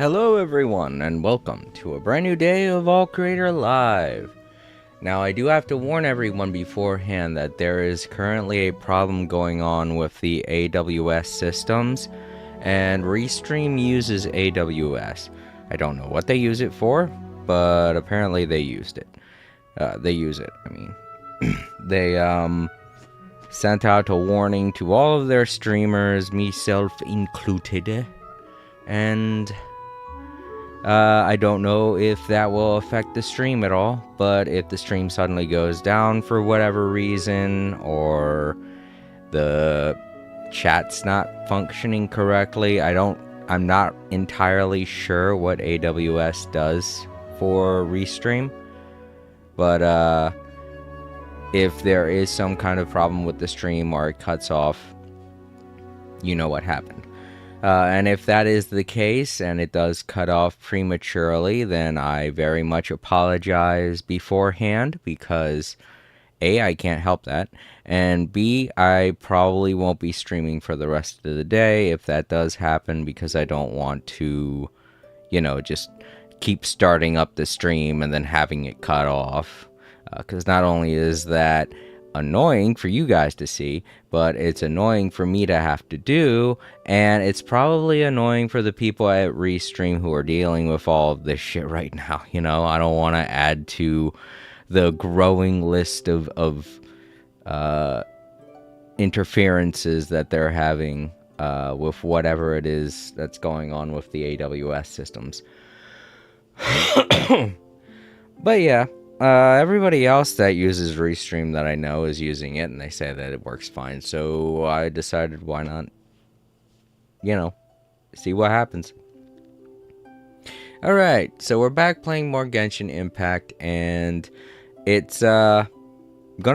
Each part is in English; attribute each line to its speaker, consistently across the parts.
Speaker 1: Hello everyone, and welcome to a brand new day of All Creator Live. Now I do have to warn everyone beforehand that there is currently a problem going on with the AWS systems, and Restream uses AWS. I don't know what they use it for, but apparently they use it. They sent out a warning to all of their streamers, myself included, and I don't know if that will affect the stream at all, but if the stream suddenly goes down for whatever reason, or the chat's not functioning correctly, I'm not entirely sure what AWS does for Restream, but if there is some kind of problem with the stream or it cuts off, you know what happened. And if that is the case and it does cut off prematurely, then I very much apologize beforehand because A, I can't help that, and B, I probably won't be streaming for the rest of the day if that does happen, because I don't want to, just keep starting up the stream and then having it cut off. Because not only is that annoying for you guys to see, but it's annoying for me to have to do, and it's probably annoying for the people at Restream who are dealing with all of this shit right now. I don't want to add to the growing list of interferences that they're having with whatever it is that's going on with the AWS systems. But yeah, everybody else that uses Restream that I know is using it, and they say that it works fine. So I decided, why not, see what happens. Alright, so we're back playing more Genshin Impact, and it's gonna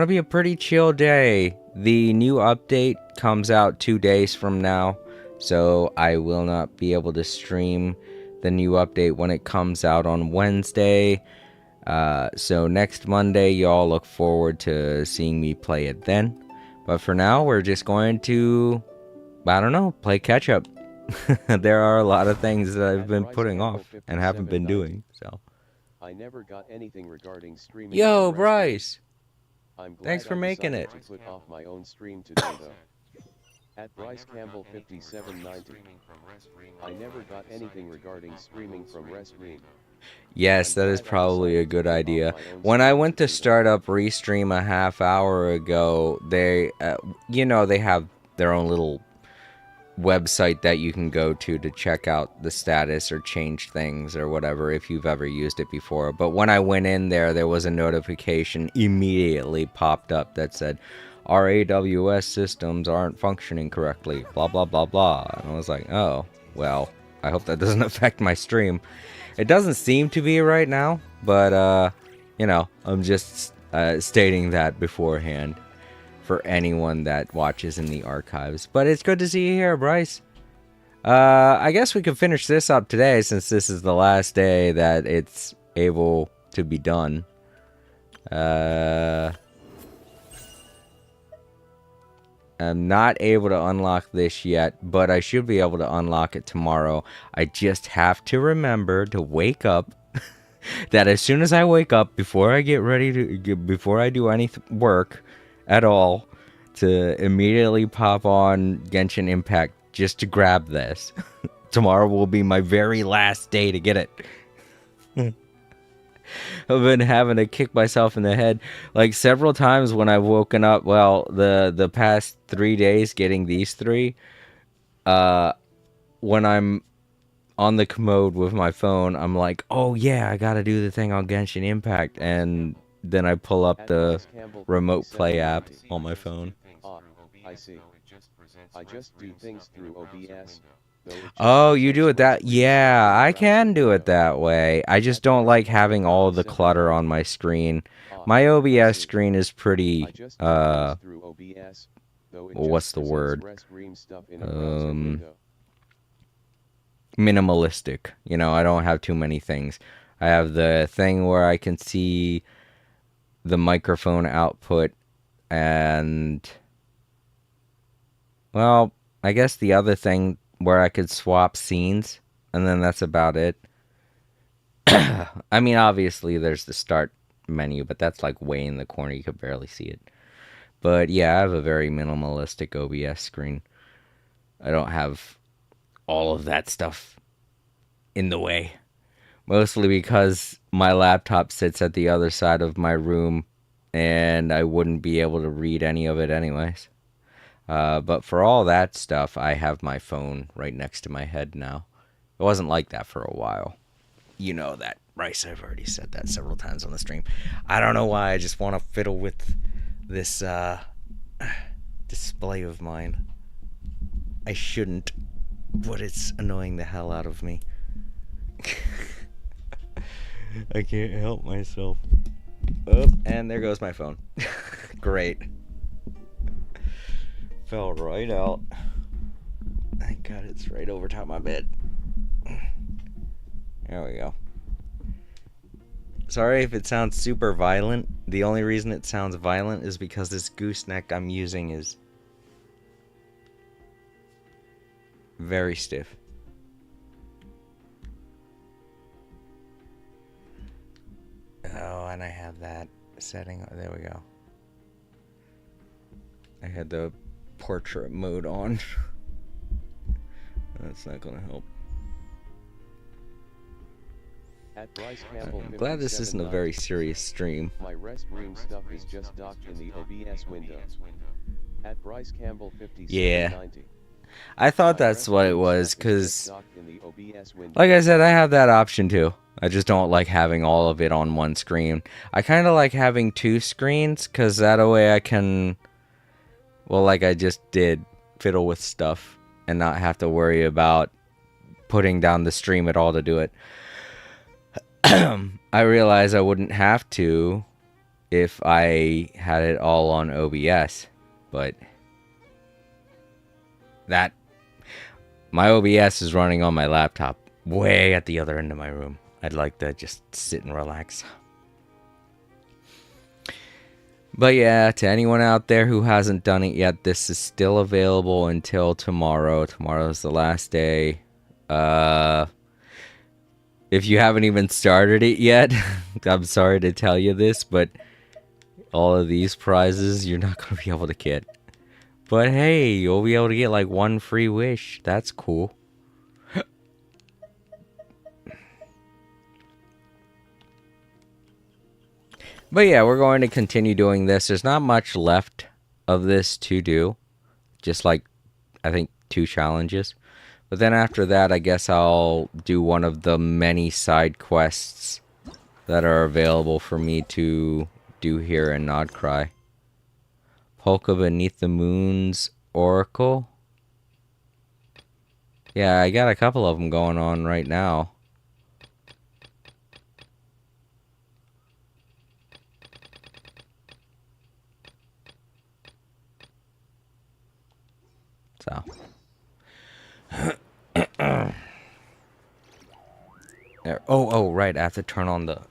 Speaker 1: be a pretty chill day. The new update comes out 2 days from now, so I will not be able to stream the new update when it comes out on Wednesday. So next Monday, y'all look forward to seeing me play it then. But for now, we're just going to, play catch up. There are a lot of things that I've been putting off and haven't been doing, so.
Speaker 2: I never got anything regarding streaming.
Speaker 1: Yo, Bryce! Thanks for making it.
Speaker 2: To put off my own stream today, though. At Bryce Campbell 5790. I never got anything regarding streaming from Restream.
Speaker 1: Yes, that is probably a good idea. When I went to start up Restream a half hour ago, they have their own little website that you can go to check out the status or change things or whatever if you've ever used it before. But when I went in there was a notification immediately popped up that said, our AWS systems aren't functioning correctly, blah, blah, blah, blah. And I was like, oh, well, I hope that doesn't affect my stream. It doesn't seem to be right now, but, I'm just stating that beforehand for anyone that watches in the archives. But it's good to see you here, Bryce. I guess we could finish this up today, since this is the last day that it's able to be done. I'm not able to unlock this yet, but I should be able to unlock it tomorrow. I just have to remember to wake up. That as soon as I wake up, before I get ready before I do any work at all, to immediately pop on Genshin Impact just to grab this. Tomorrow will be my very last day to get it. I've been having to kick myself in the head like several times when I've woken up. Well, the past 3 days getting these 3, when I'm on the commode with my phone, I'm like, oh yeah, I gotta do the thing on Genshin Impact, and then I pull up the remote play app on my phone.
Speaker 2: I see. I just do things through OBS.
Speaker 1: Oh, you do it that? Yeah, I can do it that way. I just don't like having all the clutter on my screen. My OBS screen is pretty, what's the word? Minimalistic. I don't have too many things. I have the thing where I can see the microphone output and, well, I guess the other thing where I could swap scenes and then that's about it. I mean, obviously there's the start menu, but that's like way in the corner. You could barely see it. But yeah, I have a very minimalistic OBS screen. I don't have all of that stuff in the way. Mostly because my laptop sits at the other side of my room and I wouldn't be able to read any of it anyways. But for all that stuff, I have my phone right next to my head now. It wasn't like that for a while. You know that, Bryce. I've already said that several times on the stream. I don't know why. I just want to fiddle with this display of mine. I shouldn't, but it's annoying the hell out of me. I can't help myself. Oh, and there goes my phone. Great. Fell right out. Thank God it's right over top of my bed. There we go. Sorry if it sounds super violent. The only reason it sounds violent is because this gooseneck I'm using is very stiff. Oh, and I have that setting. Oh, there we go. I had the portrait mode on. That's not gonna help. I'm glad this isn't a very serious stream.
Speaker 2: My restroom stuff is just docked in the OBS window. At Bryce Campbell 5790.
Speaker 1: Yeah. I thought that's what it was, because, like I said, I have that option too. I just don't like having all of it on one screen. I kind of like having two screens, because that way I can, well, like I just did, fiddle with stuff and not have to worry about putting down the stream at all to do it. I realized I wouldn't have to if I had it all on OBS, but that my OBS is running on my laptop way at the other end of my room. I'd like to just sit and relax. But yeah, to anyone out there who hasn't done it yet, this is still available until tomorrow. Tomorrow's the last day. If you haven't even started it yet, I'm sorry to tell you this, but all of these prizes you're not going to be able to get. But hey, you'll be able to get like one free wish. That's cool. But yeah, we're going to continue doing this. There's not much left of this to do. Just like, I think, 2 challenges. But then after that, I guess I'll do one of the many side quests that are available for me to do here in Nodcry. Polka Beneath the Moon's Oracle. Yeah, I got a couple of them going on right now. So. There. Oh, right. I have to turn on the...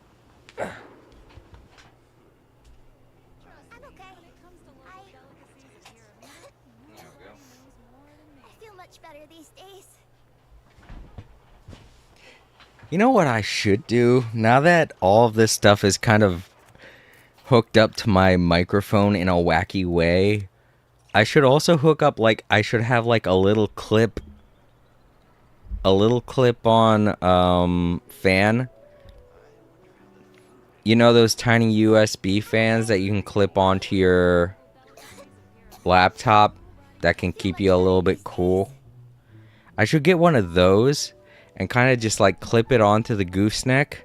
Speaker 1: You know what I should do? Now that all of this stuff is kind of hooked up to my microphone in a wacky way, I should also hook up, like, I should have, like, a little clip on, fan. You know those tiny USB fans that you can clip onto your laptop that can keep you a little bit cool? I should get one of those and kind of just like clip it onto the gooseneck.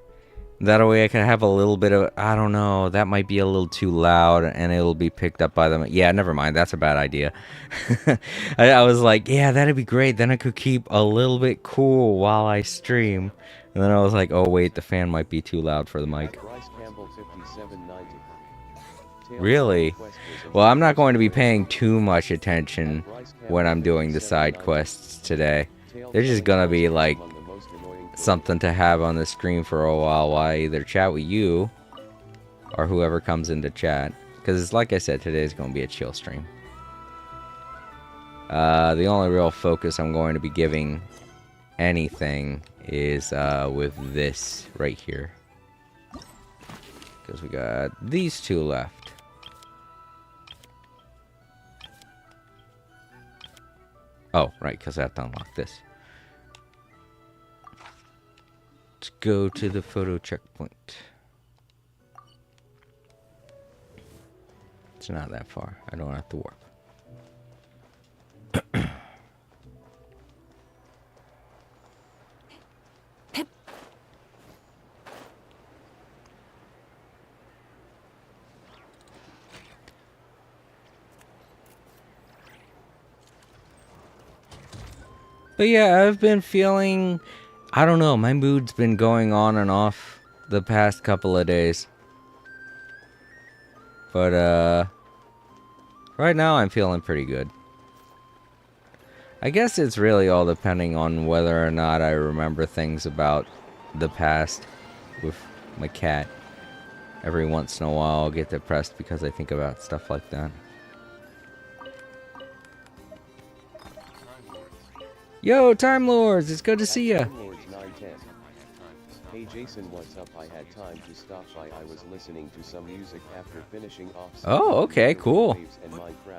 Speaker 1: That way I can have a little bit of, I don't know, that might be a little too loud and it'll be picked up by them. Yeah, never mind, that's a bad idea. I was like, yeah, that'd be great. Then I could keep a little bit cool while I stream. And then I was like, oh wait, the fan might be too loud for the mic. Really? Well, I'm not going to be paying too much attention when I'm doing the side quests today. They're just gonna be like something to have on the screen for a while I either chat with you or whoever comes into chat. Because like I said, today's going to be a chill stream. The only real focus I'm going to be giving anything is with this right here. Because we got these two left. Oh, right, because I have to unlock this. Let's go to the photo checkpoint. It's not that far. I don't have to warp. But yeah, I've been feeling, I don't know, my mood's been going on and off the past couple of days. But right now I'm feeling pretty good. I guess it's really all depending on whether or not I remember things about the past with my cat. Every once in a while I'll get depressed because I think about stuff like that. Yo, Time Lords, it's good to see ya.
Speaker 2: Hey Jason, what's up? I had time to stop by. I was listening to some music after finishing off.
Speaker 1: Oh, okay, cool.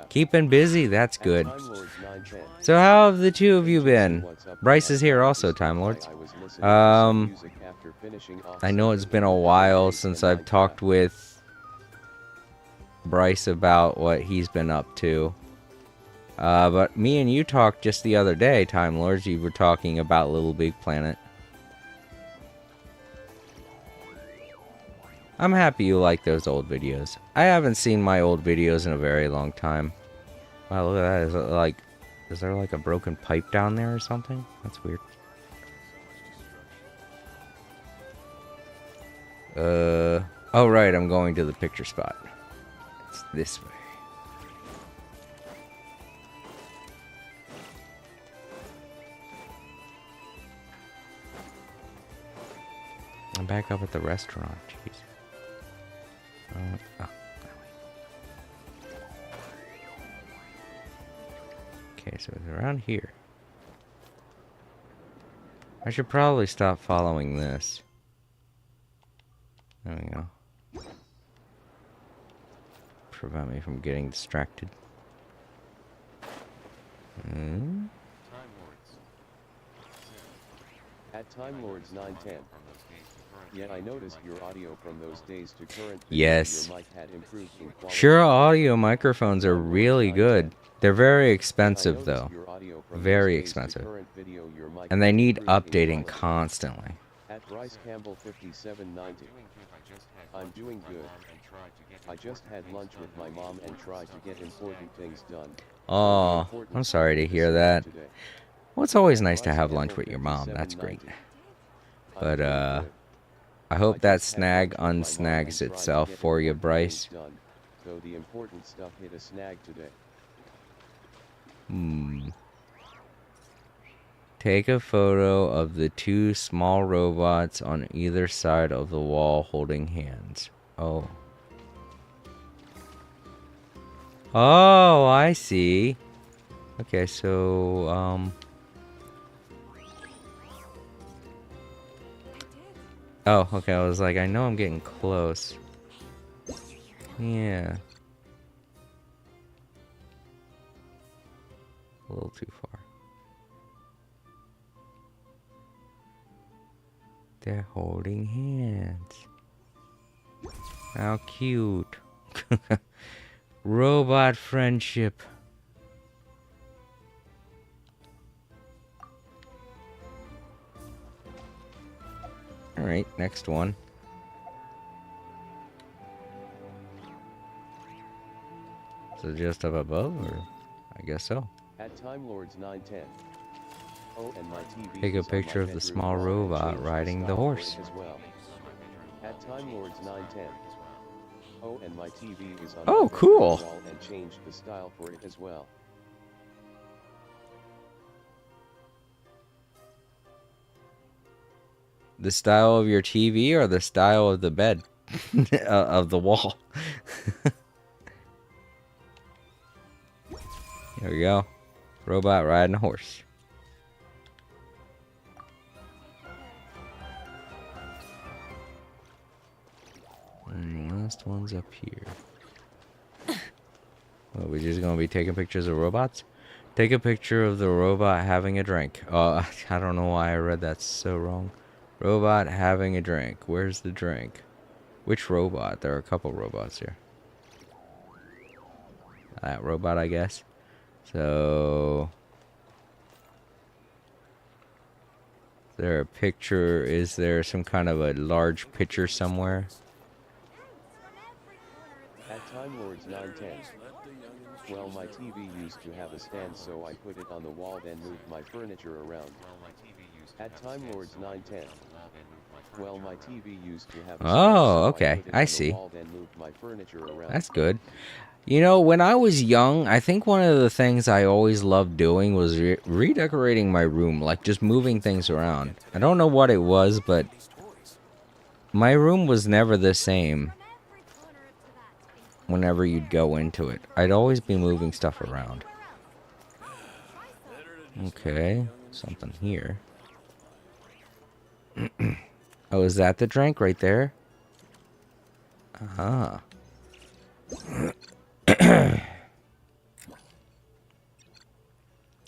Speaker 1: Keeping busy, that's good. So how have the two of you been? Bryce is here also, Time Lords. I know it's been a while since I've talked with Bryce about what he's been up to. But me and you talked just the other day, Time Lords. You were talking about Little Big Planet. I'm happy you like those old videos. I haven't seen my old videos in a very long time. Wow, look at that. Is there like a broken pipe down there or something? That's weird. Oh right, I'm going to the picture spot. It's this way. I'm back up at the restaurant. Jeez. Oh. Okay, so it's around here. I should probably stop following this. There we go. Prevent me from getting distracted.
Speaker 2: At Time Lords 910. Yet I noticed your audio from those days to current.
Speaker 1: Yes.
Speaker 2: Your mic had improved in quality.
Speaker 1: Sure, audio microphones are really good. They're very expensive though. Very expensive. And they need updating constantly.
Speaker 2: At Bryce Campbell 5790. I'm doing good. I just had lunch with my mom and tried to get important things done.
Speaker 1: Oh, I'm sorry to hear that. Well, it's always nice to have lunch with your mom. That's great. But, I hope that snag unsnags itself for you, Bryce.
Speaker 2: So the important stuff hit a snag today.
Speaker 1: Take a photo of the two small robots on either side of the wall holding hands. Oh. Oh, I see. Okay, so, oh, okay, I was like, I know I'm getting close. Yeah. A little too far. They're holding hands. How cute. Robot friendship. Alright, next one. So just up above, or I guess so.
Speaker 2: At Time Lords 910. Oh, and my TV.
Speaker 1: Take a picture of the small robot riding the horse.
Speaker 2: As well. At Time Lords 910. Oh, and my TV is on.
Speaker 1: Oh, cool.
Speaker 2: And changed the style for it as well.
Speaker 1: The style of your TV or the style of the bed? Of the wall. Here we go. Robot riding a horse. And the last one's up here. Well, we're just gonna be taking pictures of robots? Take a picture of the robot having a drink. Oh, I don't know why I read that so wrong. Robot having a drink. Where's the drink? Which robot? There are a couple robots here. That robot, I guess. So... Is there a picture? Is there some kind of a large picture somewhere?
Speaker 2: At Time Lords 910. Well, my TV used to have a stand, so I put it on the wall and moved my furniture around. At Time Lords 910. Well, my TV used to have a stand,
Speaker 1: Oh,
Speaker 2: so
Speaker 1: okay.
Speaker 2: I put it
Speaker 1: I
Speaker 2: on
Speaker 1: see.
Speaker 2: the wall and moved my furniture around.
Speaker 1: That's good. You know, when I was young, I think one of the things I always loved doing was redecorating my room, like just moving things around. I don't know what it was, but my room was never the same whenever you'd go into it. I'd always be moving stuff around. Okay, something here. Oh, is that the drink right there? Ah.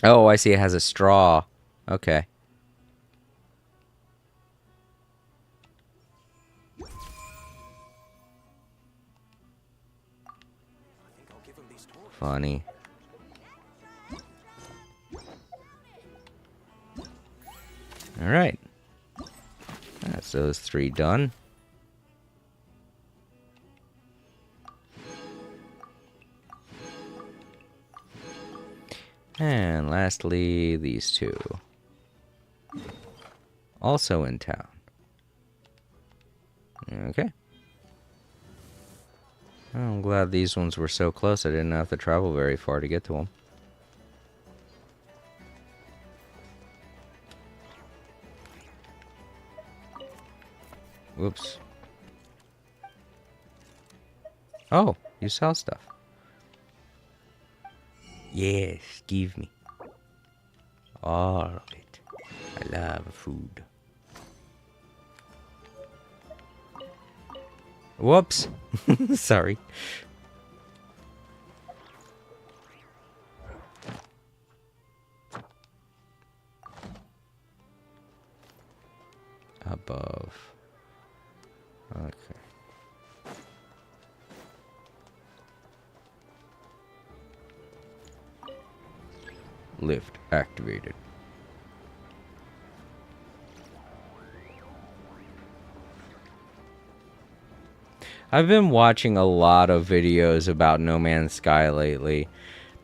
Speaker 1: Oh, I see. It has a straw. Okay. Funny. All right. That's those 3 done. And lastly, these 2. Also in town. Okay. Oh, I'm glad these ones were so close I didn't have to travel very far to get to them. Whoops. Oh, you sell stuff. Yes, give me. All of it. I love food. Whoops. Sorry. Above. Okay. Lift activated. I've been watching a lot of videos about No Man's Sky lately.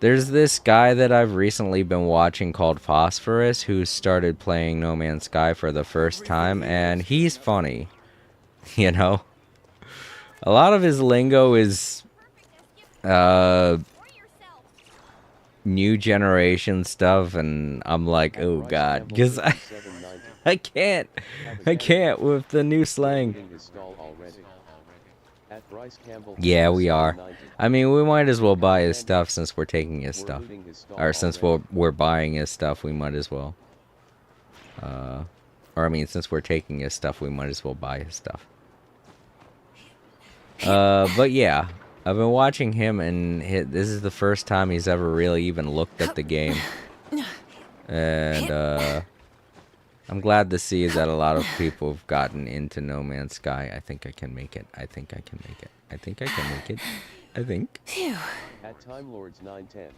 Speaker 1: There's this guy that I've recently been watching called Phosphorus who started playing No Man's Sky for the first time, and he's funny. You know? A lot of his lingo is new generation stuff, and I'm like, oh god, because I can't with the new slang. Yeah, we are. I mean, we might as well buy his stuff since we're taking his stuff. Or since we're buying his stuff, we might as well. Or I mean, since we're taking his stuff, we might as well buy his stuff. But yeah, I've been watching him, and this is the first time he's ever really even looked at the game. And, I'm glad to see that a lot of people have gotten into No Man's Sky. I think I can make it. I think I can make it. I think I can make it. I think.
Speaker 2: At Time Lords 910.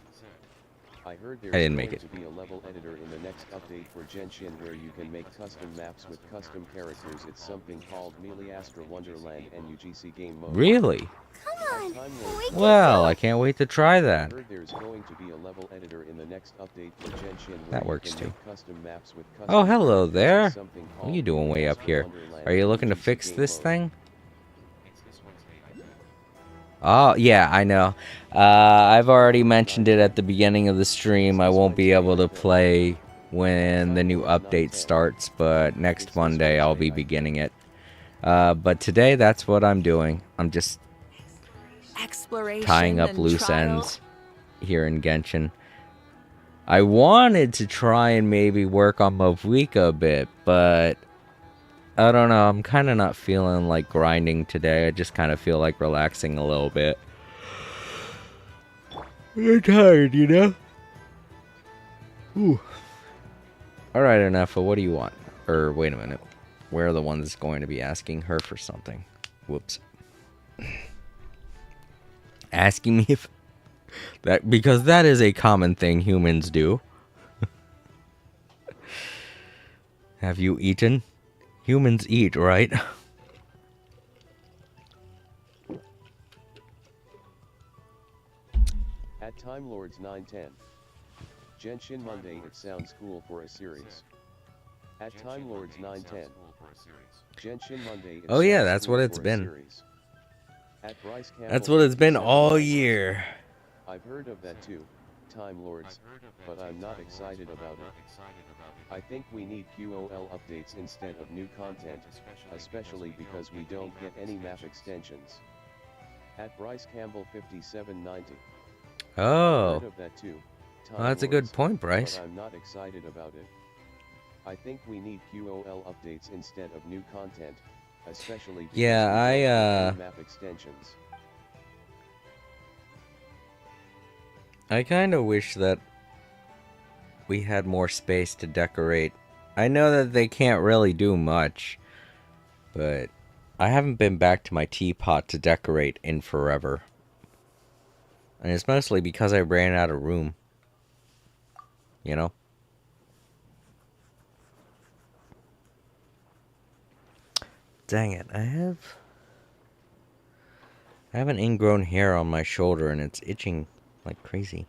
Speaker 2: I heard there's
Speaker 1: didn't make
Speaker 2: going
Speaker 1: it.
Speaker 2: to be a level editor in the next update for Genshin where you can make custom maps with custom characters. It's something called Melee Astra Wonderland and UGC game mode.
Speaker 1: Really?
Speaker 3: Come on.
Speaker 1: Well, I can't wait to try
Speaker 2: I
Speaker 1: that.
Speaker 2: heard there's going to be a level editor in the next update for Genshin where
Speaker 1: That
Speaker 2: you
Speaker 1: works
Speaker 2: can
Speaker 1: too.
Speaker 2: make custom maps with custom
Speaker 1: Oh, hello
Speaker 2: characters.
Speaker 1: there.
Speaker 2: It's something
Speaker 1: What are you
Speaker 2: called
Speaker 1: doing way
Speaker 2: Melee
Speaker 1: up
Speaker 2: Astra
Speaker 1: here?
Speaker 2: Wonderland
Speaker 1: Are you
Speaker 2: and
Speaker 1: looking to
Speaker 2: UGC
Speaker 1: fix
Speaker 2: game
Speaker 1: this
Speaker 2: mode.
Speaker 1: thing? Oh, yeah, I know. I've already mentioned it at the beginning of the stream. I won't be able to play when the new update starts, but next Monday I'll be beginning it. But today, that's what I'm doing. I'm just
Speaker 3: Exploration
Speaker 1: tying up
Speaker 3: and
Speaker 1: loose
Speaker 3: trial.
Speaker 1: ends here in Genshin. I wanted to try and maybe work on Movuika a bit, but I don't know. I'm kind of not feeling like grinding today. I just kind of feel like relaxing a little bit. I'm tired, you know? Ooh. Alright, Anafa, what do you want? Or, wait a minute. We're the ones going to be asking her for something. Whoops. Asking me if... that because that is a common thing humans do. Have you eaten? Humans eat, right?
Speaker 2: At Time Lords 910. Genshin Monday, it sounds cool for a series. At Time Lords 910. Genshin Monday,
Speaker 1: oh yeah, that's what it's been. That's what it's been all year.
Speaker 2: I've heard of that too, Time Lords, but I'm not excited about it. I think we need QOL updates instead of new content, especially because we don't get any map extensions. At Bryce Campbell 5790.
Speaker 1: Oh,
Speaker 2: I've heard of that too, Time
Speaker 1: well, that's a
Speaker 2: Lords,
Speaker 1: good point, Bryce.
Speaker 2: but I'm not excited about it. I think we need QOL updates instead of new content, especially because
Speaker 1: Yeah,
Speaker 2: we don't get any map extensions.
Speaker 1: I kind of wish that we had more space to decorate. I know that they can't really do much, but I haven't been back to my teapot to decorate in forever. And it's mostly because I ran out of room. You know? Dang it, I have an ingrown hair on my shoulder and it's itching like crazy.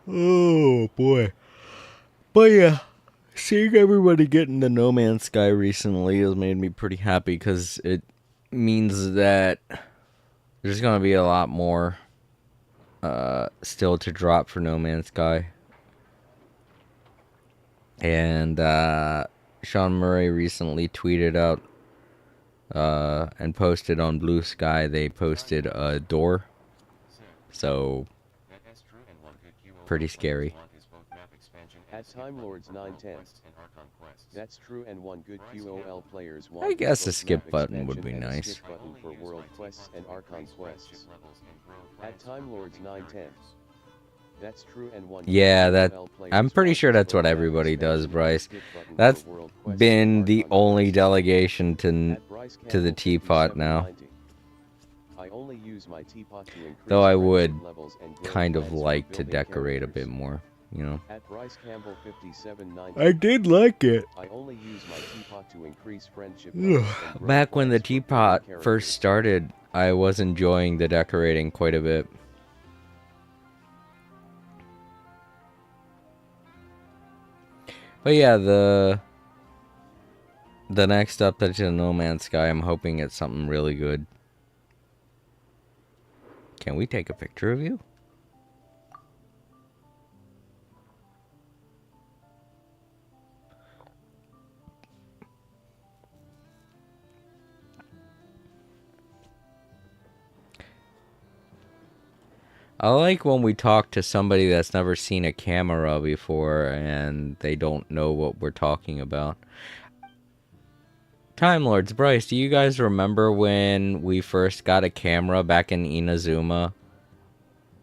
Speaker 1: Oh boy. But yeah, seeing everybody get into No Man's Sky recently has made me pretty happy because it means that there's gonna be a lot more still to drop for No Man's Sky. And Sean Murray recently tweeted out and posted on Blue Sky. They posted a door, so pretty scary.
Speaker 2: At Time Lords 910. That's true, and one good QOL players
Speaker 1: I guess a skip button would be nice.
Speaker 2: Skip button for world quests and Archon quests. At Time Lords 910. That's true, and one
Speaker 1: Yeah, that I'm pretty sure that's what everybody does, Bryce. That's been the only delegation to the teapot now. Though I would kind of like to decorate a bit more, you know. I did like it. Back when the teapot first started, I was enjoying the decorating quite a bit. But yeah, the next update to No Man's Sky, I'm hoping it's something really good. Can we take a picture of you? I like when we talk to somebody that's never seen a camera before and they don't know what we're talking about. Time Lords, Bryce, do you guys remember when we first got a camera back in Inazuma?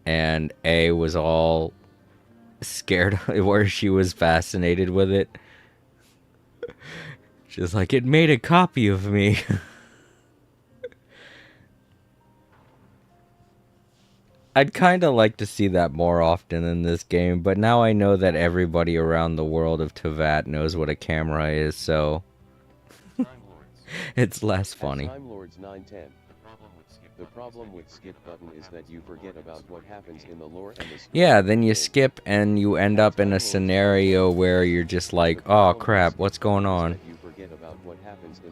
Speaker 1: And A was all scared where she was fascinated with it? She's like, it made a copy of me. I'd kind of like to see that more often in this game, but now I know that everybody around the world of Tevat knows what a camera is, so it's less funny.
Speaker 2: The problem with skip button is that you forget about what happens in the lore and the story.
Speaker 1: Yeah, then you skip and you end up in a scenario where you're just like, oh crap, what's going on?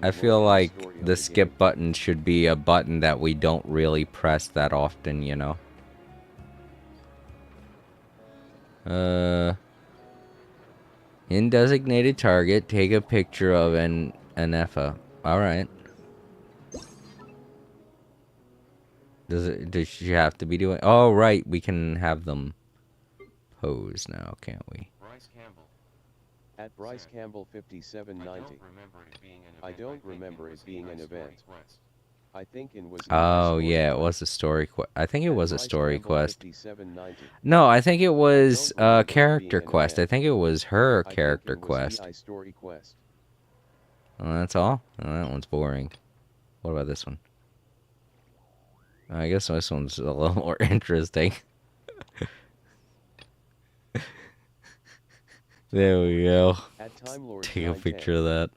Speaker 1: I feel like the skip button should be a button that we don't really press that often, you know? In designated target, take a picture of an Efa. Alright. Does she have to be doing? Oh, right. We can have them pose now, can't we?
Speaker 2: At Bryce Campbell 5790. I don't remember it being an event. I think it was either
Speaker 1: Oh,
Speaker 2: story
Speaker 1: yeah, it
Speaker 2: quest.
Speaker 1: was a story quest. I think it
Speaker 2: At
Speaker 1: was a
Speaker 2: Bryce
Speaker 1: story
Speaker 2: Campbell
Speaker 1: quest.
Speaker 2: 5790.
Speaker 1: No, I think it
Speaker 2: I
Speaker 1: was
Speaker 2: don't remember
Speaker 1: a
Speaker 2: it
Speaker 1: character
Speaker 2: being an
Speaker 1: quest. I
Speaker 2: event.
Speaker 1: think it was her
Speaker 2: I think
Speaker 1: character
Speaker 2: it was
Speaker 1: quest.
Speaker 2: EI story quest.
Speaker 1: Oh, that's all? Oh, that one's boring. What about this one? I guess this one's a little more interesting. There we go.
Speaker 2: At Time Lords
Speaker 1: Take a
Speaker 2: 910.
Speaker 1: picture of that.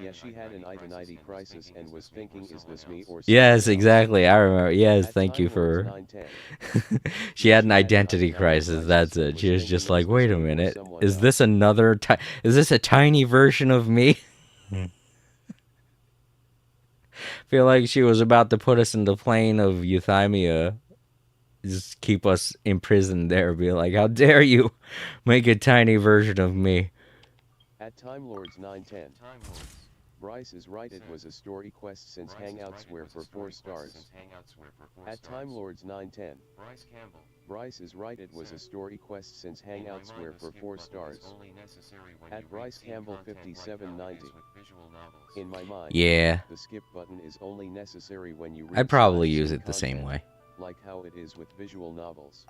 Speaker 2: Yeah, she had an identity crisis and was thinking, is this me or someone
Speaker 1: Yes,
Speaker 2: else?
Speaker 1: exactly. I remember. Yes,
Speaker 2: At
Speaker 1: thank you
Speaker 2: Time Lords
Speaker 1: for.
Speaker 2: 910.
Speaker 1: She
Speaker 2: Yeah,
Speaker 1: had an
Speaker 2: she had an
Speaker 1: identity
Speaker 2: identity
Speaker 1: crisis.
Speaker 2: crisis
Speaker 1: That's
Speaker 2: and
Speaker 1: it.
Speaker 2: was
Speaker 1: She was
Speaker 2: thinking,
Speaker 1: just
Speaker 2: is
Speaker 1: like,
Speaker 2: this
Speaker 1: wait a
Speaker 2: me or
Speaker 1: minute.
Speaker 2: someone
Speaker 1: Is this
Speaker 2: else?
Speaker 1: another? Is this a tiny version of me? Feel like she was about to put us in the plane of euthymia. Just keep us imprisoned there. Be like, how dare you make a tiny version of me?
Speaker 2: At Time Lords 910. Bryce is right, it was a story quest since Hangouts were for 4 stars. At Time Lords 910. Bryce is right, it was a story quest since Hangouts were for 4 stars. At Bryce Campbell 5790. In my mind,
Speaker 1: Yeah,
Speaker 2: the skip button is only necessary when you read
Speaker 1: I'd probably
Speaker 2: some
Speaker 1: use it the same
Speaker 2: content,
Speaker 1: way.
Speaker 2: like how it is with visual novels.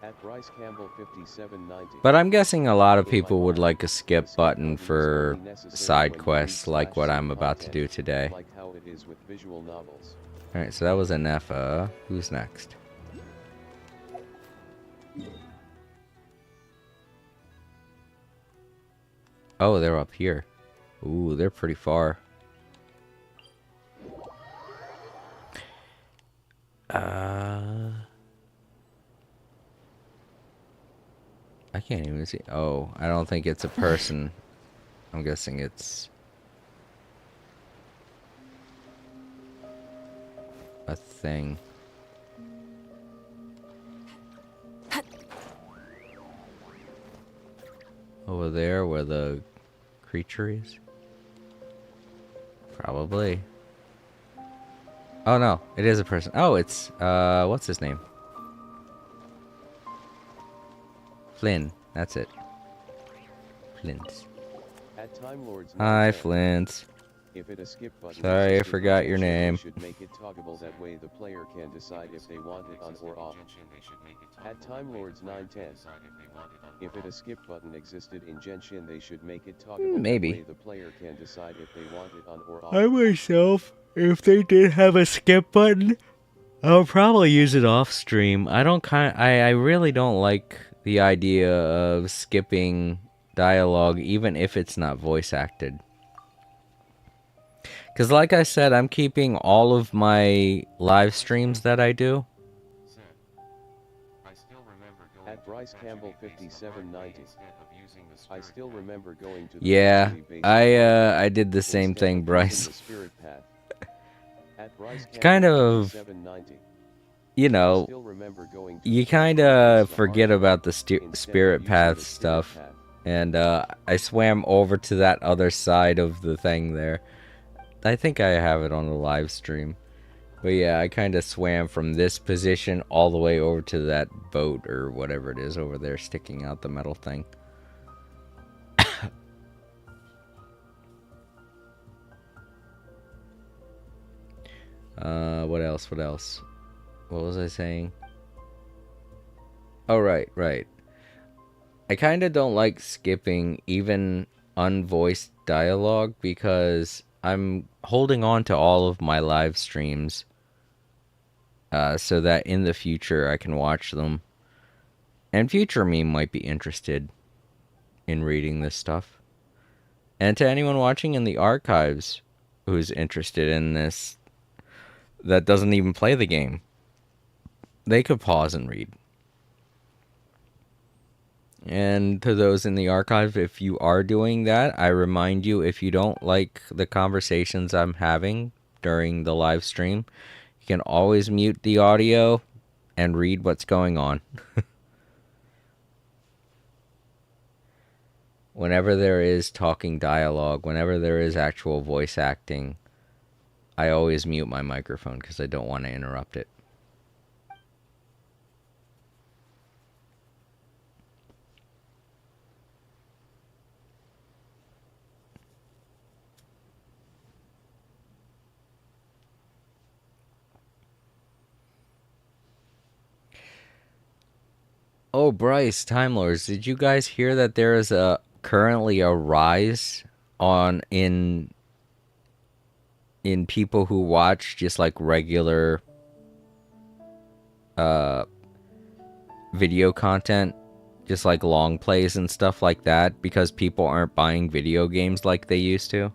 Speaker 2: At Bryce Campbell 5790.
Speaker 1: But I'm guessing a lot of
Speaker 2: In my
Speaker 1: people would
Speaker 2: mind,
Speaker 1: like a skip
Speaker 2: the skip
Speaker 1: button
Speaker 2: button is
Speaker 1: for
Speaker 2: only necessary
Speaker 1: side
Speaker 2: when you
Speaker 1: quests
Speaker 2: read
Speaker 1: like what
Speaker 2: some
Speaker 1: I'm about to do
Speaker 2: content,
Speaker 1: today.
Speaker 2: like how it is with visual novels.
Speaker 1: Alright, so that was Anefa. Who's next? Oh, they're up here. Ooh, they're pretty far. I can't even see. Oh, I don't think it's a person. I'm guessing it's a thing. Over there where the creature is? Probably. Oh no, it is a person. Oh, it's what's his name? Flynn. That's it. Flint.
Speaker 2: At Time Lords
Speaker 1: Hi,
Speaker 2: 910.
Speaker 1: Flint.
Speaker 2: If it a skip button
Speaker 1: Sorry, I
Speaker 2: existed in
Speaker 1: forgot your
Speaker 2: Genshin,
Speaker 1: name.
Speaker 2: they should make it toggable, that way the player can decide if they want it on or off. At Time Lords 910. If it a skip button existed in Genshin, they should make it toggable,
Speaker 1: Maybe.
Speaker 2: that way the player can decide if they want it on or off.
Speaker 1: I myself, if they did have a skip button, I'll probably use it off stream. I really don't like the idea of skipping dialogue, even if it's not voice acted. Because like I said, I'm keeping all of my live streams that I do.
Speaker 2: At Bryce Campbell 5790. I still remember going to the
Speaker 1: Yeah,
Speaker 2: based
Speaker 1: I did the same
Speaker 2: instead
Speaker 1: thing,
Speaker 2: of
Speaker 1: Bryce.
Speaker 2: using the spirit path. At Bryce
Speaker 1: It's kind
Speaker 2: Campbell
Speaker 1: of,
Speaker 2: 5790.
Speaker 1: you
Speaker 2: I
Speaker 1: know,
Speaker 2: still remember going to
Speaker 1: you
Speaker 2: the
Speaker 1: kind
Speaker 2: based
Speaker 1: of
Speaker 2: the
Speaker 1: forget
Speaker 2: hard
Speaker 1: about the
Speaker 2: instead of
Speaker 1: spirit
Speaker 2: using
Speaker 1: path
Speaker 2: the spirit
Speaker 1: stuff.
Speaker 2: path.
Speaker 1: And I swam over to that other side of the thing there. I think I have it on the live stream. But yeah, I kind of swam from this position all the way over to that boat or whatever it is over there sticking out the metal thing. What else? What else? What was I saying? Oh, right. I kind of don't like skipping even unvoiced dialogue because I'm holding on to all of my live streams so that in the future I can watch them. And future me might be interested in reading this stuff. And to anyone watching in the archives who's interested in this that doesn't even play the game, they could pause and read. And to those in the archive, if you are doing that, I remind you, if you don't like the conversations I'm having during the live stream, you can always mute the audio and read what's going on. Whenever there is talking dialogue, whenever there is actual voice acting, I always mute my microphone because I don't want to interrupt it. Oh, Bryce, Time Lords, did you guys hear that there is currently a rise on in people who watch just like regular video content, just like long plays and stuff like that, because people aren't buying video games like they used to?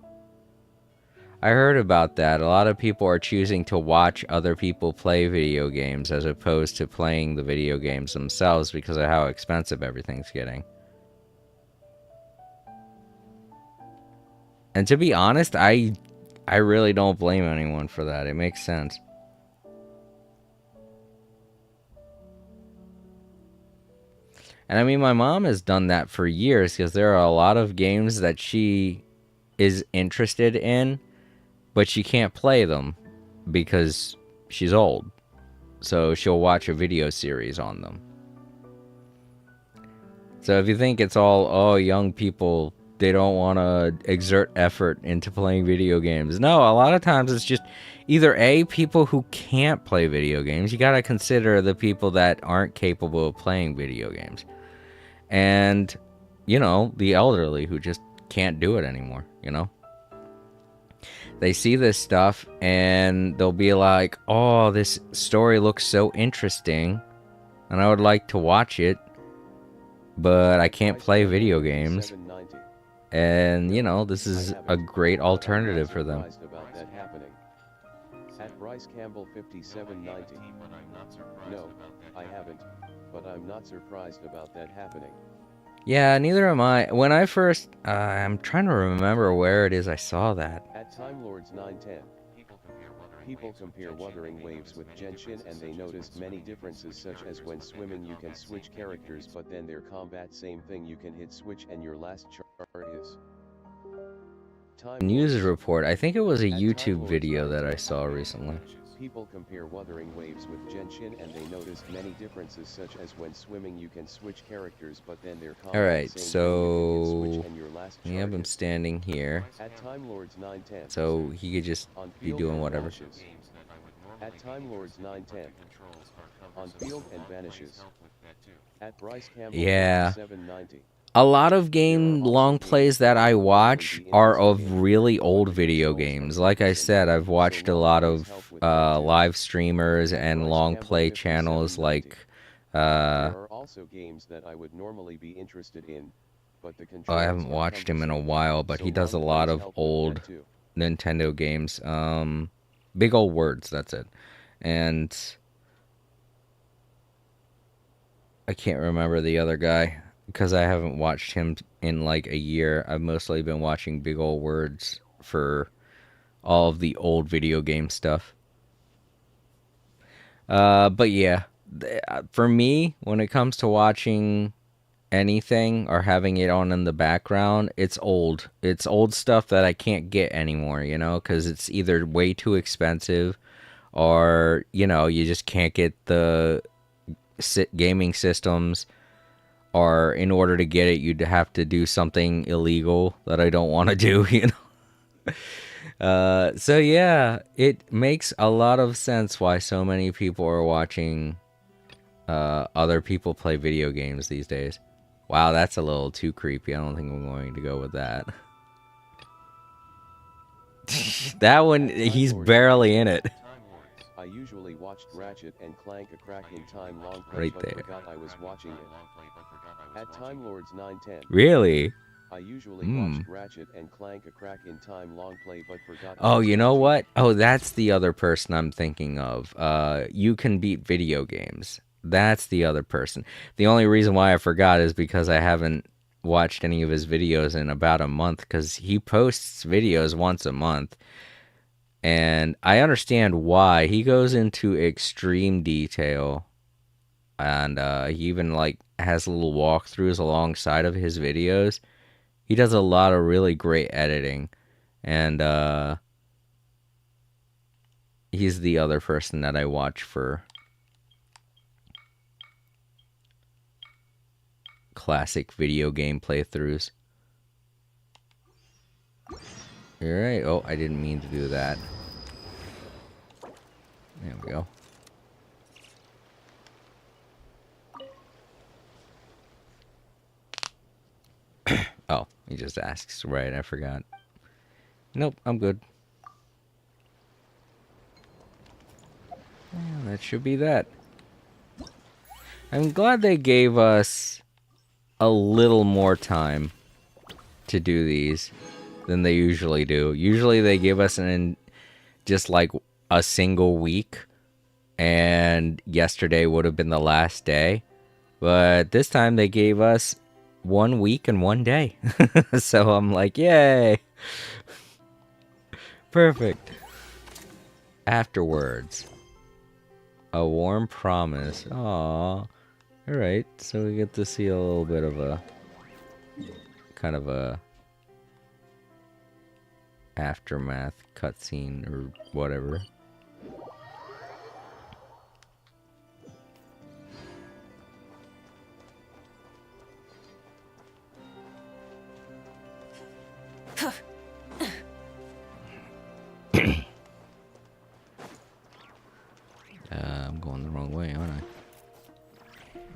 Speaker 1: I heard about that. A lot of people are choosing to watch other people play video games as opposed to playing the video games themselves because of how expensive everything's getting. And to be honest, I really don't blame anyone for that. It makes sense. And I mean, my mom has done that for years because there are a lot of games that she is interested in, but she can't play them because she's old. So she'll watch a video series on them. So if you think it's all, oh, young people, they don't want to exert effort into playing video games. No, a lot of times it's just either A, people who can't play video games. You got to consider the people that aren't capable of playing video games. And, you know, the elderly who just can't do it anymore, you know? They see this stuff and they'll be like, oh, this story looks so interesting and I would like to watch it, but I can't play video games. And, you know, this is a great alternative for them.
Speaker 2: At Bryce Campbell 5790. No, I haven't, but I'm not surprised about that happening.
Speaker 1: Yeah, neither am I. When I first, I'm trying to remember where it is I saw that.
Speaker 2: At Time Lords 910. People compare Wuthering Waves with Genshin and they noticed many differences, such as when swimming you can switch characters, but then their combat same thing, you can hit switch and your last chart is
Speaker 1: news report. I think it was a YouTube video that I saw recently.
Speaker 2: People compare Wuthering Waves with Genshin and they noticed many differences, such as when swimming you can switch characters, but then their combat
Speaker 1: Alright,
Speaker 2: same
Speaker 1: so
Speaker 2: thing, and your last
Speaker 1: we have him standing here.
Speaker 2: At Time Lords 910.
Speaker 1: So he could just be doing whatever.
Speaker 2: At Time Lords 910. On field and vanishes. At Bryce Campbell 790.
Speaker 1: A lot of game long plays that I watch are of really old video games. Like I said, I've watched a lot of live streamers and long play channels like
Speaker 2: There are also games that I would normally be interested in, but the
Speaker 1: I haven't watched him in a while, but he does a lot of old Nintendo games. Big Old Words, that's it. And I can't remember the other guy because I haven't watched him in like a year. I've mostly been watching Big Old Words for all of the old video game stuff. But yeah, for me, when it comes to watching anything or having it on in the background, it's old. It's old stuff that I can't get anymore, you know, because it's either way too expensive or, you know, you just can't get the gaming systems, or in order to get it, you'd have to do something illegal that I don't want to do, you know? So yeah, it makes a lot of sense why so many people are watching other people play video games these days. Wow, that's a little too creepy. I don't think I'm going to go with that. That one, he's barely in it.
Speaker 2: I usually watched Ratchet and Clank a crack in time long
Speaker 1: right
Speaker 2: but
Speaker 1: there.
Speaker 2: Forgot I was watching it. At Time Lords 910.
Speaker 1: Really?
Speaker 2: I usually watched Ratchet and Clank a crack in time long play but forgot.
Speaker 1: Oh, you know what? Oh, that's the other person I'm thinking of. You Can Beat Video Games. That's the other person. The only reason why I forgot is because I haven't watched any of his videos in about a month, because he posts videos once a month. And I understand why. He goes into extreme detail. And he even like has little walkthroughs alongside of his videos. He does a lot of really great editing. And he's the other person that I watch for classic video game playthroughs. Alright, oh, I didn't mean to do that. There we go. He just asks, right? I forgot. Nope, I'm good. Yeah, that should be that. I'm glad they gave us a little more time to do these than they usually do. Usually they give us just like a single week, and yesterday would have been the last day. But this time they gave us 1 week and 1 day. So I'm like, yay! Perfect. Afterwards, a warm promise. Aww. Alright, so we get to see a little bit of a kind of a aftermath cutscene or whatever. I'm going the wrong way, aren't I?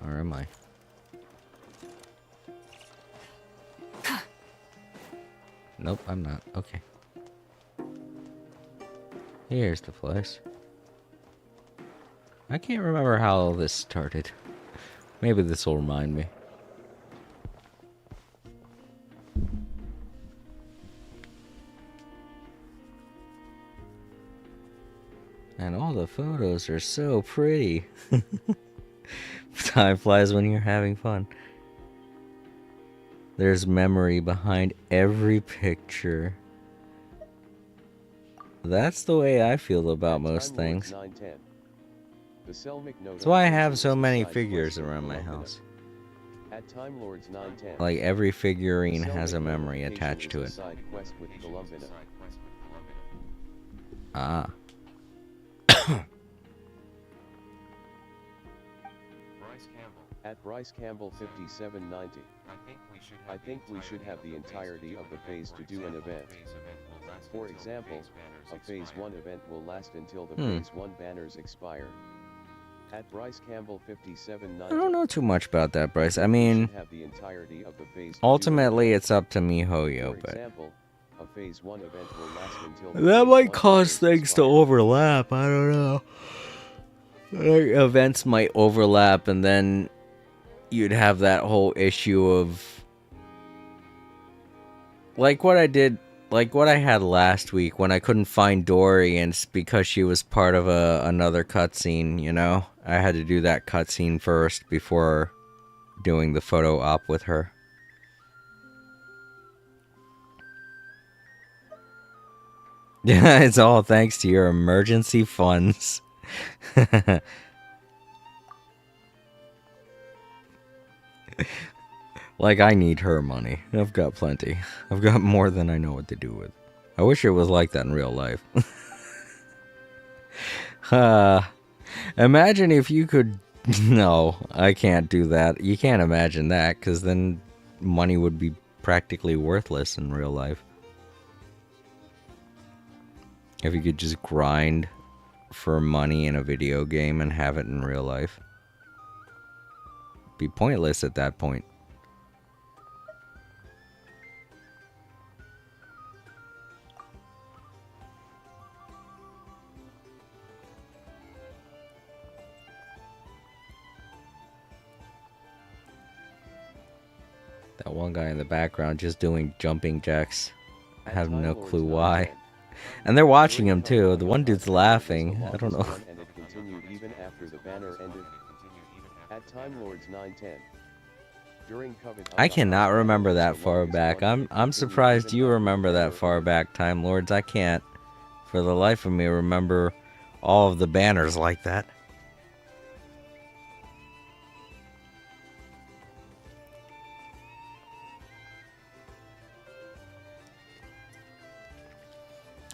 Speaker 1: Or am I? Nope, I'm not. Okay. Here's the place. I can't remember how all this started. Maybe this will remind me. And all the photos are so pretty. Time flies when you're having fun. There's memory behind every picture. That's the way I feel about most things. That's why I have so many figures around my house. Like every figurine has a memory attached to it. Ah.
Speaker 2: At Bryce Campbell 5790. I think we should have the entirety of the phase to do an event. For example, a phase 1 event will last until the phase 1 banners expire. At Bryce Campbell 5790.
Speaker 1: I don't know too much about that, Bryce. I mean, ultimately it's up to MiHoYo, but
Speaker 2: a phase 1 event will last until
Speaker 1: that might cause things to overlap. I don't know. Events might overlap, and then you'd have that whole issue of like what I had last week when I couldn't find Dory, and it's because she was part of another cutscene, you know? I had to do that cutscene first before doing the photo op with her. Yeah, it's all thanks to your emergency funds. Like, I need her money. I've got plenty. I've got more than I know what to do with. I wish it was like that in real life. Imagine if you could... No, I can't do that. You can't imagine that, because then money would be practically worthless in real life. If you could just grind for money in a video game and have it in real life. It'd be pointless at that point. That one guy in the background just doing jumping jacks. I have no clue why. And they're watching him too. The one dude's laughing. I don't know.
Speaker 2: And it continued even after the banner ended. At Time Lords 910. During COVID,
Speaker 1: I cannot remember that far back. I'm surprised you remember that far back, Time Lords. I can't, for the life of me, remember all of the banners like that.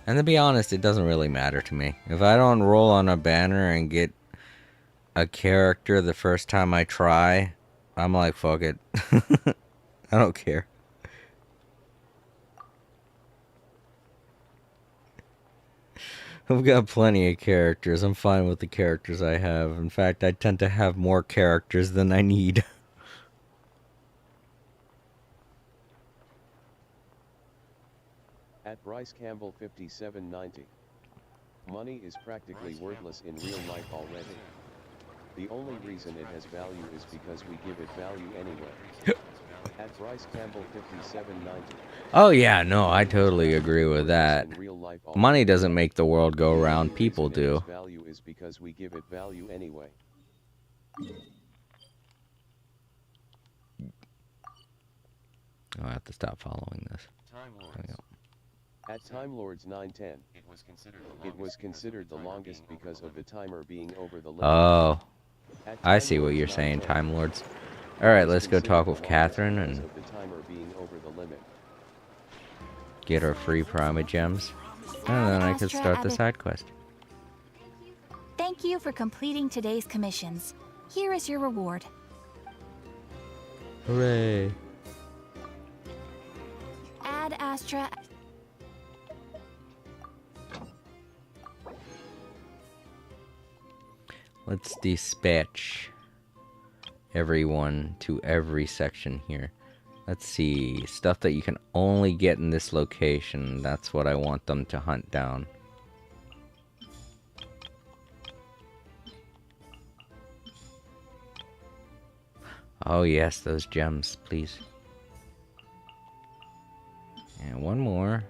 Speaker 1: And to be honest, it doesn't really matter to me. If I don't roll on a banner and get a character the first time I try, I'm like, fuck it. I don't care. I've got plenty of characters. I'm fine with the characters I have. In fact, I tend to have more characters than I need.
Speaker 2: At Bryce Campbell 5790. Money is practically worthless in real life already. The only reason it has value is because we give it value anyway. At Bryce Campbell 5790.
Speaker 1: Oh yeah, no, I totally agree with that.
Speaker 2: In real life
Speaker 1: Money doesn't make the world go round, people do.
Speaker 2: Value is because we give it value anyway.
Speaker 1: I have to stop following this.
Speaker 2: At Time Lords 910, it was considered the longest because of the timer being over the limit.
Speaker 1: Oh, I see what you're saying, Time Lords. Alright, let's go talk with Catherine and get her free Prima Gems. And then I can start the side quest.
Speaker 3: Thank you for completing today's commissions. Here is your reward.
Speaker 1: Hooray.
Speaker 3: Ad Astra.
Speaker 1: Let's dispatch everyone to every section here. Let's see. Stuff that you can only get in this location. That's what I want them to hunt down. Oh yes, those gems, please. And one more.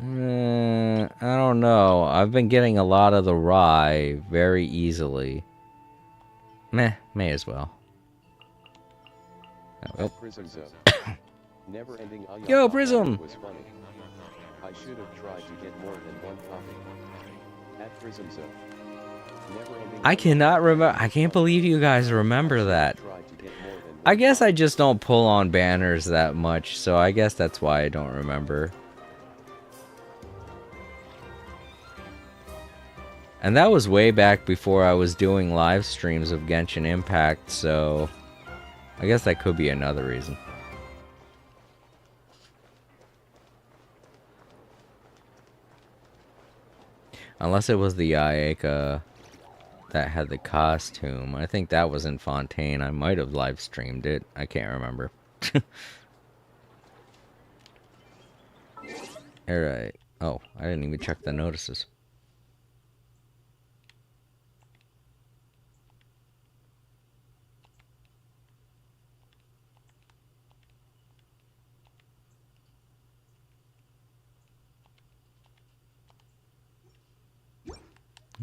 Speaker 1: I don't know. I've been getting a lot of the rye very easily. Meh, may as well. Oh. Yo, Prism!
Speaker 2: I should have tried to get more than one copy. At Prism Zone.
Speaker 1: I cannot remember. I can't believe you guys remember that. I guess I just don't pull on banners that much, so I guess that's why I don't remember. And that was way back before I was doing live streams of Genshin Impact, so I guess that could be another reason. Unless it was the Ayaka that had the costume. I think that was in Fontaine. I might have live streamed it. I can't remember. Alright. Oh, I didn't even check the notices.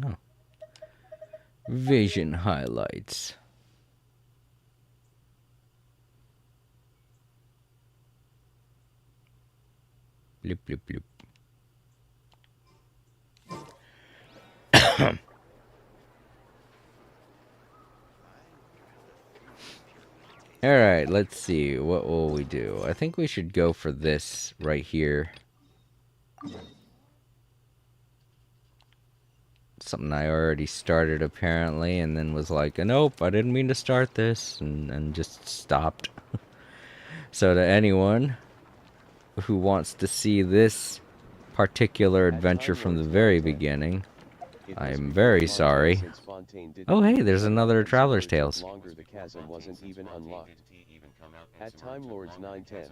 Speaker 1: Oh. Vision highlights. Bloop, bloop, bloop. Alright, let's see. What will we do? I think we should go for this right here. Something I already started apparently, and then was like, nope, I didn't mean to start this, and just stopped. So to anyone who wants to see this particular adventure from the very beginning, I am very sorry. Oh hey, there's another Traveler's Tales.
Speaker 2: At Time Lords 910.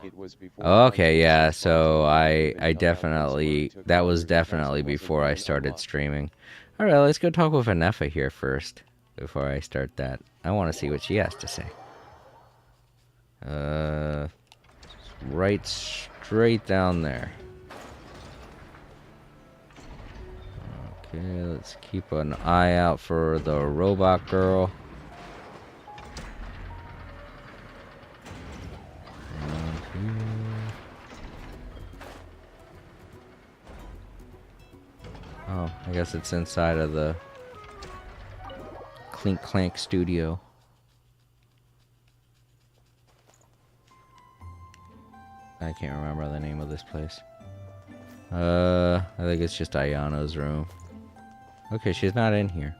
Speaker 2: It was before.
Speaker 1: Okay, yeah, so I definitely, that was definitely before I started streaming. Alright, let's go talk with Anefa here first, before I start that. I want to see what she has to say. Right straight down there. Okay, let's keep an eye out for the robot girl. Oh, I guess it's inside of the Clink Clank studio. I can't remember the name of this place. I think it's just Ayano's room. Okay, she's not in here.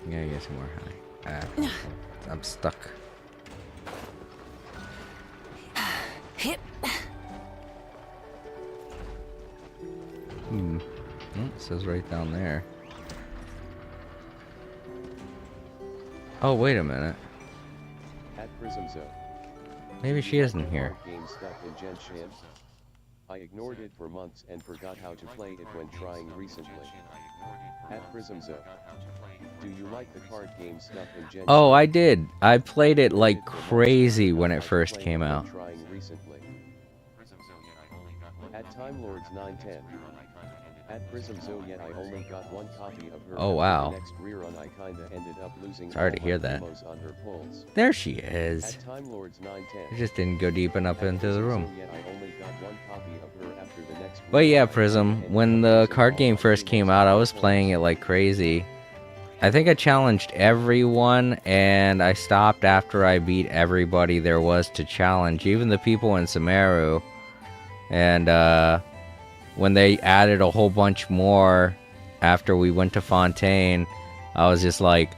Speaker 1: Yeah, get some more honey. I'm stuck. Oh, it says right down there. Oh, wait a minute.
Speaker 2: At Prism Zone.
Speaker 1: Maybe she isn't here.
Speaker 2: Game stuff in Genshin. I ignored it for months and forgot how to play it when trying recently. At Prism Zone. Do you like the card game stuff in Genshin?
Speaker 1: Oh, I did. I played it like crazy when it first came out.
Speaker 2: Trying recently. At Time Lords 910. At Prism Zone, yet I only got one copy of her.
Speaker 1: Oh wow.
Speaker 2: Next rerun I kinda ended up losing.
Speaker 1: Sorry to hear that.
Speaker 2: On her pulls.
Speaker 1: There she is.
Speaker 2: At Time Lords 910.
Speaker 1: I just didn't go deep enough into the room.
Speaker 2: Yet I only got one copy of her after the next
Speaker 1: But yeah, Prism, when the card game first came out, I was playing it like crazy. I think I challenged everyone, and I stopped after I beat everybody there was to challenge, even the people in Sumeru. And when they added a whole bunch more after we went to Fontaine, I was just like,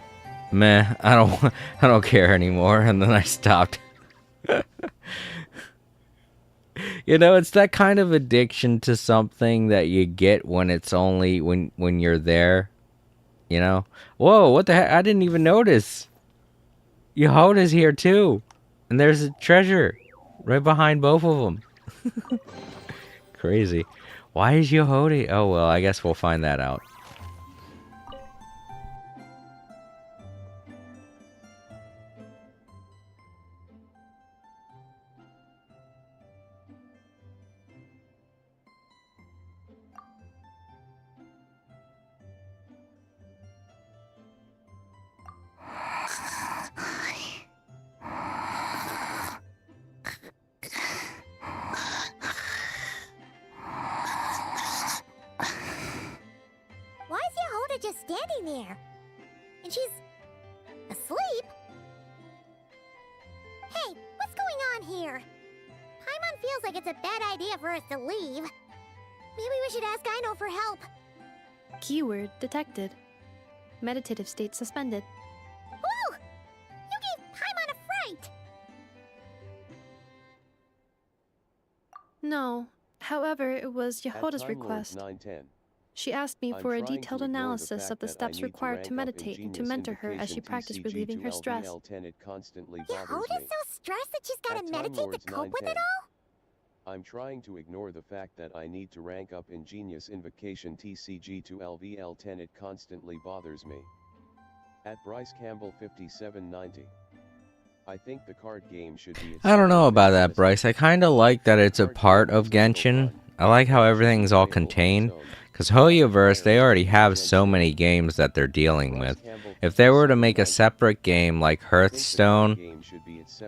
Speaker 1: meh, I don't care anymore, and then I stopped. You know, it's that kind of addiction to something that you get when it's only when you're there. You know? Whoa, what the heck? I didn't even notice. Yehoda's here too. And there's a treasure right behind both of them. Crazy. Why is Yehoda? Oh, well, I guess we'll find that out.
Speaker 4: Why is Yehoda just standing there? And she's asleep? Hey, what's going on here? Paimon feels like it's a bad idea for us to leave. Maybe we should ask Aino for help.
Speaker 5: Keyword detected. Meditative state suspended.
Speaker 4: Whoa! You gave Paimon a fright!
Speaker 5: No. However, it was
Speaker 2: At
Speaker 5: Yehoda's
Speaker 2: Time Lords
Speaker 5: request.
Speaker 2: 910.
Speaker 5: She asked me
Speaker 2: I'm
Speaker 5: for a
Speaker 2: trying to
Speaker 5: detailed
Speaker 2: ignore the
Speaker 5: analysis
Speaker 2: fact
Speaker 5: of the
Speaker 2: that I
Speaker 5: steps
Speaker 2: need to
Speaker 5: required
Speaker 2: rank
Speaker 5: to
Speaker 2: up
Speaker 5: meditate and to
Speaker 2: Ingenious
Speaker 5: mentor her as she
Speaker 2: Invocation
Speaker 5: practiced
Speaker 2: TCG
Speaker 5: relieving
Speaker 2: to
Speaker 5: her stress.
Speaker 2: LVL10. It constantly bothers
Speaker 4: Yehoda's
Speaker 2: me.
Speaker 4: so stressed that she's gotta
Speaker 2: At Time
Speaker 4: meditate
Speaker 2: Lords
Speaker 4: to cope with it
Speaker 2: 910.
Speaker 4: all?
Speaker 2: I'm trying to ignore the fact that I need to rank up Ingenious Invocation TCG to LVL10. It constantly bothers me. At Bryce Campbell 5790. I think the card game should be its
Speaker 1: I don't know
Speaker 2: own
Speaker 1: about that,
Speaker 2: business.
Speaker 1: Bryce. I kind of like that it's a
Speaker 2: Card
Speaker 1: part
Speaker 2: game
Speaker 1: of
Speaker 2: is a little
Speaker 1: Genshin.
Speaker 2: fun.
Speaker 1: I like how
Speaker 2: It should
Speaker 1: everything's
Speaker 2: be
Speaker 1: all
Speaker 2: playable on its
Speaker 1: contained.
Speaker 2: own.
Speaker 1: Because Hoyoverse, they already have so many games that they're dealing with. If they were to make a separate game like Hearthstone,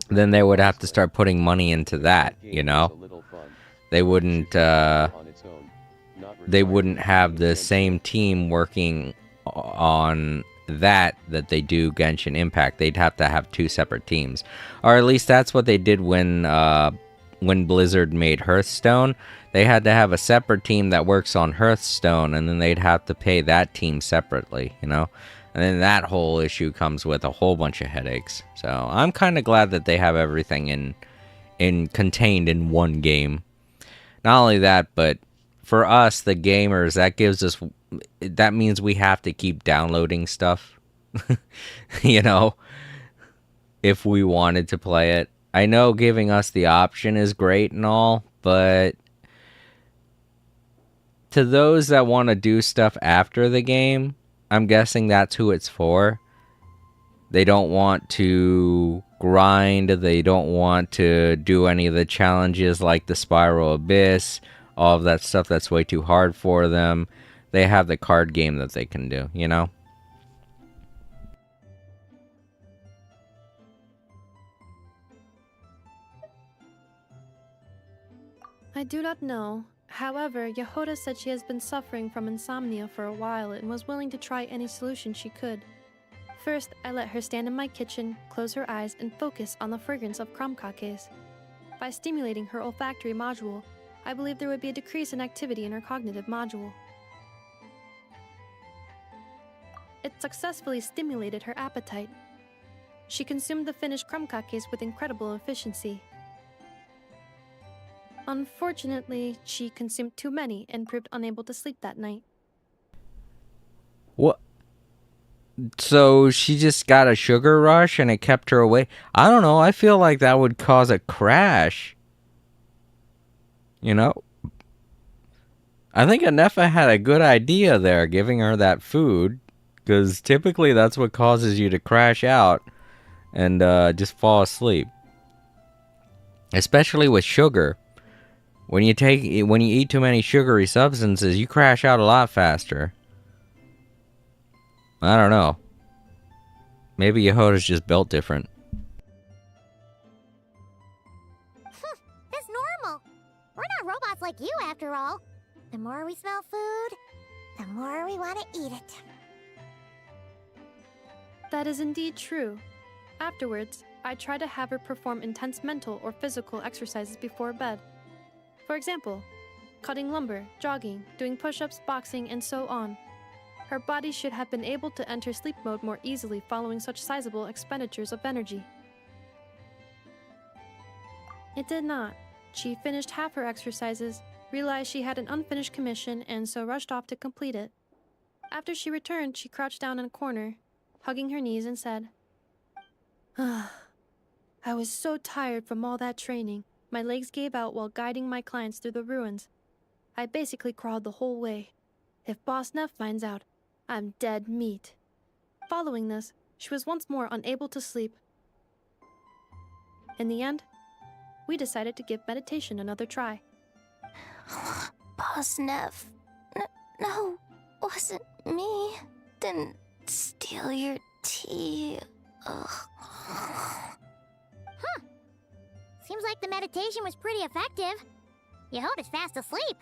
Speaker 1: then they would have to start putting money into that, you know? They wouldn't have the same team working on that they do Genshin Impact. They'd have to have two separate teams. Or at least that's what they did when Blizzard made Hearthstone. They had to have a separate team that works on Hearthstone, and then they'd have to pay that team separately, you know? And then that whole issue comes with a whole bunch of headaches. So I'm kind of glad that they have everything contained in one game. Not only that, but for us, the gamers, that means we have to keep downloading stuff, you know, if we wanted to play it. I know giving us the option is great and all, but to those that want to do stuff after the game, I'm guessing that's who it's for. They don't want to grind, they don't want to do any of the challenges like the Spiral Abyss, all of that stuff that's way too hard for them. They have the card game that they can do, you know?
Speaker 5: I do not know. However, Yehoda said she has been suffering from insomnia for a while and was willing to try any solution she could. First, I let her stand in my kitchen, close her eyes, and focus on the fragrance of crumcakes. By stimulating her olfactory module, I believe there would be a decrease in activity in her cognitive module. It successfully stimulated her appetite. She consumed the finished crumcakes with incredible efficiency. Unfortunately, she consumed too many and proved unable to sleep that night.
Speaker 1: What? So she just got a sugar rush and it kept her away? I don't know. I feel like that would cause a crash. You know? I think Anefa had a good idea there, giving her that food. Because typically that's what causes you to crash out and just fall asleep. Especially with sugar. When you eat too many sugary substances, you crash out a lot faster. I don't know. Maybe Yehoda's just built different.
Speaker 4: That's normal. We're not robots like you, after all. The more we smell food, the more we want to eat it.
Speaker 5: That is indeed true. Afterwards, I try to have her perform intense mental or physical exercises before bed. For example, cutting lumber, jogging, doing push-ups, boxing, and so on. Her body should have been able to enter sleep mode more easily following such sizable expenditures of energy. It did not. She finished half her exercises, realized she had an unfinished commission, and so rushed off to complete it. After she returned, she crouched down in a corner, hugging her knees, and said, I was so tired from all that training. My legs gave out while guiding my clients through the ruins. I basically crawled the whole way. If Boss Neff finds out, I'm dead meat. Following this, she was once more unable to sleep. In the end, we decided to give meditation another try.
Speaker 3: Boss Neff. No, wasn't me. Didn't steal your tea. Ugh.
Speaker 4: Seems like the meditation was pretty effective. Yehoda's fast asleep.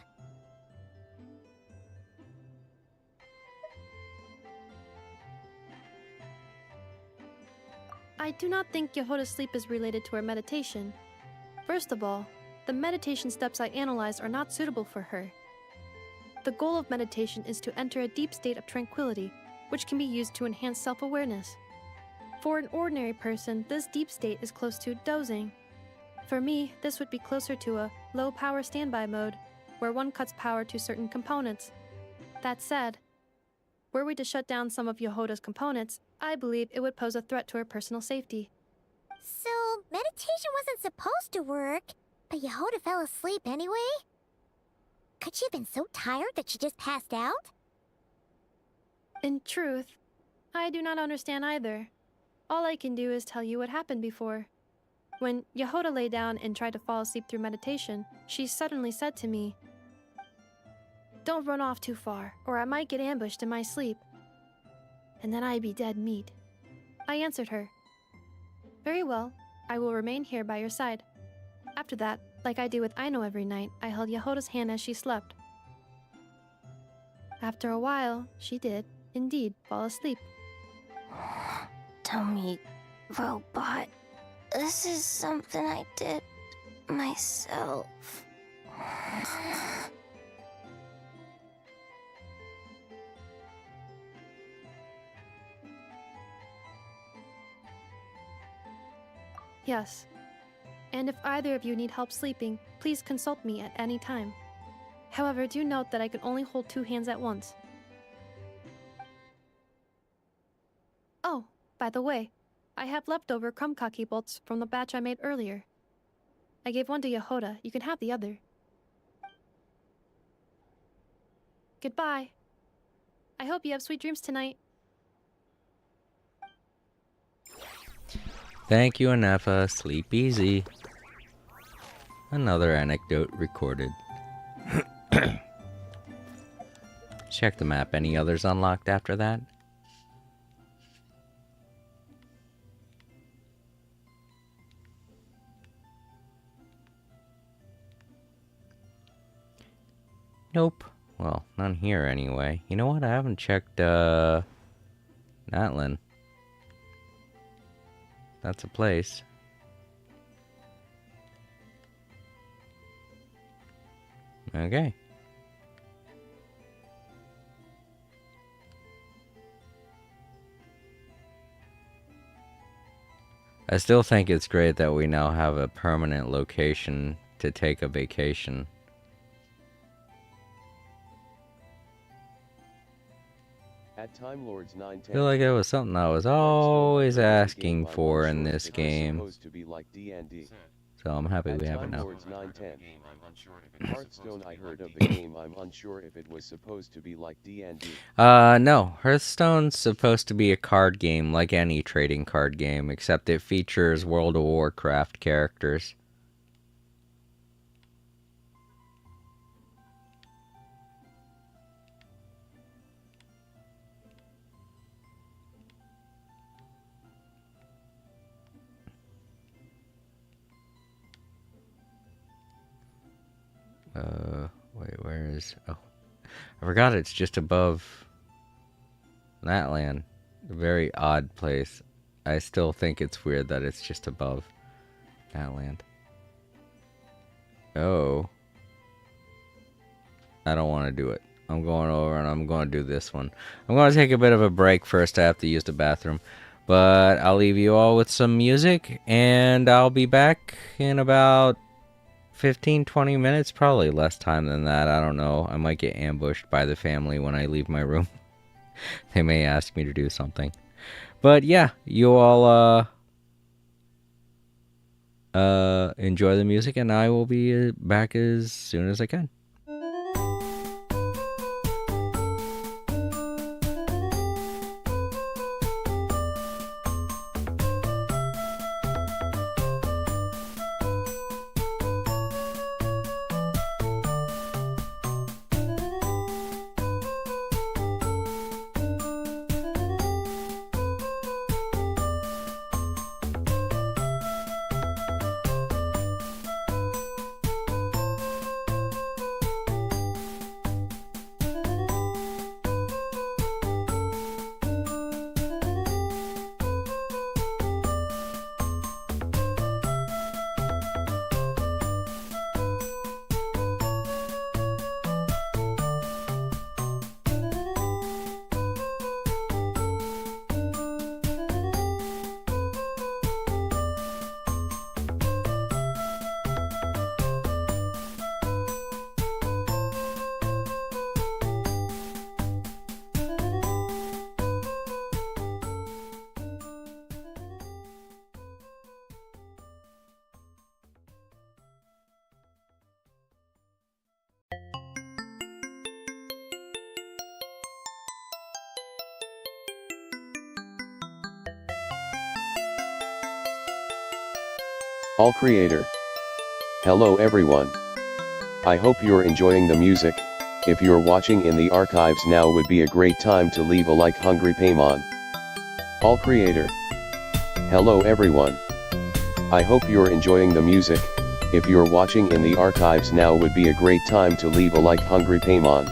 Speaker 5: I do not think Yehoda's sleep is related to her meditation. First of all, the meditation steps I analyzed are not suitable for her. The goal of meditation is to enter a deep state of tranquility, which can be used to enhance self-awareness. For an ordinary person, this deep state is close to dozing. For me, this would be closer to a low-power standby mode, where one cuts power to certain components. That said, were we to shut down some of Yehoda's components, I believe it would pose a threat to her personal safety.
Speaker 4: So, meditation wasn't supposed to work, but Yehoda fell asleep anyway? Could she have been so tired that she just passed out?
Speaker 5: In truth, I do not understand either. All I can do is tell you what happened before. When Yehoda lay down and tried to fall asleep through meditation, she suddenly said to me, "Don't run off too far, or I might get ambushed in my sleep. And then I'd be dead meat." I answered her, "Very well, I will remain here by your side." After that, like I do with Aino every night, I held Yehoda's hand as she slept. After a while, she did, indeed, fall asleep.
Speaker 3: Dummy robot. This is something I did myself.
Speaker 5: Yes. And if either of you need help sleeping, please consult me at any time. However, do note that I can only hold 2 hands at once. Oh, by the way, I have leftover krumkaki bolts from the batch I made earlier. I gave one to Yehoda. You can have the other. Goodbye. I hope you have sweet dreams tonight.
Speaker 1: Thank you, Anefa. Sleep easy. Another anecdote recorded. Check the map. Any others unlocked after that? Nope. Well, none here anyway. You know what? I haven't checked, Natlin. That's a place. Okay. I still think it's great that we now have a permanent location to take a vacation.
Speaker 2: At Time Lords
Speaker 1: I
Speaker 2: 910.
Speaker 1: feel like it was something I was always asking for in this game.
Speaker 2: Supposed to be like D&D.
Speaker 1: So I'm happy we
Speaker 2: At
Speaker 1: have it
Speaker 2: Time
Speaker 1: now.
Speaker 2: Lords 910. Hearthstone, I heard of the game. I'm unsure if it was supposed to be like D&D.
Speaker 1: No. Hearthstone's supposed to be a card game like any trading card game, except it features World of Warcraft characters. Wait, where is... Oh, I forgot it's just above that land. A very odd place. I still think it's weird that it's just above that land. Oh. I don't want to do it. I'm going over and I'm going to do this one. I'm going to take a bit of a break first. I have to use the bathroom. But I'll leave you all with some music, and I'll be back in about 15-20 minutes, probably less time than that. I don't know. I might get ambushed by the family when I leave my room. They may ask me to do something. But yeah, you all enjoy the music, and I will be back as soon as I can.
Speaker 2: All Creator. Hello everyone. I hope you're enjoying the music. If you're watching in the archives now would be a great time to leave a like. Hungry Paymon. All Creator. Hello everyone. I hope you're enjoying the music. If you're watching in the archives now would be a great time to leave a like. Hungry Paymon.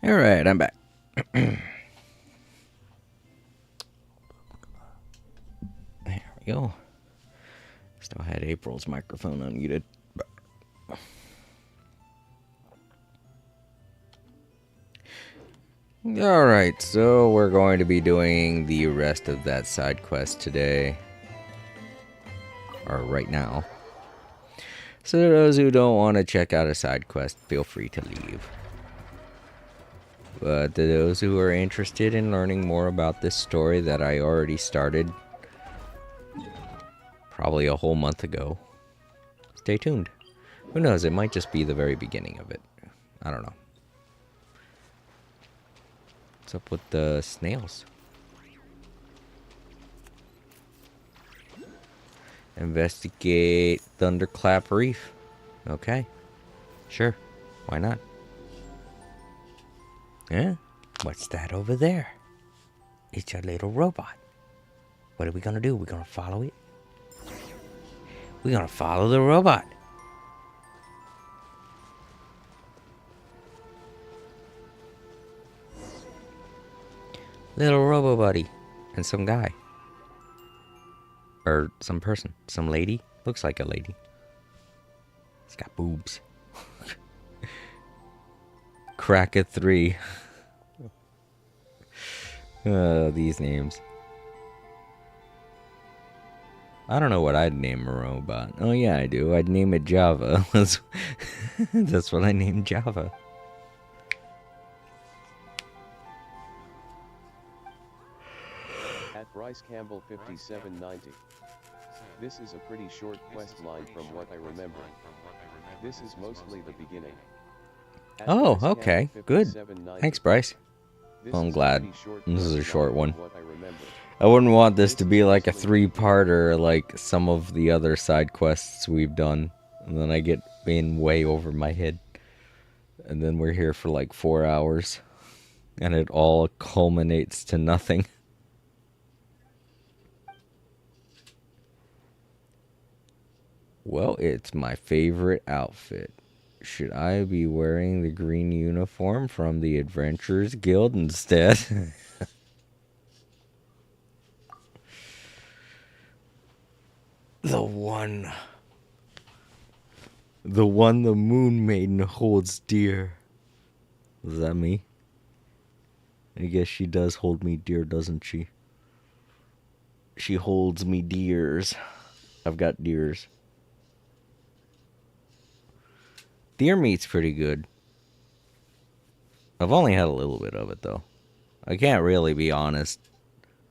Speaker 1: Alright, I'm back. There we go. Still had April's microphone unmuted. Alright, so we're going to be doing the rest of that side quest today. Or right now. So those who don't want to check out a side quest, feel free to leave. But to those who are interested in learning more about this story that I already started probably a whole month ago, stay tuned. Who knows, it might just be the very beginning of it. I don't know. What's up with the snails? Investigate Thunderclap Reef. Okay. Sure. Why not? Yeah? What's that over there? It's a little robot. What are we gonna do? We're gonna follow it? We're gonna follow the robot. Little robo buddy. And some guy. Or some person. Some lady. Looks like a lady. He's got boobs. Crack at 3. These names. I don't know what I'd name a robot. Oh yeah, I do. I'd name it Java. That's what I named Java.
Speaker 2: At Bryce Campbell 5790. This is a pretty short quest line from what I remember. This is mostly the beginning. At
Speaker 1: Oh,
Speaker 2: Bryce
Speaker 1: okay.
Speaker 2: Campbell
Speaker 1: Good.
Speaker 2: 5790.
Speaker 1: Thanks, Bryce.
Speaker 2: This
Speaker 1: Well, I'm
Speaker 2: is a
Speaker 1: glad.
Speaker 2: pretty short
Speaker 1: This is a
Speaker 2: quest
Speaker 1: short
Speaker 2: line
Speaker 1: one.
Speaker 2: from what I remember.
Speaker 1: I wouldn't want this to be like a 3-parter like some of the other side quests we've done. And then I get in way over my head. And then we're here for like 4 hours. And it all culminates to nothing. Well, it's my favorite outfit. Should I be wearing the green uniform from the Adventurers Guild instead? The one the Moon Maiden holds dear. Is that me? I guess she does hold me dear, doesn't she? She holds me dears. I've got deers. Deer meat's pretty good. I've only had a little bit of it, though. I can't really be honest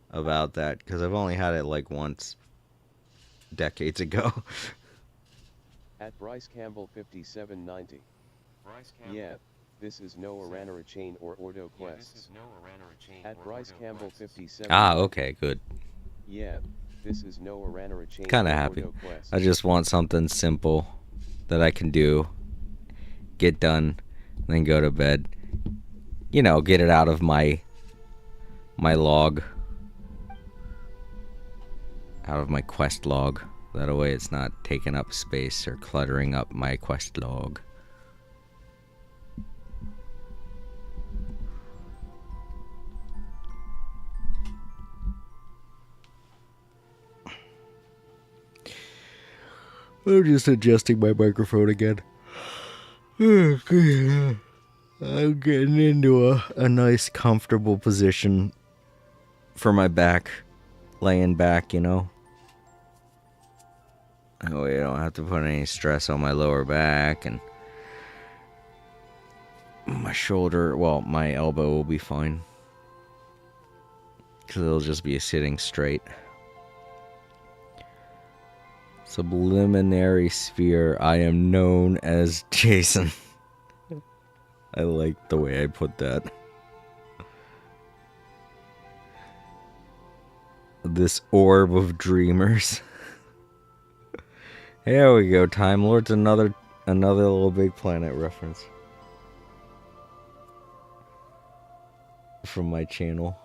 Speaker 1: about that, because I've only had it like once. Decades ago.
Speaker 2: At Bryce Campbell 5790. Yeah, this is no Aranara chain or Ordo quests. At Bryce Campbell 57.
Speaker 1: Ah, okay, good.
Speaker 2: Yeah, this is no Aranara chain
Speaker 1: Kinda
Speaker 2: or
Speaker 1: happy.
Speaker 2: Ordo quests.
Speaker 1: I just want something simple that I can do, get done, then go to bed. You know, get it out of my log. Out of my quest log. That way it's not taking up space or cluttering up my quest log. I'm just adjusting my microphone again. I'm getting into a nice comfortable position for my back. Laying back, you know. That way I don't have to put any stress on my lower back, and my shoulder, well, my elbow will be fine. Because it'll just be sitting straight. Subliminary sphere, I am known as Jason. I like the way I put that. This orb of dreamers. Here we go, Time Lord's another Little Big Planet reference. From my channel.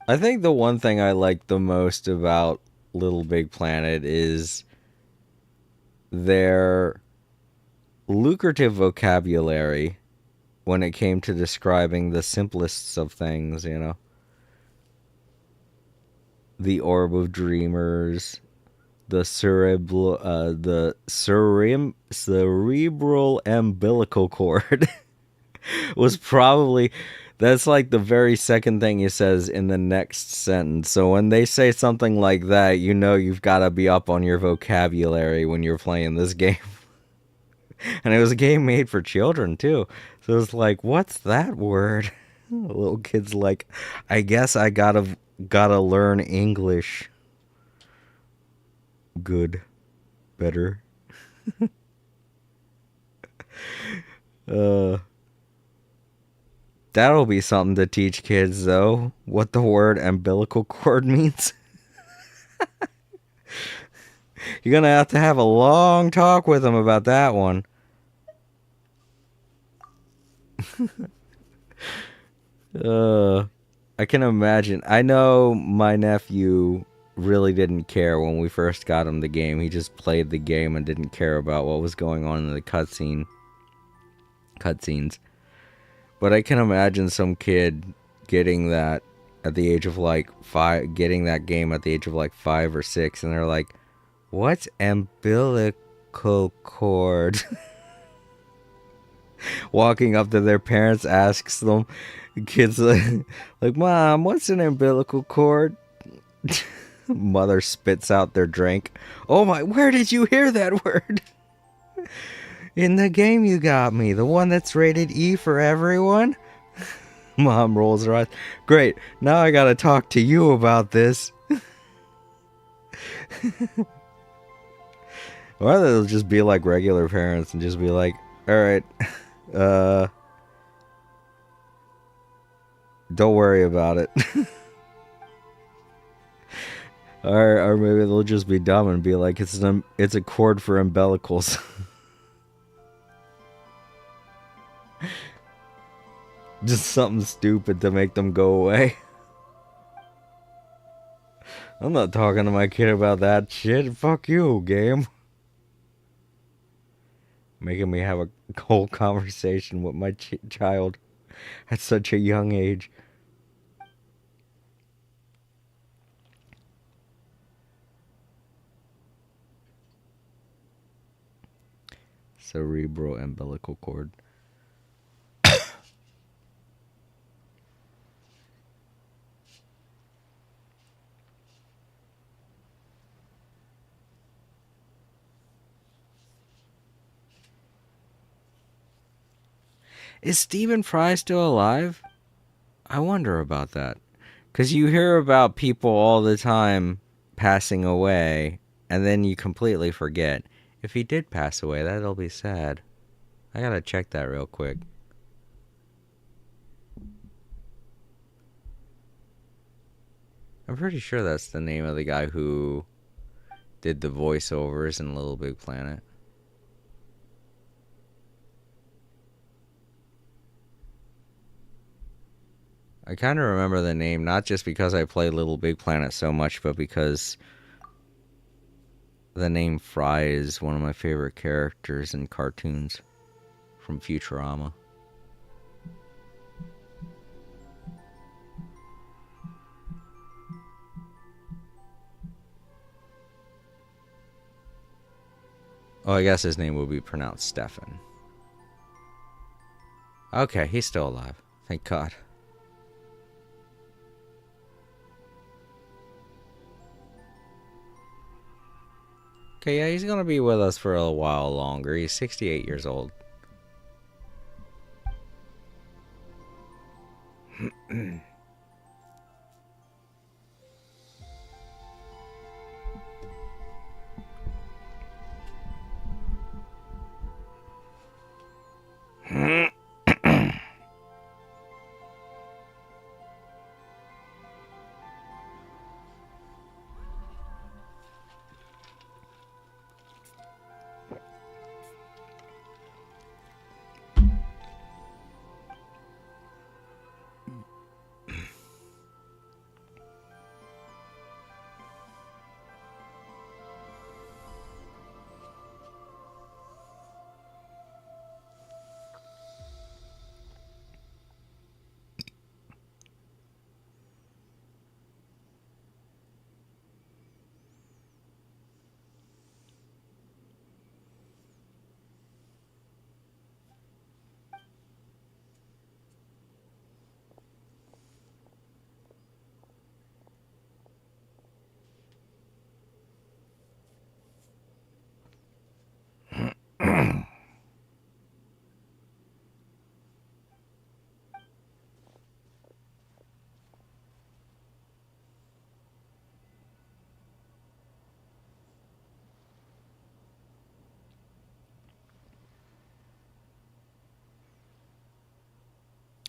Speaker 1: I think the one thing I like the most about Little Big Planet is their lucrative vocabulary when it came to describing the simplest of things, you know. The orb of dreamers, the cerebral umbilical cord was probably, that's like the very second thing he says in the next sentence. So when they say something like that, you know you've got to be up on your vocabulary when you're playing this game. And it was a game made for children too. So it's like, what's that word? The little kid's like, I guess I gotta learn English. Good. Better. That'll be something to teach kids, though. What the word umbilical cord means. You're gonna have to have a long talk with them about that one. I can imagine. I know my nephew really didn't care when we first got him the game. He just played the game and didn't care about what was going on in the cutscenes. But I can imagine some kid getting that at the age of like 5, getting that game at the age of like 5 or 6, and they're like, "What's umbilical cord?" Walking up to their parents, asks them, kids like, "Mom, what's an umbilical cord?" Mother spits out their drink. "Oh my, where did you hear that word?" "In the game you got me, the one that's rated E for everyone." Mom rolls her eyes. "Great, now I gotta talk to you about this." Or they'll just be like regular parents and just be like, "Alright, don't worry about it." Or maybe they'll just be dumb and be like, it's a cord for umbilicals. Just something stupid to make them go away. I'm not talking to my kid about that shit. Fuck you, game. Making me have a whole conversation with my child at such a young age. Cerebral umbilical cord. Is Stephen Fry still alive? I wonder about that. Because you hear about people all the time passing away, and then you completely forget. If he did pass away, that'll be sad. I gotta check that real quick. I'm pretty sure that's the name of the guy who did the voiceovers in Little Big Planet. I kind of remember the name, not just because I play Little Big Planet so much, but because the name Fry is one of my favorite characters in cartoons from Futurama. Oh, I guess his name will be pronounced Stefan. Okay, he's still alive. Thank God. Okay, yeah, he's gonna be with us for a while longer. He's 68 years old.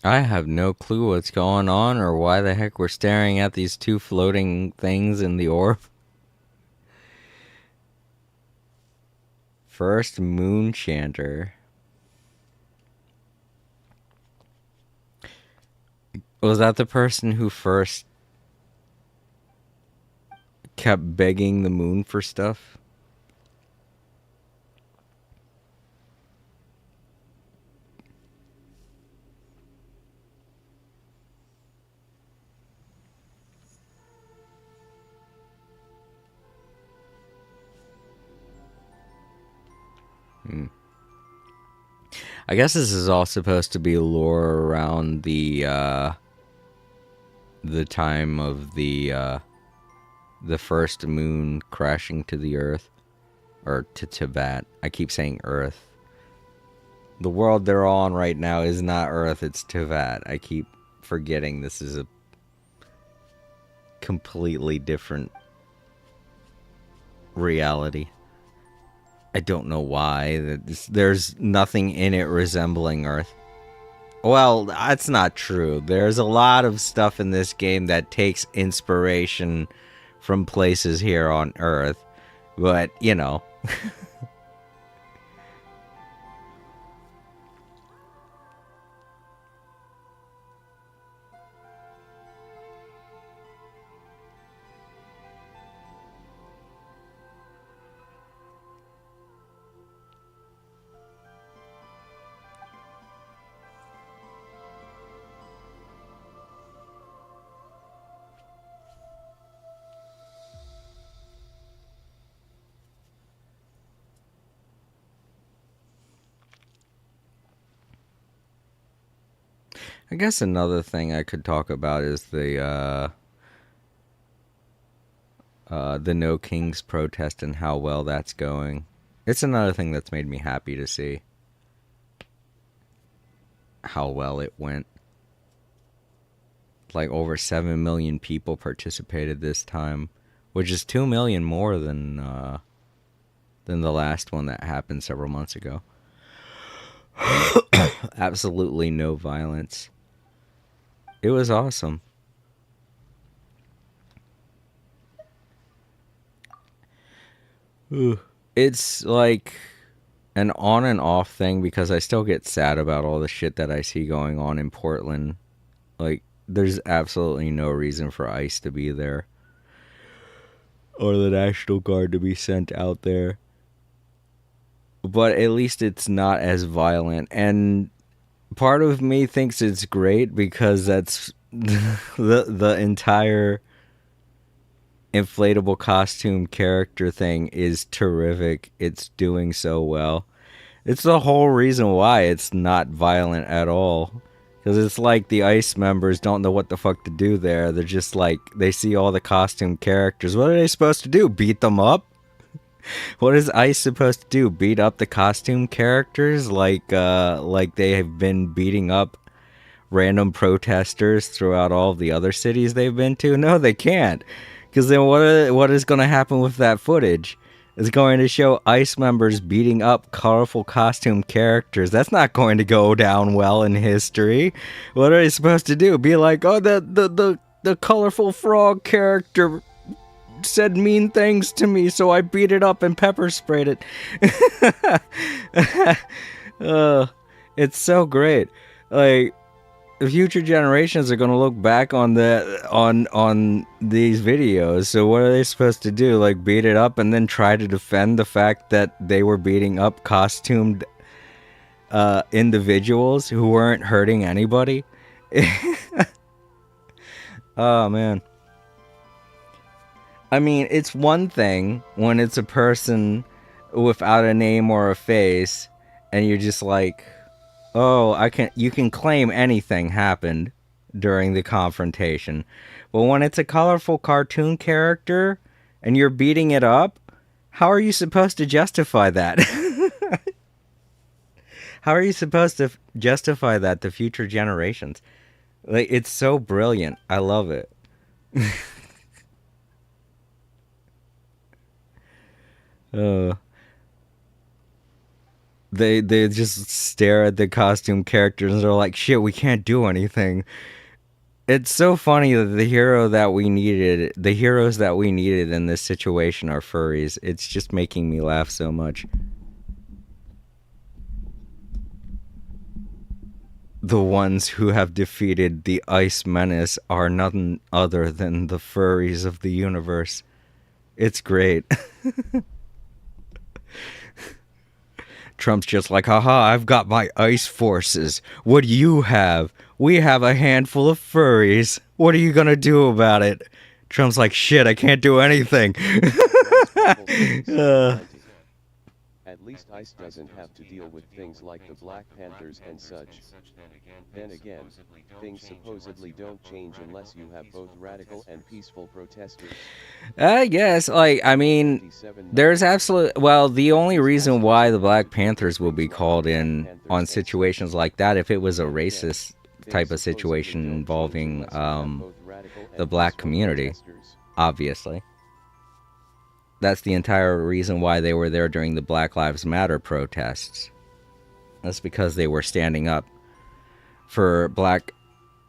Speaker 1: I have no clue what's going on or why the heck we're staring at these two floating things in the orb. First Moon Chanter. Was that the person who first kept begging the moon for stuff? I guess this is all supposed to be lore around the time of the first moon crashing to the Earth. Or to Tibet. I keep saying Earth. The world they're on right now is not Earth, it's Tibet. I keep forgetting this is a completely different reality. I don't know why. There's nothing in it resembling Earth. Well, that's not true. There's a lot of stuff in this game that takes inspiration from places here on Earth. But, you know. I guess another thing I could talk about is the No Kings protest and how well that's going. It's another thing that's made me happy to see how well it went. Like over 7 million people participated this time, which is 2 million more than the last one that happened several months ago. Absolutely no violence. It was awesome. It's like an on and off thing because I still get sad about all the shit that I see going on in Portland. Like, there's absolutely no reason for ICE to be there or the National Guard to be sent out there. But at least it's not as violent. And part of me thinks it's great because that's the entire inflatable costume character thing is terrific. It's doing so well. It's the whole reason why it's not violent at all. Because it's like the ICE members don't know what the fuck to do there. They're just like, they see all the costume characters. What are they supposed to do? Beat them up? What is ICE supposed to do? Beat up the costume characters like they have been beating up random protesters throughout all of the other cities they've been to? No, they can't. Because then what is going to happen with that footage? It's going to show ICE members beating up colorful costume characters. That's not going to go down well in history. What are they supposed to do? Be like, oh, the colorful frog character said mean things to me, so I beat it up and pepper sprayed it. It's so great. Like, future generations are going to look back on on these videos. So what are they supposed to do? Like, beat it up and then try to defend the fact that they were beating up costumed individuals who weren't hurting anybody? Oh man. I mean, it's one thing when it's a person without a name or a face, and you're just like, oh, you can claim anything happened during the confrontation. But when it's a colorful cartoon character and you're beating it up, how are you supposed to justify that? How are you supposed to justify that to future generations? Like, it's so brilliant. I love it. They just stare at the costume characters and they're like, shit, we can't do anything. It's so funny that the heroes that we needed in this situation are furries. It's just making me laugh so much. The ones who have defeated the Ice Menace are none other than the furries of the universe. It's great. Trump's just like, haha, I've got my ice forces. What do you have? We have a handful of furries. What are you gonna do about it? Trump's like, shit, I can't do anything.
Speaker 2: At least ICE doesn't have to deal with things like the Black Panthers and such. Then again, things supposedly don't change unless you have both radical and peaceful protesters.
Speaker 1: Yes, like, I mean, there's well, the only reason why the Black Panthers will be called in on situations like that, if it was a racist type of situation involving the black community, obviously. That's the entire reason why they were there during the Black Lives Matter protests. That's because they were standing up for black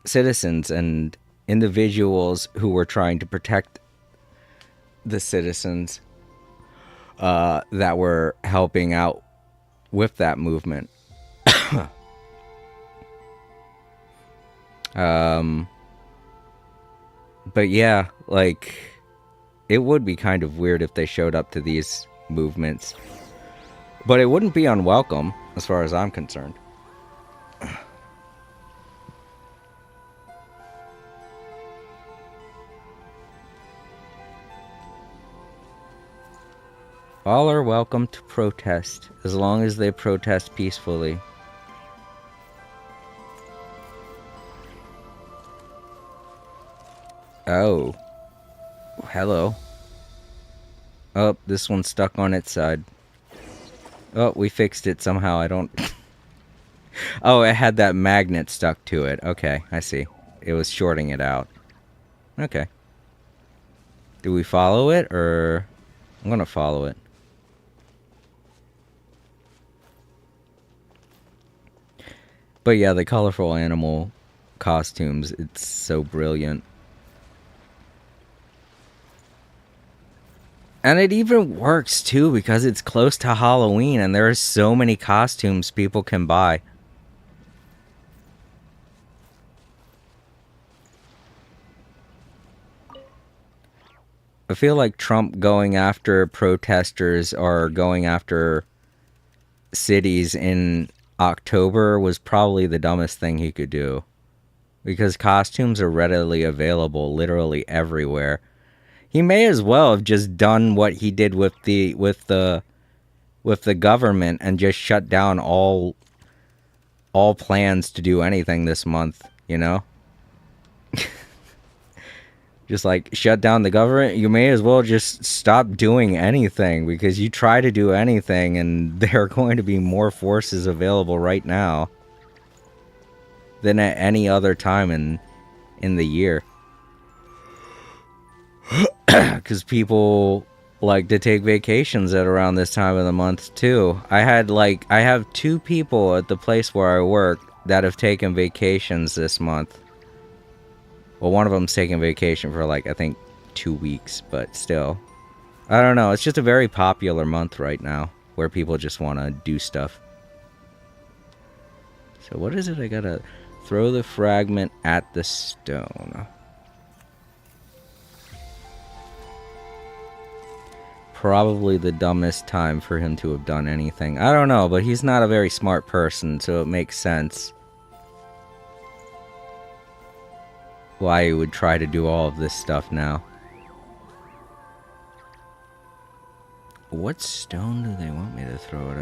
Speaker 1: citizens and individuals who were trying to protect the citizens that were helping out with that movement. But yeah, like, it would be kind of weird if they showed up to these movements. But it wouldn't be unwelcome, as far as I'm concerned. All are welcome to protest, as long as they protest peacefully. Oh. Hello. Oh, this one's stuck on its side. Oh, we fixed it somehow. I don't... Oh, it had that magnet stuck to it. Okay, I see. It was shorting it out. Okay. Do we follow it, or... I'm gonna follow it. But yeah, the colorful animal costumes, it's so brilliant. And it even works too, because it's close to Halloween and there are so many costumes people can buy. I feel like Trump going after protesters or going after cities in October was probably the dumbest thing he could do. Because costumes are readily available literally everywhere. He may as well have just done what he did with the government and just shut down all plans to do anything this month, you know? Just like shut down the government. You may as well just stop doing anything, because you try to do anything and there are going to be more forces available right now than at any other time in the year. Because people like to take vacations at around this time of the month too. I have 2 people at the place where I work that have taken vacations this month. Well, one of them's taking vacation for like, I think 2 weeks, but still. I don't know, it's just a very popular month right now where people just want to do stuff. So what is it? I gotta throw the fragment at the stone. Probably the dumbest time for him to have done anything. I don't know, but he's not a very smart person, so it makes sense why he would try to do all of this stuff now. What stone do they want me to throw it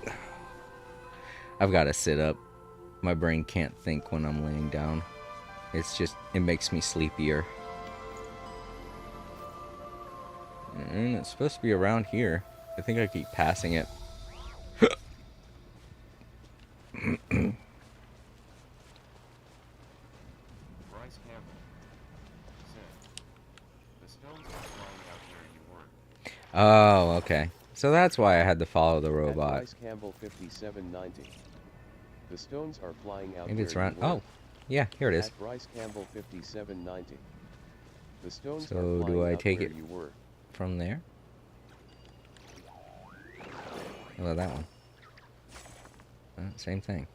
Speaker 1: at? I've got to sit up. My brain can't think when I'm laying down. It makes me sleepier. And it's supposed to be around here. I think I keep passing it. Oh, okay. So that's why I had to follow the
Speaker 2: At
Speaker 1: robot.
Speaker 2: Bryce Campbell 5790. The stones are flying out
Speaker 1: Maybe it's
Speaker 2: where
Speaker 1: around.
Speaker 2: you were.
Speaker 1: Oh, yeah, here it is.
Speaker 2: At Bryce Campbell 5790. The stones are
Speaker 1: So do
Speaker 2: flying
Speaker 1: I
Speaker 2: out
Speaker 1: take
Speaker 2: where
Speaker 1: it
Speaker 2: you were.
Speaker 1: from there? How about that one? Same thing.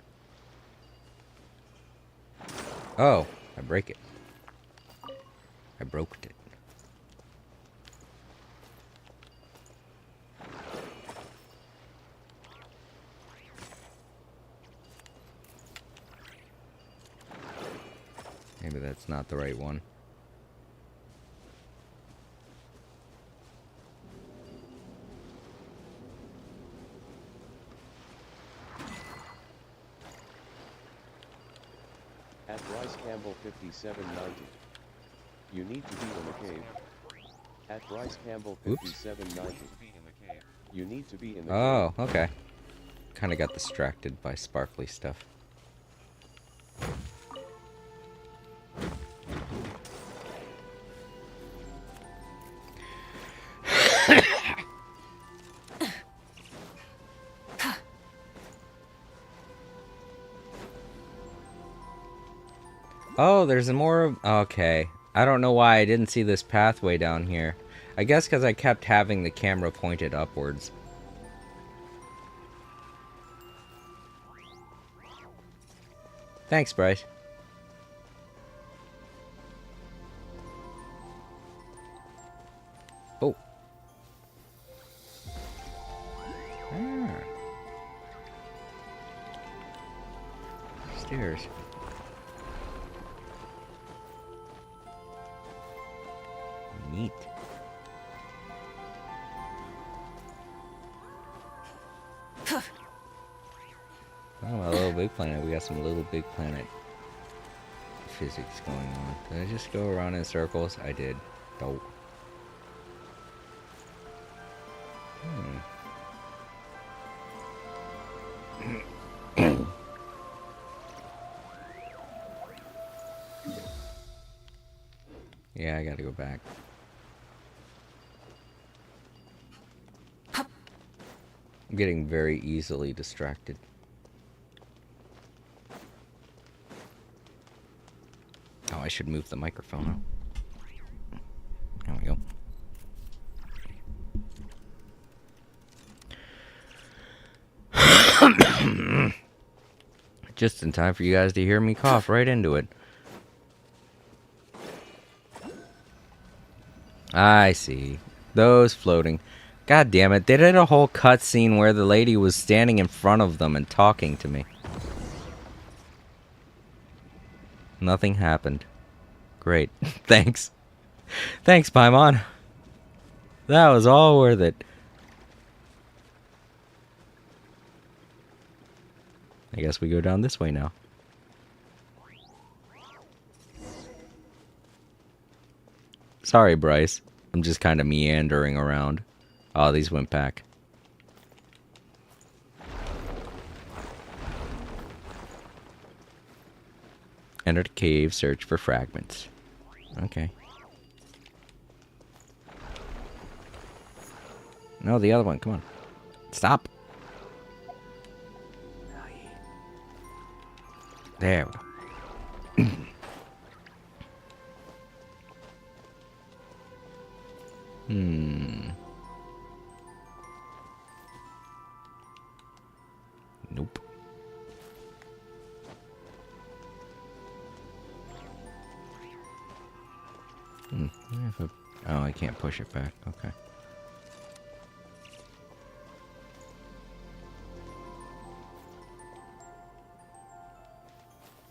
Speaker 1: Oh, I break it. I broke it. Maybe that's not the right one.
Speaker 2: At Bryce Campbell 5790. You need to be in the cave. At Bryce Campbell
Speaker 1: Oops.
Speaker 2: 5790. You need to be in the
Speaker 1: Oh, okay. Kind of got distracted by sparkly stuff. Oh, there's more. Okay. I don't know why I didn't see this pathway down here. I guess because I kept having the camera pointed upwards. Thanks, Bryce. Oh. Ah. Stairs. Neat. Oh, my Little Big Planet. We got some Little Big Planet physics going on. Did I just go around in circles? I did. Dope. Yeah, I gotta go back. I'm getting very easily distracted. Oh, I should move the microphone up. There we go. Just in time for you guys to hear me cough right into it. I see. Those floating. God damn it. They did a whole cutscene where the lady was standing in front of them and talking to me. Nothing happened. Great. Thanks. Thanks, Paimon. That was all worth it. I guess we go down this way now. Sorry, Bryce. I'm just kind of meandering around. Oh, these went back. Enter the cave, search for fragments. Okay. No, the other one. Come on. Stop. There we go. Nope. Oh, I can't push it back. Okay.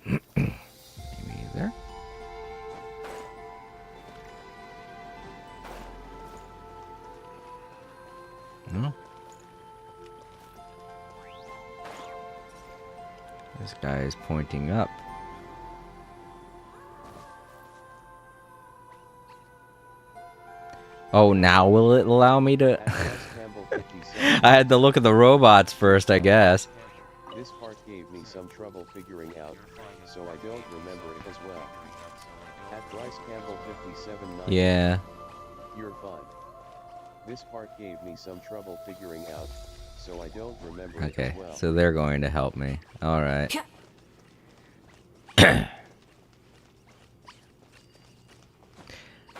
Speaker 1: Maybe there? No. This guy is pointing up. Oh, now will it allow me to... I had to look at the robots first, I guess.
Speaker 2: This part gave me some trouble figuring out, so I don't remember it as well. At Bryce Campbell 5790.
Speaker 1: Yeah.
Speaker 2: You're fine. This part gave me some trouble figuring out, so I don't remember it
Speaker 1: Okay,
Speaker 2: as well.
Speaker 1: so they're going to help me. Alright.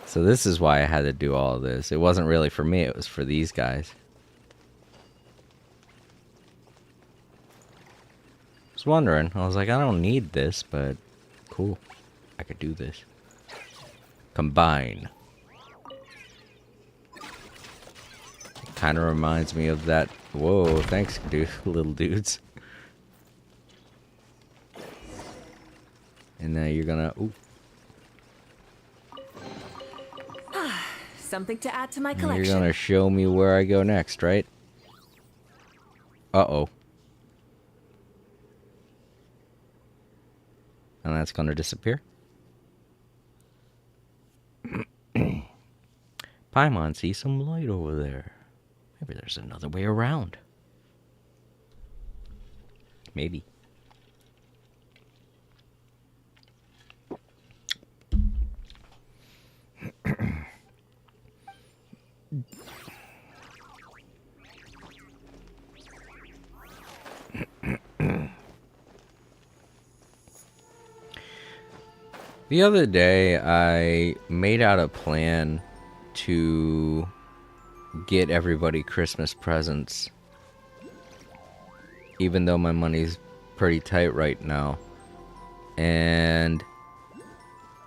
Speaker 1: So this is why I had to do all of this. It wasn't really for me, it was for these guys. I was wondering. I was like, I don't need this, but cool. I could do this. Combine. Kind of reminds me of that. Whoa, thanks, dude, little dudes. And now you're gonna. Ooh.
Speaker 6: Something to add to my
Speaker 1: And
Speaker 6: collection.
Speaker 1: you're gonna show me where I go next, right? Uh-oh. And that's gonna disappear. Paimon, see some light over there. Maybe there's another way around. Maybe. The other day, I made out a plan to get everybody Christmas presents, even though my money's pretty tight right now. And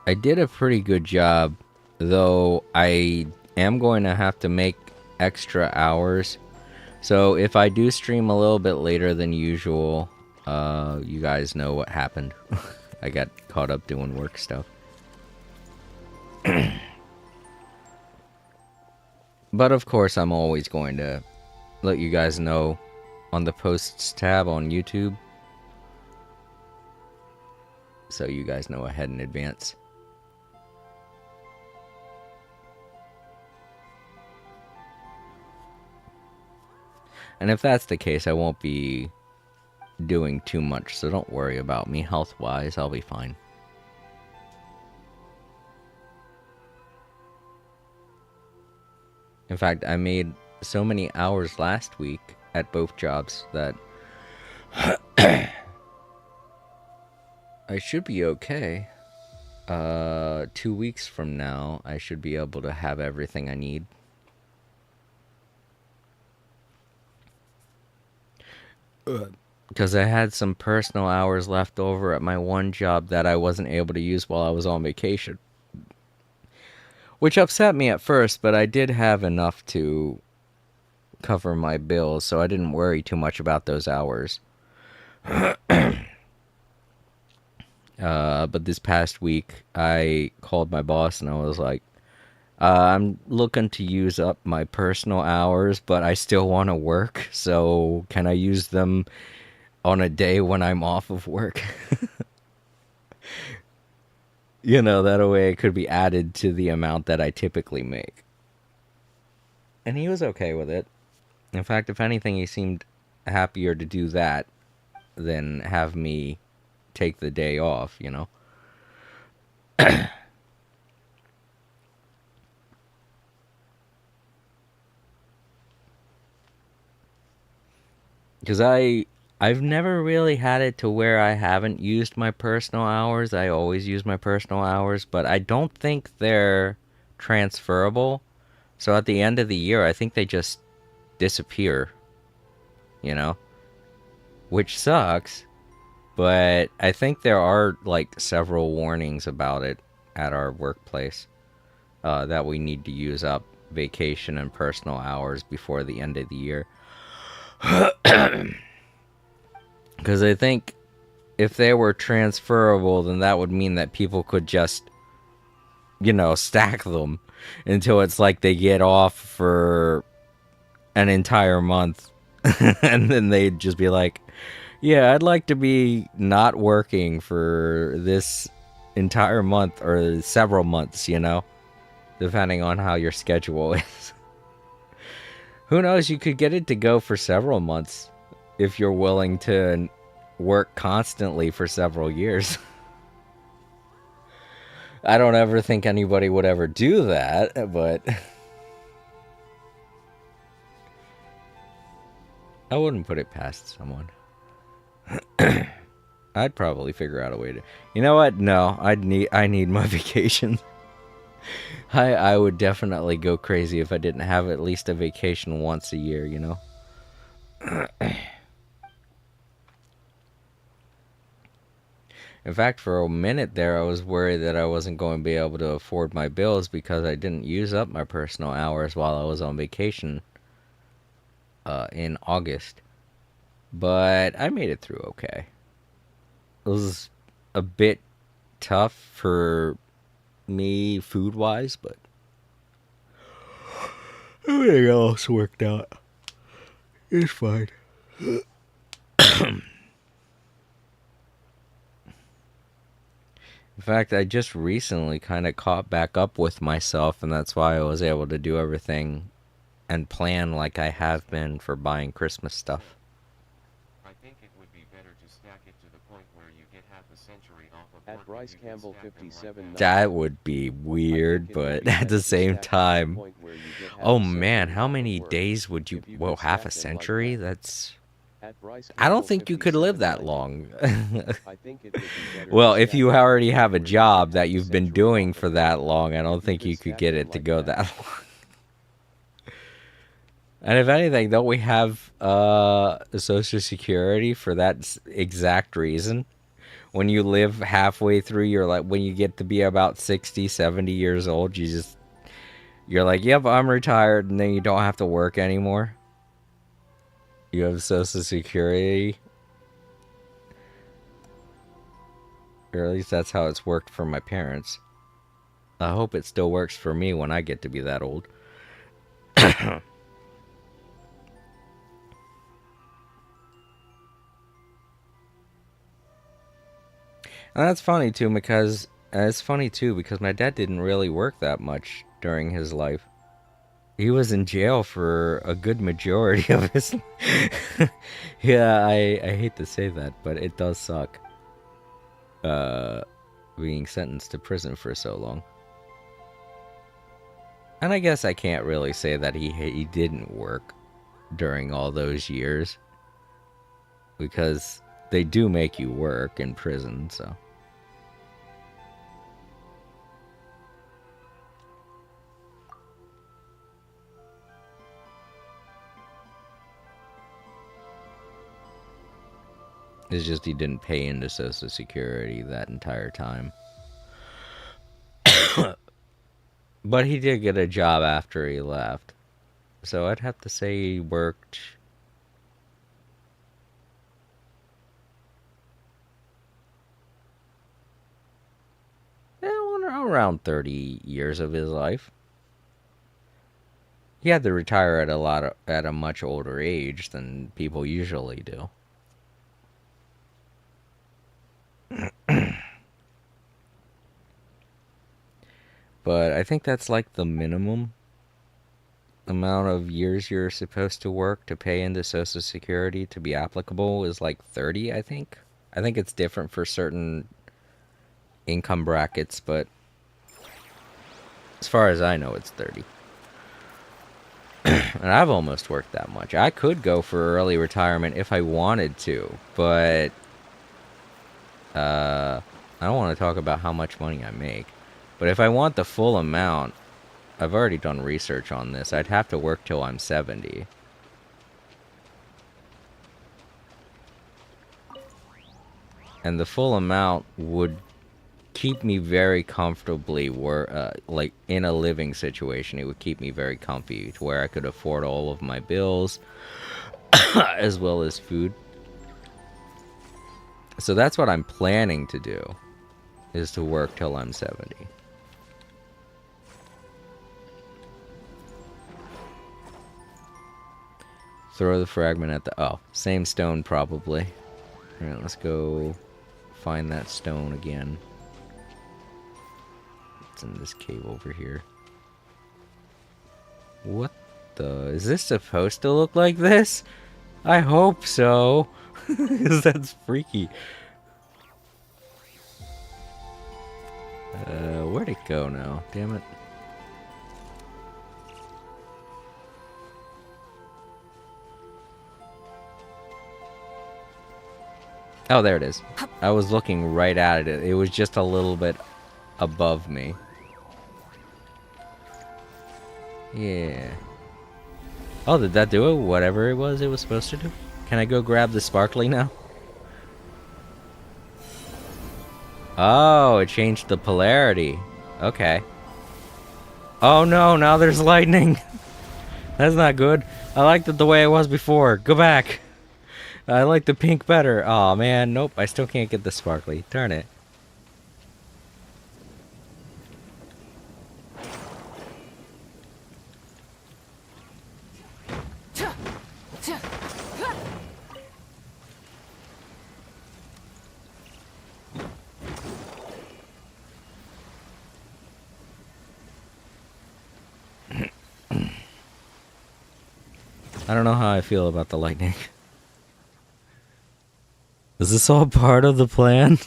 Speaker 1: I did a pretty good job, though I am going to have to make extra hours. So if I do stream a little bit later than usual, you guys know what happened. I got caught up doing work stuff. But of course, I'm always going to let you guys know on the posts tab on YouTube, so you guys know ahead in advance. And if that's the case, I won't be doing too much, so don't worry about me health-wise. I'll be fine. In fact, I made so many hours last week at both jobs that I should be okay. 2 weeks from now, I should be able to have everything I need. Because I had some personal hours left over at my one job that I wasn't able to use while I was on vacation. Which upset me at first, but I did have enough to cover my bills, so I didn't worry too much about those hours. But this past week, I called my boss and I was like, I'm looking to use up my personal hours, but I still want to work, so can I use them on a day when I'm off of work? You know, that way it could be added to the amount that I typically make. And he was okay with it. In fact, if anything, he seemed happier to do that than have me take the day off, you know? Because I've never really had it to where I haven't used my personal hours. I always use my personal hours, but I don't think they're transferable. So at the end of the year, I think they just disappear, you know? Which sucks, but I think there are, like, several warnings about it at our workplace, that we need to use up vacation and personal hours before the end of the year. Because I think if they were transferable, then that would mean that people could just, you know, stack them until it's like they get off for an entire month. And then they'd just be like, yeah, I'd like to be not working for this entire month or several months, you know, depending on how your schedule is. Who knows, you could get it to go for several months if you're willing to work constantly for several years. I don't ever think anybody would ever do that, but I wouldn't put it past someone. I'd probably figure out a way to. You know what? No, I need my vacation. I would definitely go crazy if I didn't have at least a vacation once a year, you know? In fact, for a minute there, I was worried that I wasn't going to be able to afford my bills because I didn't use up my personal hours while I was on vacation in August. But I made it through okay. It was a bit tough for me food-wise, but everything else worked out. It's fine. In fact, I just recently kind of caught back up with myself, and that's why I was able to do everything and plan like I have been for buying Christmas stuff.
Speaker 6: I think it would be better to stack it to the point where you get half a century off of
Speaker 2: At Bryce Campbell 57.
Speaker 1: That would be weird, but at the same time... Oh man, how many days would you... Well, half a century? That's... I don't think you could live that long. Well, if you already have a job that you've been doing for that long, I don't think you could get it to go that long. And if anything, don't we have Social Security for that exact reason? When you live halfway through your life, when you get to be about 60, 70 years old, you're like, yep, I'm retired, and then you don't have to work anymore. You have Social Security. Or at least that's how it's worked for my parents. I hope it still works for me when I get to be that old. And that's funny too because my dad didn't really work that much during his life. He was in jail for a good majority of his life. Yeah, I hate to say that, but it does suck. Being sentenced to prison for so long. And I guess I can't really say that he didn't work during all those years. Because they do make you work in prison, so... It's just he didn't pay into Social Security that entire time. But he did get a job after he left. So I'd have to say he worked... around 30 years of his life. He had to retire at a much older age than people usually do. But I think that's like the minimum amount of years you're supposed to work to pay into Social Security to be applicable is like 30, I think. I think it's different for certain income brackets, but as far as I know, it's 30. And I've almost worked that much. I could go for early retirement if I wanted to, but I don't want to talk about how much money I make. But if I want the full amount, I've already done research on this. I'd have to work till I'm 70. And the full amount would keep me very comfortably like in a living situation. It would keep me very comfy to where I could afford all of my bills as well as food. So that's what I'm planning to do, is to work till I'm 70. Throw the fragment at the... Oh, same stone probably. Alright, let's go find that stone again. It's in this cave over here. What the... Is this supposed to look like this? I hope so. Because that's freaky. Where'd it go now? Damn it. Oh, there it is. I was looking right at it. It was just a little bit above me. Yeah. Oh, did that do it? Whatever it was supposed to do? Can I go grab the sparkly now? Oh, it changed the polarity. Okay. Oh no, now there's lightning. That's not good. I liked it the way it was before. Go back. I like the pink better. Aw, man. Nope, I still can't get the sparkly. Darn it. I don't know how I feel about the lightning. Is this all part of the plan?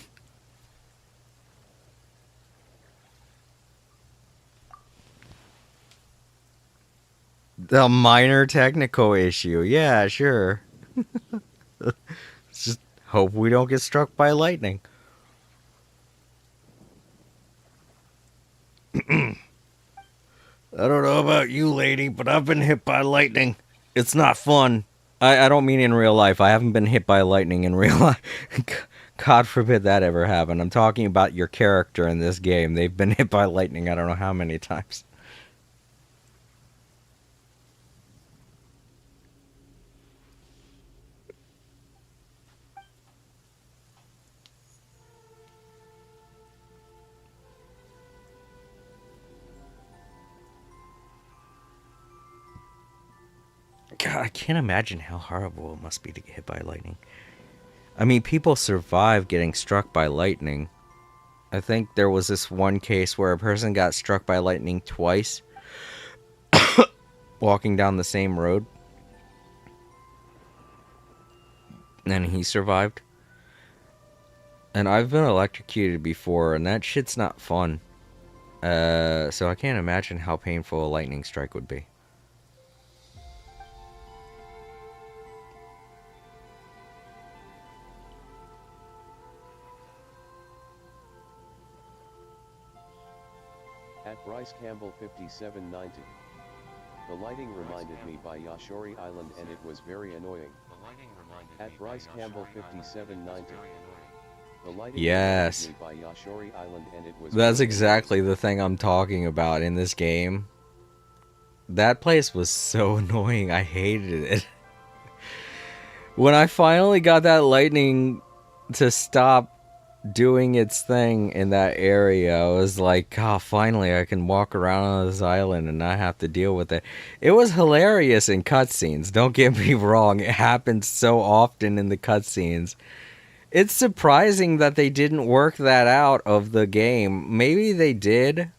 Speaker 1: The minor technical issue. Yeah, sure. Just hope we don't get struck by lightning. I don't know about you, lady, but I've been hit by lightning. It's not fun. I don't mean in real life. I haven't been hit by lightning in real life. God forbid that ever happen. I'm talking about your character in this game. They've been hit by lightning I don't know how many times. God, I can't imagine how horrible it must be to get hit by lightning. I mean, people survive getting struck by lightning. I think there was this one case where a person got struck by lightning twice walking down the same road. And he survived. And I've been electrocuted before, and that shit's not fun. So I can't imagine how painful a lightning strike would be.
Speaker 2: At Bryce Campbell 5790. The lighting reminded me by Yashori Island and it was very annoying. At Bryce Campbell 5790. The lighting
Speaker 1: Yes.
Speaker 2: reminded me by Yashori Island and it was
Speaker 1: That's
Speaker 2: very
Speaker 1: exactly the thing I'm talking about in this game. That place was so annoying. I hated it. When I finally got that lightning to stop doing its thing in that area, I was like, oh, finally I can walk around on this island and not have to deal with it. It was hilarious in cutscenes, don't get me wrong. It happens so often in the cutscenes. It's surprising that they didn't work that out of the game. Maybe they did.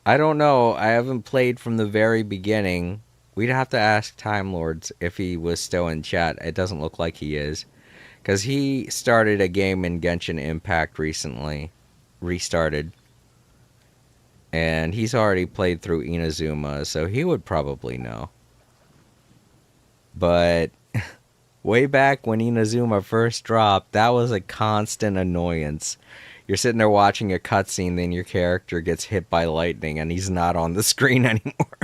Speaker 1: I don't know. I haven't played from the very beginning. We'd have to ask Time Lords if he was still in chat. It doesn't look like he is. Because he started a game in Genshin Impact recently. Restarted. And he's already played through Inazuma, so he would probably know. But way back when Inazuma first dropped, that was a constant annoyance. You're sitting there watching a cutscene, then your character gets hit by lightning and he's not on the screen anymore.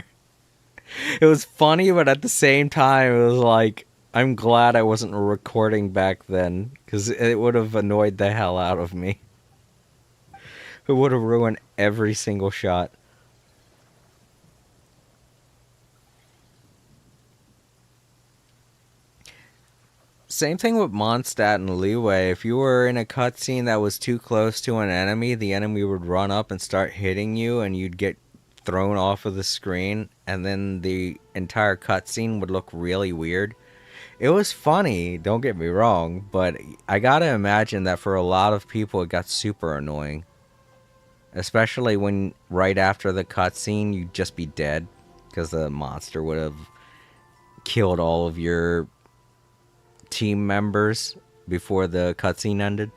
Speaker 1: It was funny, but at the same time, it was like, I'm glad I wasn't recording back then, because it would have annoyed the hell out of me. It would have ruined every single shot. Same thing with Mondstadt and Leeway. If you were in a cutscene that was too close to an enemy, the enemy would run up and start hitting you, and you'd get thrown off of the screen, and then the entire cutscene would look really weird. It was funny, don't get me wrong, but I gotta imagine that for a lot of people it got super annoying. Especially when right after the cutscene you'd just be dead, because the monster would have killed all of your team members before the cutscene ended.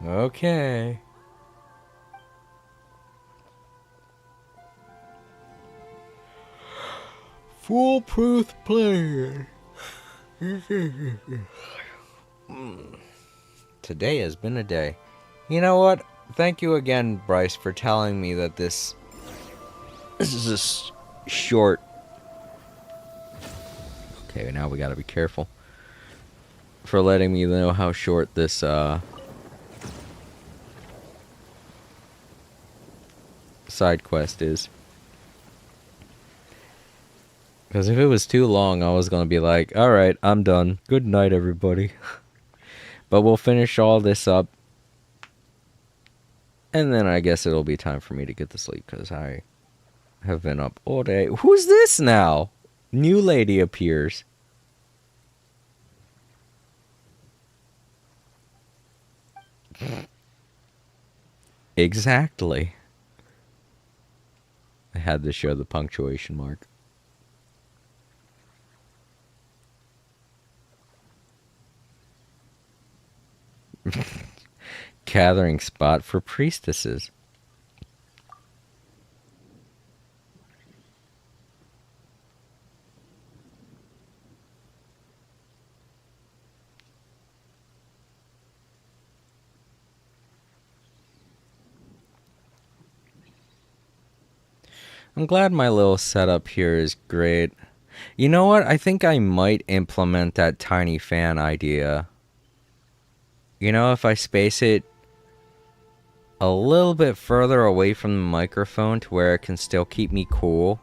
Speaker 1: Okay. Foolproof player. Today has been a day. You know what? Thank you again, Bryce, for telling me that this is a short. Okay, now we gotta be careful. For letting me know how short this side quest is. Because if it was too long, I was gonna be like, alright, I'm done. Good night, everybody. But we'll finish all this up. And then I guess it'll be time for me to get to sleep, because I have been up all day. Who's this now? New lady appears. Exactly. I had to show the punctuation mark. Gathering spot for priestesses. I'm glad my little setup here is great. You know what? I think I might implement that tiny fan idea. You know, if I space it a little bit further away from the microphone to where it can still keep me cool.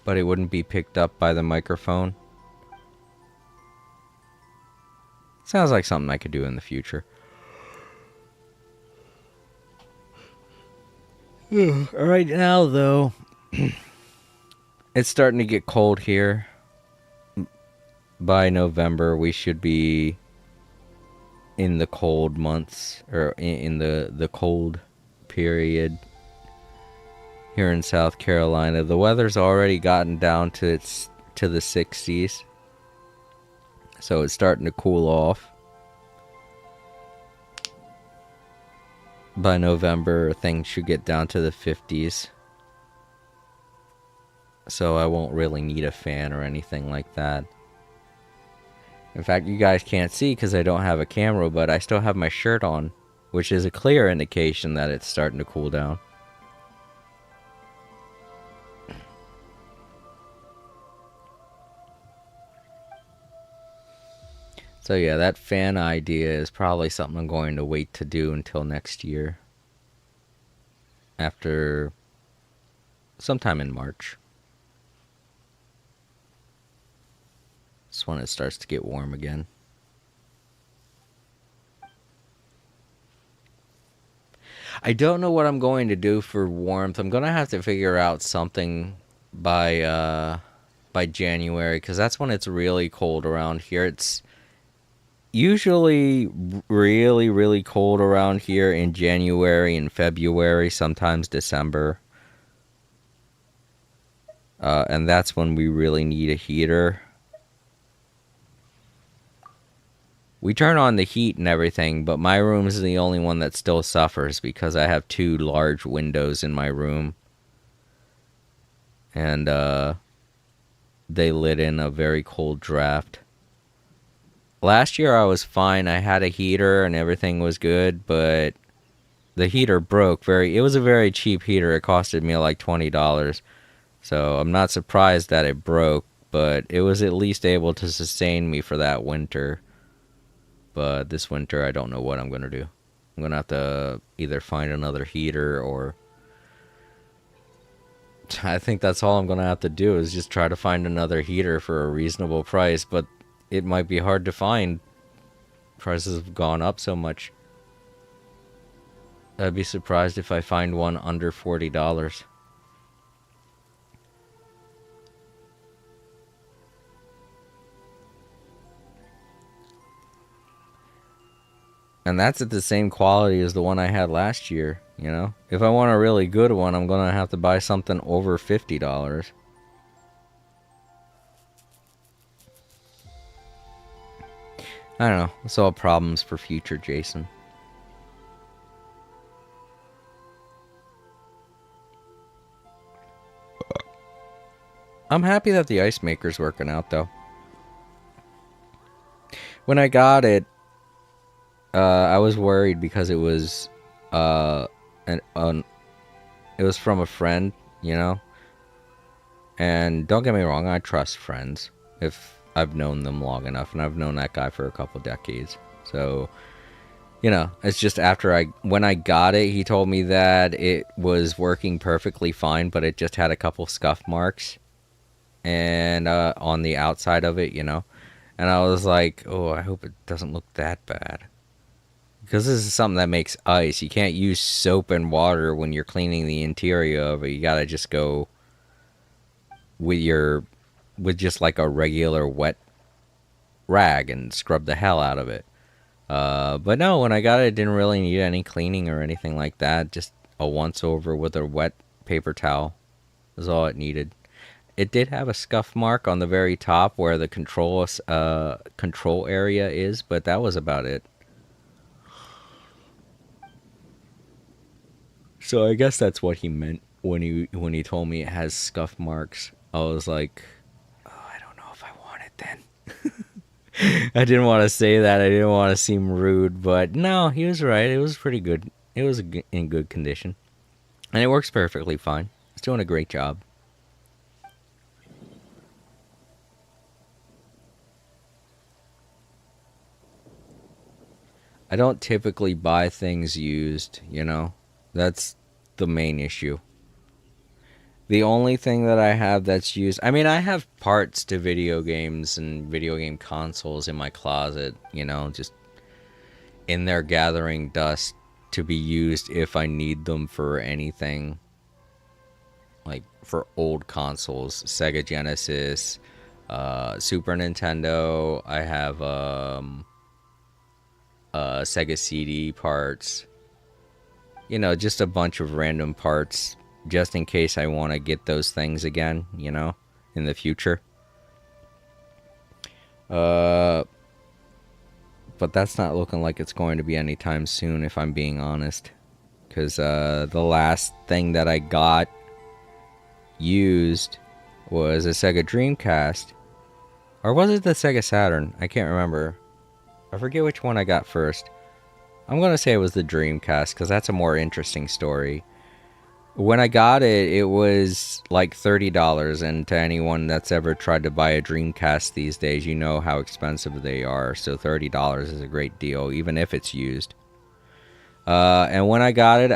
Speaker 1: But it wouldn't be picked up by the microphone. Sounds like something I could do in the future. Right now, though, it's starting to get cold here. By November, we should be in the cold months, or in the cold period here in South Carolina. The weather's already gotten down to the 60s, so it's starting to cool off. By November, things should get down to the 50s. So I won't really need a fan or anything like that. In fact, you guys can't see because I don't have a camera, but I still have my shirt on, which is a clear indication that it's starting to cool down. So yeah, that fan idea is probably something I'm going to wait to do until next year. After sometime in March. Just when it starts to get warm again. I don't know what I'm going to do for warmth. I'm going to have to figure out something by January, because that's when it's really cold around here. It's usually really, really cold around here in January and February, sometimes December. And that's when we really need a heater. We turn on the heat and everything, but my room is the only one that still suffers because I have 2 large windows in my room. And they let in a very cold draft. Last year I was fine. I had a heater and everything was good, but the heater broke. It was a very cheap heater. It costed me like $20. So I'm not surprised that it broke, but it was at least able to sustain me for that winter. But this winter I don't know what I'm going to do. I'm going to have to either find another heater, or I think that's all I'm going to have to do is just try to find another heater for a reasonable price, but it might be hard to find. Prices have gone up so much. I'd be surprised if I find one under $40. And that's at the same quality as the one I had last year, you know? If I want a really good one, I'm going to have to buy something over $50. I don't know. It's all problems for future Jason. I'm happy that the ice maker's working out, though. When I got it, I was worried because it was, it was from a friend, you know? And don't get me wrong, I trust friends if I've known them long enough, and I've known that guy for a couple decades. So, you know, it's just when I got it, he told me that it was working perfectly fine, but it just had a couple scuff marks and on the outside of it, you know. And I was like, oh, I hope it doesn't look that bad. Because this is something that makes ice. You can't use soap and water when you're cleaning the interior of it. You gotta just go with just like a regular wet rag and scrub the hell out of it. But no, when I got it, it didn't really need any cleaning or anything like that. Just a once over with a wet paper towel is all it needed. It did have a scuff mark on the very top where the control area is, but that was about it. So I guess that's what he meant when he told me it has scuff marks. I was like, oh, I don't know if I want it then. I didn't want to say that. I didn't want to seem rude, but no, he was right. It was pretty good. It was in good condition. And it works perfectly fine. It's doing a great job. I don't typically buy things used, you know? That's the main issue. The only thing that I have that's used... I mean, I have parts to video games and video game consoles in my closet, you know, just in there gathering dust to be used if I need them for anything. Like, for old consoles. Sega Genesis, Super Nintendo. I have Sega CD parts. You know, just a bunch of random parts just in case I want to get those things again, you know, in the future. But that's not looking like it's going to be anytime soon, if I'm being honest. Because the last thing that I got used was a Sega Dreamcast. Or was it the Sega Saturn? I can't remember. I forget which one I got first. I'm going to say it was the Dreamcast, because that's a more interesting story. When I got it, it was like $30, and to anyone that's ever tried to buy a Dreamcast these days, you know how expensive they are, so $30 is a great deal, even if it's used. And when I got it,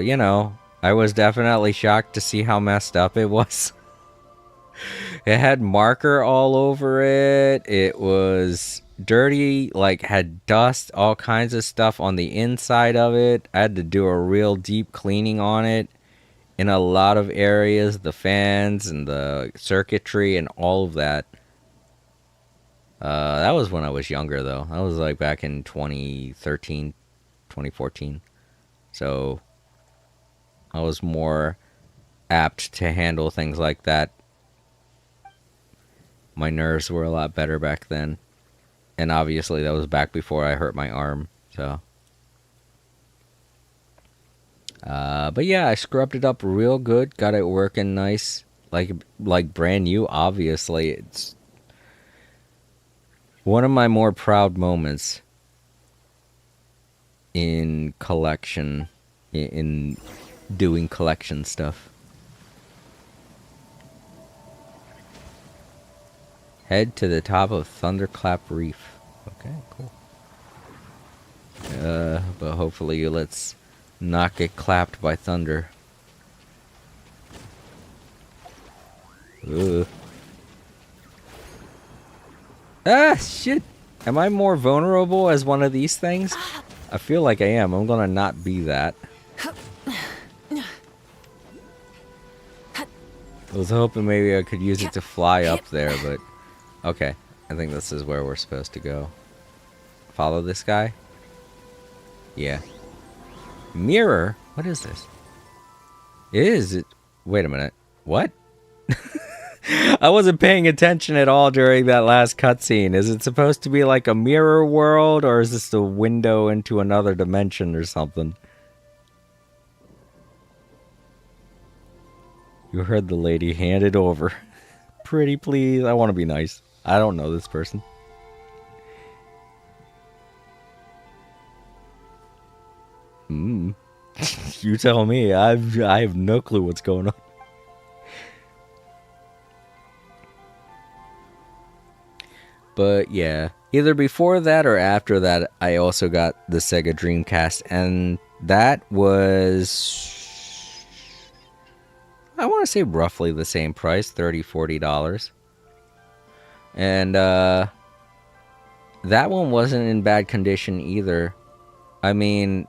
Speaker 1: you know, I was definitely shocked to see how messed up it was. It had marker all over it. It was dirty, like had dust, all kinds of stuff on the inside of it. I had to do a real deep cleaning on it in a lot of areas, the fans and the circuitry and all of that. That was when I was younger, though. That was like back in 2013, 2014. So I was more apt to handle things like that. My nerves were a lot better back then. And obviously that was back before I hurt my arm, so. But yeah, I scrubbed it up real good, got it working nice, like brand new, obviously. It's one of my more proud moments in collection, in doing collection stuff. Head to the top of Thunderclap Reef. Okay, cool. But hopefully let's not get clapped by thunder. Ugh. Ah, shit! Am I more vulnerable as one of these things? I feel like I am. I'm gonna not be that. I was hoping maybe I could use it to fly up there, but... Okay, I think this is where we're supposed to go. Follow this guy? Yeah. Mirror? What is this? It is... Wait a minute. What? I wasn't paying attention at all during that last cutscene. Is it supposed to be like a mirror world, or is this a window into another dimension or something? You heard the lady. Hand it over. Pretty please. I want to be nice. I don't know this person. You tell me. I have no clue what's going on. But yeah, either before that or after that, I also got the Sega Dreamcast, and that was, I want to say roughly the same price, $30-$40. And that one wasn't in bad condition either. I mean,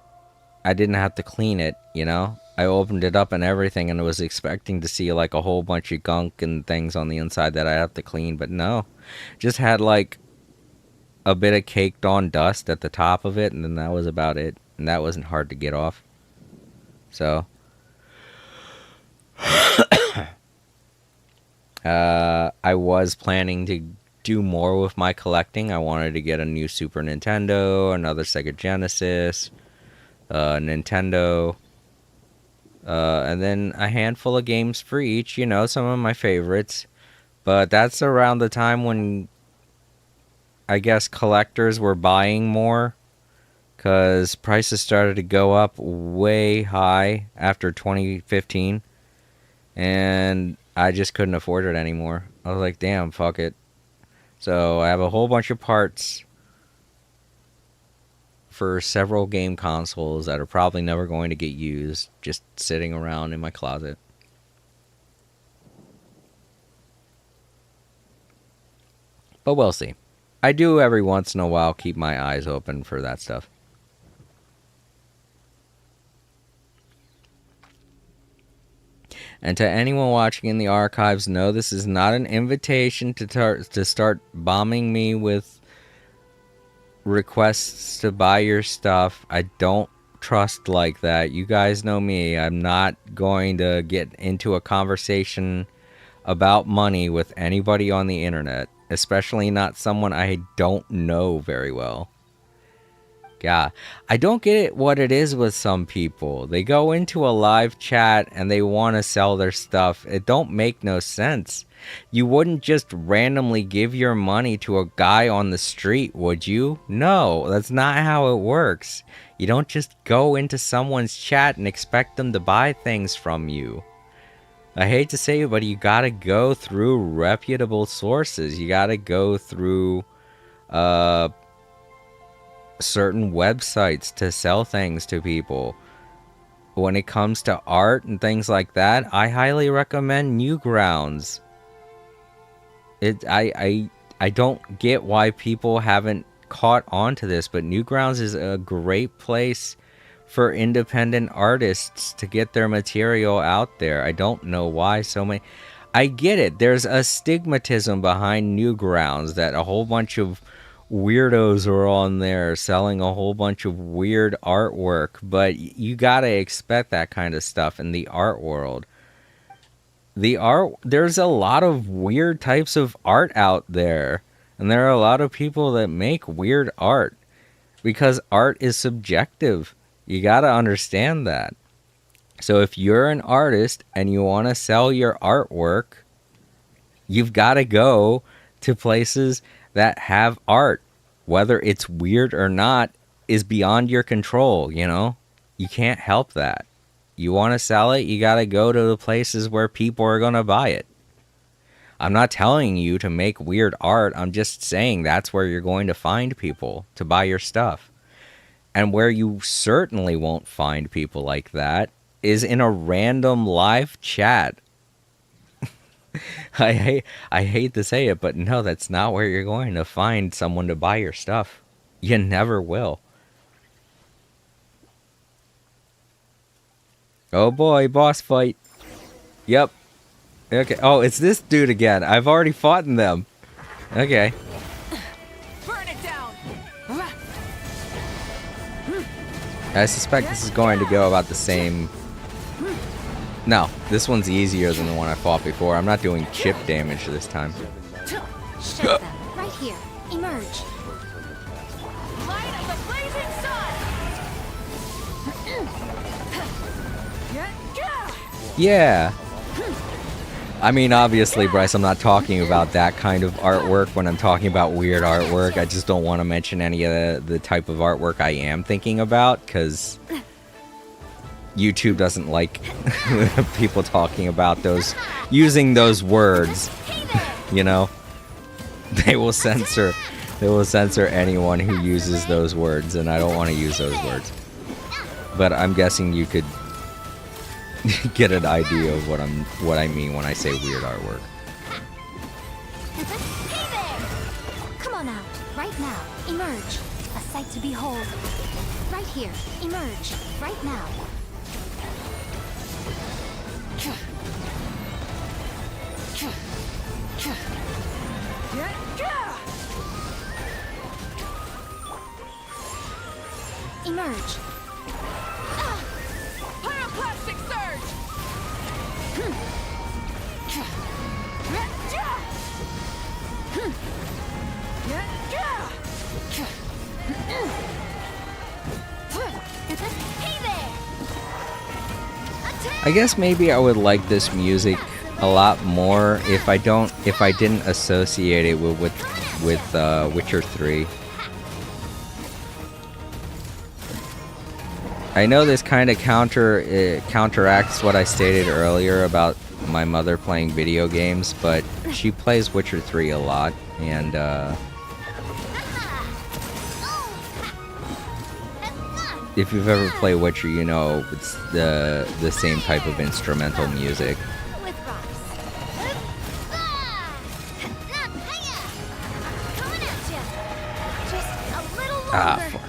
Speaker 1: I didn't have to clean it, you know? I opened it up and everything and was expecting to see like a whole bunch of gunk and things on the inside that I have to clean, but no. Just had like a bit of caked on dust at the top of it, and then that was about it. And that wasn't hard to get off. So I was planning to do more with my collecting. I wanted to get a new Super Nintendo, another Sega Genesis, Nintendo, and then a handful of games for each, you know, some of my favorites. But that's around the time when I guess collectors were buying more, because prices started to go up way high after 2015, and I just couldn't afford it anymore. I was like, damn, fuck it. So I have a whole bunch of parts for several game consoles that are probably never going to get used, just sitting around in my closet. But we'll see. I do every once in a while keep my eyes open for that stuff. And to anyone watching in the archives, no, this is not an invitation to start bombing me with requests to buy your stuff. I don't trust like that. You guys know me. I'm not going to get into a conversation about money with anybody on the internet, especially not someone I don't know very well. Yeah, I don't get it what it is with some people. They go into a live chat and they want to sell their stuff. It don't make no sense. You wouldn't just randomly give your money to a guy on the street, would you? No, that's not how it works. You don't just go into someone's chat and expect them to buy things from you. I hate to say it, but you gotta go through reputable sources. You gotta go through certain websites to sell things to people. When it comes to art and things like that, I highly recommend Newgrounds. I don't get why people haven't caught on to this, but Newgrounds is a great place for independent artists to get their material out there. I don't know why so many... I get it. There's a stigmatism behind Newgrounds that a whole bunch of weirdos are on there selling a whole bunch of weird artwork, but you gotta expect that kind of stuff in the art world. There's a lot of weird types of art out there, and there are a lot of people that make weird art because art is subjective. You gotta understand that. So if you're an artist and you want to sell your artwork, you've got to go to places that have art. Whether it's weird or not is beyond your control, you know? You can't help that. You want to sell it, you got to go to the places where people are going to buy it. I'm not telling you to make weird art. I'm just saying that's where you're going to find people to buy your stuff. And where you certainly won't find people like that is in a random live chat. I hate to say it, but no, that's not where you're going to find someone to buy your stuff. You never will. Oh boy, boss fight. Yep. Okay. Oh, it's this dude again. I've already fought in them. Okay.
Speaker 7: Burn it down.
Speaker 1: I suspect this is going to go about the same No, this one's easier than the one I fought before. I'm not doing chip damage this time.
Speaker 4: Shut them. Right here. Emerge.
Speaker 7: Light of the blazing sun!
Speaker 1: Yeah. I mean, obviously, Bryce, I'm not talking about that kind of artwork when I'm talking about weird artwork. I just don't want to mention any of the type of artwork I am thinking about, because YouTube doesn't like people talking about those, using those words, you know? They will censor anyone who uses those words, and I don't want to use those words. But I'm guessing you could get an idea of what I mean when I say weird artwork.
Speaker 4: Hey there! Come on out. Right now. Emerge. A sight to behold. Right here. Emerge. Right now. Emerge.
Speaker 7: Pyroclastic surge!
Speaker 4: Hey there!
Speaker 1: I guess maybe I would like this music a lot more if I didn't associate it with Witcher 3. I know this kind of counteracts what I stated earlier about my mother playing video games, but she plays Witcher 3 a lot, and if you've ever played Witcher, you know it's the same type of instrumental music.
Speaker 4: With rocks. Coming at ya. Just a little longer.
Speaker 1: Ah, fuck.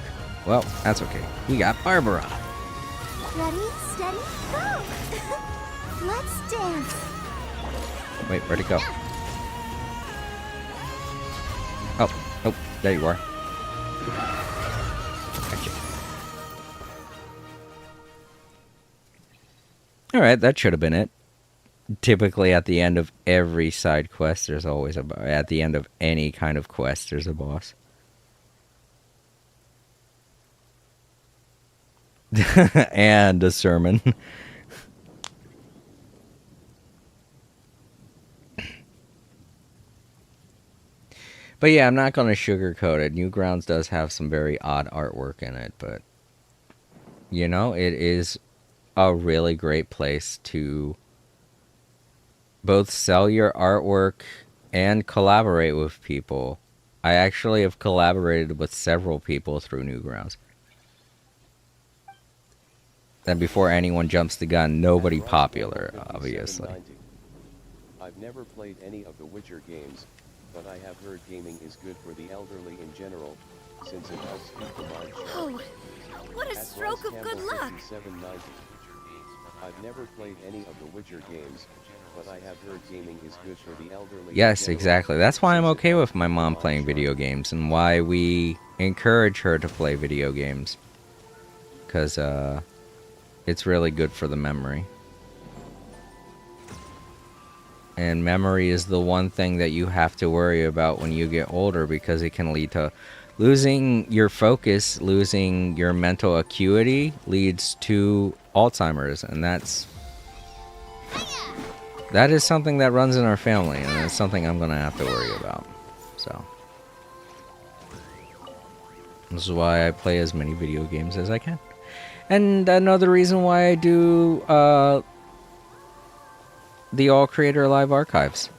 Speaker 1: Well, that's okay. We got Barbara.
Speaker 4: Ready, steady, go! Let's dance.
Speaker 1: Wait, where'd it go? Oh, there you are. Gotcha. Alright, that should have been it. Typically, at the end of every side quest, there's always at the end of any kind of quest, there's a boss. And a sermon. But yeah, I'm not going to sugarcoat it. Newgrounds does have some very odd artwork in it, but you know, it is a really great place to both sell your artwork and collaborate with people. I actually have collaborated with several people through Newgrounds. And before anyone jumps the gun, nobody popular, obviously.
Speaker 2: I've never played any of the Witcher games, but I have heard gaming is good for the elderly in general, since it helps keep the mind sharp.
Speaker 4: Oh, what a stroke of good luck!
Speaker 2: I've never played any of the Witcher games, but I have heard gaming is good for the elderly.
Speaker 1: Yes, exactly. That's why I'm okay with my mom playing video games, and why we encourage her to play video games. Because, it's really good for the memory. And memory is the one thing that you have to worry about when you get older, because it can lead to losing your focus, losing your mental acuity, leads to Alzheimer's, and that is something that runs in our family, and it's something I'm gonna have to worry about. So this is why I play as many video games as I can. And another reason why I do the All Creator Live Archives.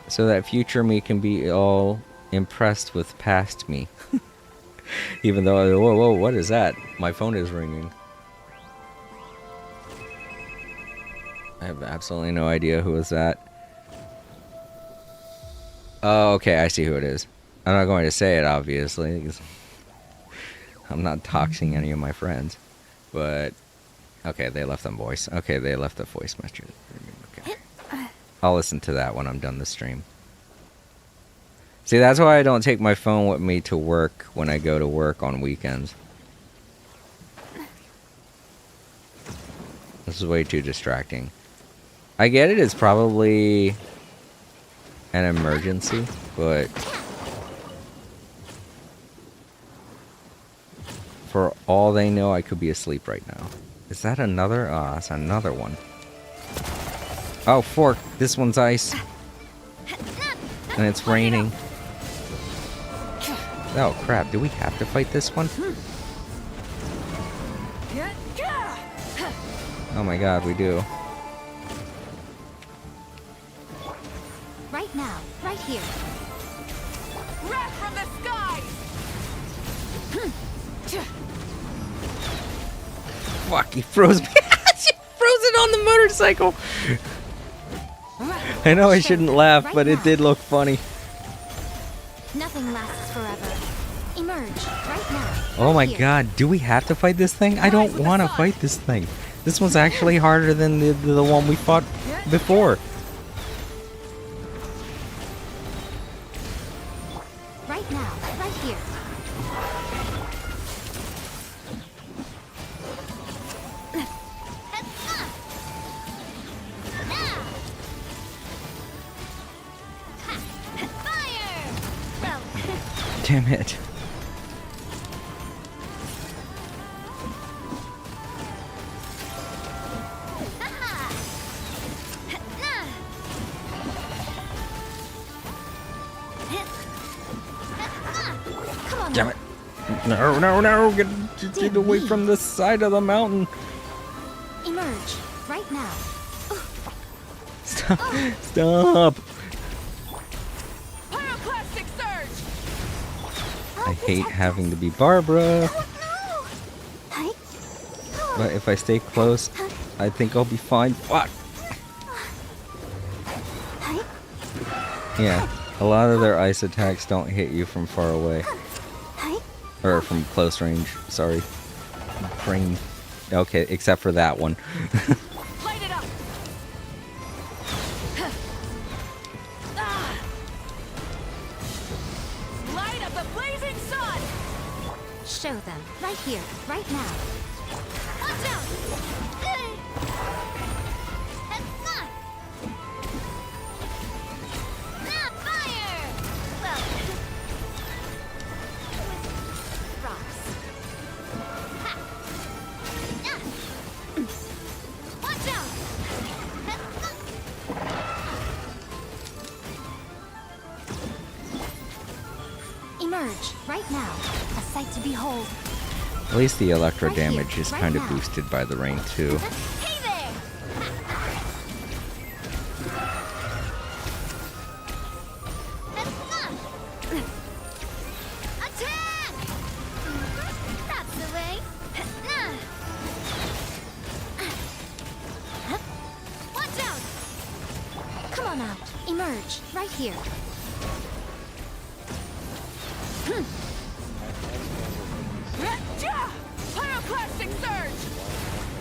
Speaker 1: So that future me can be all impressed with past me. Even though, whoa, what is that? My phone is ringing. I have absolutely no idea who is that. Oh, okay, I see who it is. I'm not going to say it, obviously, because I'm not doxing any of my friends. But, okay, they left a voice. Okay, they left a voice message. Okay. I'll listen to that when I'm done the stream. See, that's why I don't take my phone with me to work when I go to work on weekends. This is way too distracting. I get it, it's probably an emergency, but for all they know, I could be asleep right now. Is that another? Ah, that's another one. Oh, fork. This one's ice. And it's raining. Oh, crap. Do we have to fight this one? Oh my god, we do.
Speaker 4: Right now, right here.
Speaker 7: Wrath from the skies!
Speaker 1: Fuck, he froze me. She froze it on the motorcycle. I know I shouldn't laugh, but it did look funny.
Speaker 4: Nothing lasts forever. Emerge right now.
Speaker 1: Oh my
Speaker 4: here.
Speaker 1: god, do we have to fight this thing? I don't want to fight this thing. This one's actually harder than the one we fought before.
Speaker 4: Right now, right here. Fire! Well,
Speaker 1: Damn it.
Speaker 4: come on.
Speaker 1: Damn it. No, no, no. Get away from the side of the mountain.
Speaker 4: Emerge right now.
Speaker 1: Stop. Stop.
Speaker 7: Pyroclastic surge!
Speaker 1: I hate having to be Barbara.
Speaker 4: Hi.
Speaker 1: But if I stay close, I think I'll be fine. Fuck.
Speaker 4: Hi.
Speaker 1: Yeah. A lot of their ice attacks don't hit you from far away.
Speaker 4: Hi.
Speaker 1: Or from close range. Sorry. Brain. Okay, except for that one.
Speaker 7: Light it up! Ah. Light of the blazing sun!
Speaker 4: Show them right here, right now. Watch out! Fire! Well, rocks. Ha! Watch out! Emerge right now. A sight to behold.
Speaker 1: At least the electro
Speaker 4: Right here,
Speaker 1: damage is
Speaker 4: right
Speaker 1: kind of
Speaker 4: now.
Speaker 1: boosted by the rain too.
Speaker 4: Hey there! Attack! That's the way. Watch out! Come on out. Emerge right here.
Speaker 7: Pyroclastic surge!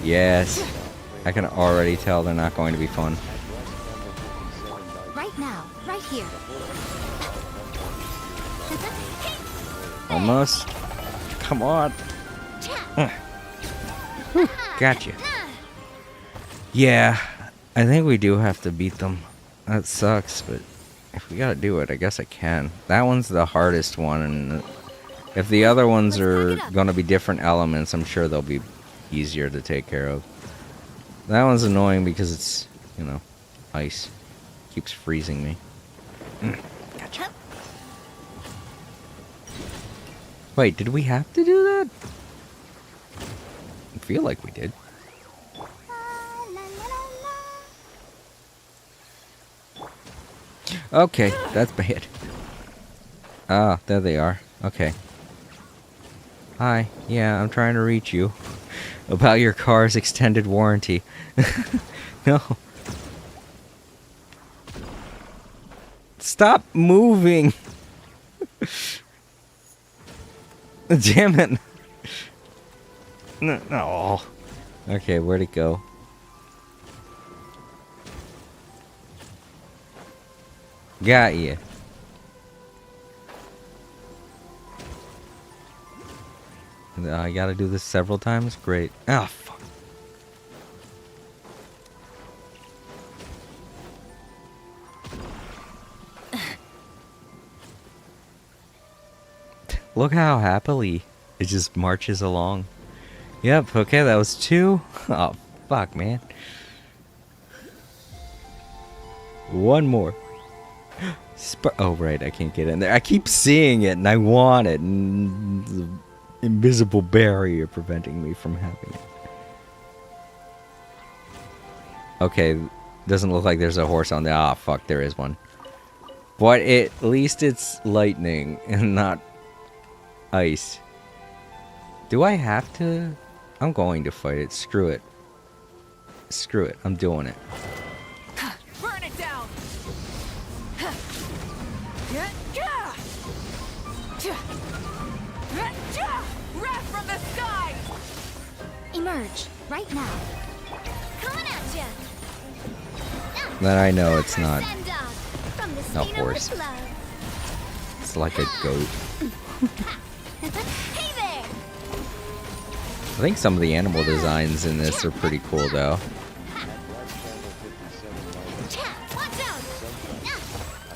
Speaker 1: Yes. I can already tell they're not going to be fun.
Speaker 4: Right now, right here.
Speaker 1: Almost. Come on. Whew, gotcha. Yeah, I think we do have to beat them. That sucks, but if we gotta do it, I guess I can. That one's the hardest one, and if the other ones are gonna be different elements, I'm sure they'll be easier to take care of. That one's annoying because it's, you know, ice. Keeps freezing me. Gotcha. Wait, did we have to do that? I feel like we did. Okay, that's bad. Ah, there they are. Okay. Hi. Yeah, I'm trying to reach you. About your car's extended warranty. No. Stop moving! Damn it! No. Okay, where'd it go? Got you. I gotta do this several times? Great. Ah, fuck. Look how happily it just marches along. Yep, okay, that was 2. Oh, fuck, man. 1 more. Oh, right, I can't get in there. I keep seeing it, and I want it, and the invisible barrier preventing me from having it. Okay, doesn't look like there's a horse on there. Ah, fuck, there is one. But at least it's lightning and not ice. Do I have to? I'm going to fight it. Screw it. Screw it. I'm doing it.
Speaker 7: Burn it down. Wrath from the sky.
Speaker 4: Emerge, right now. Coming at ya!
Speaker 1: Then I know it's not
Speaker 4: Send off from the
Speaker 1: a
Speaker 4: Spina
Speaker 1: horse.
Speaker 4: with love.
Speaker 1: It's like a goat.
Speaker 4: Hey there!
Speaker 1: I think some of the animal designs in this are pretty cool, though.
Speaker 4: Watch out!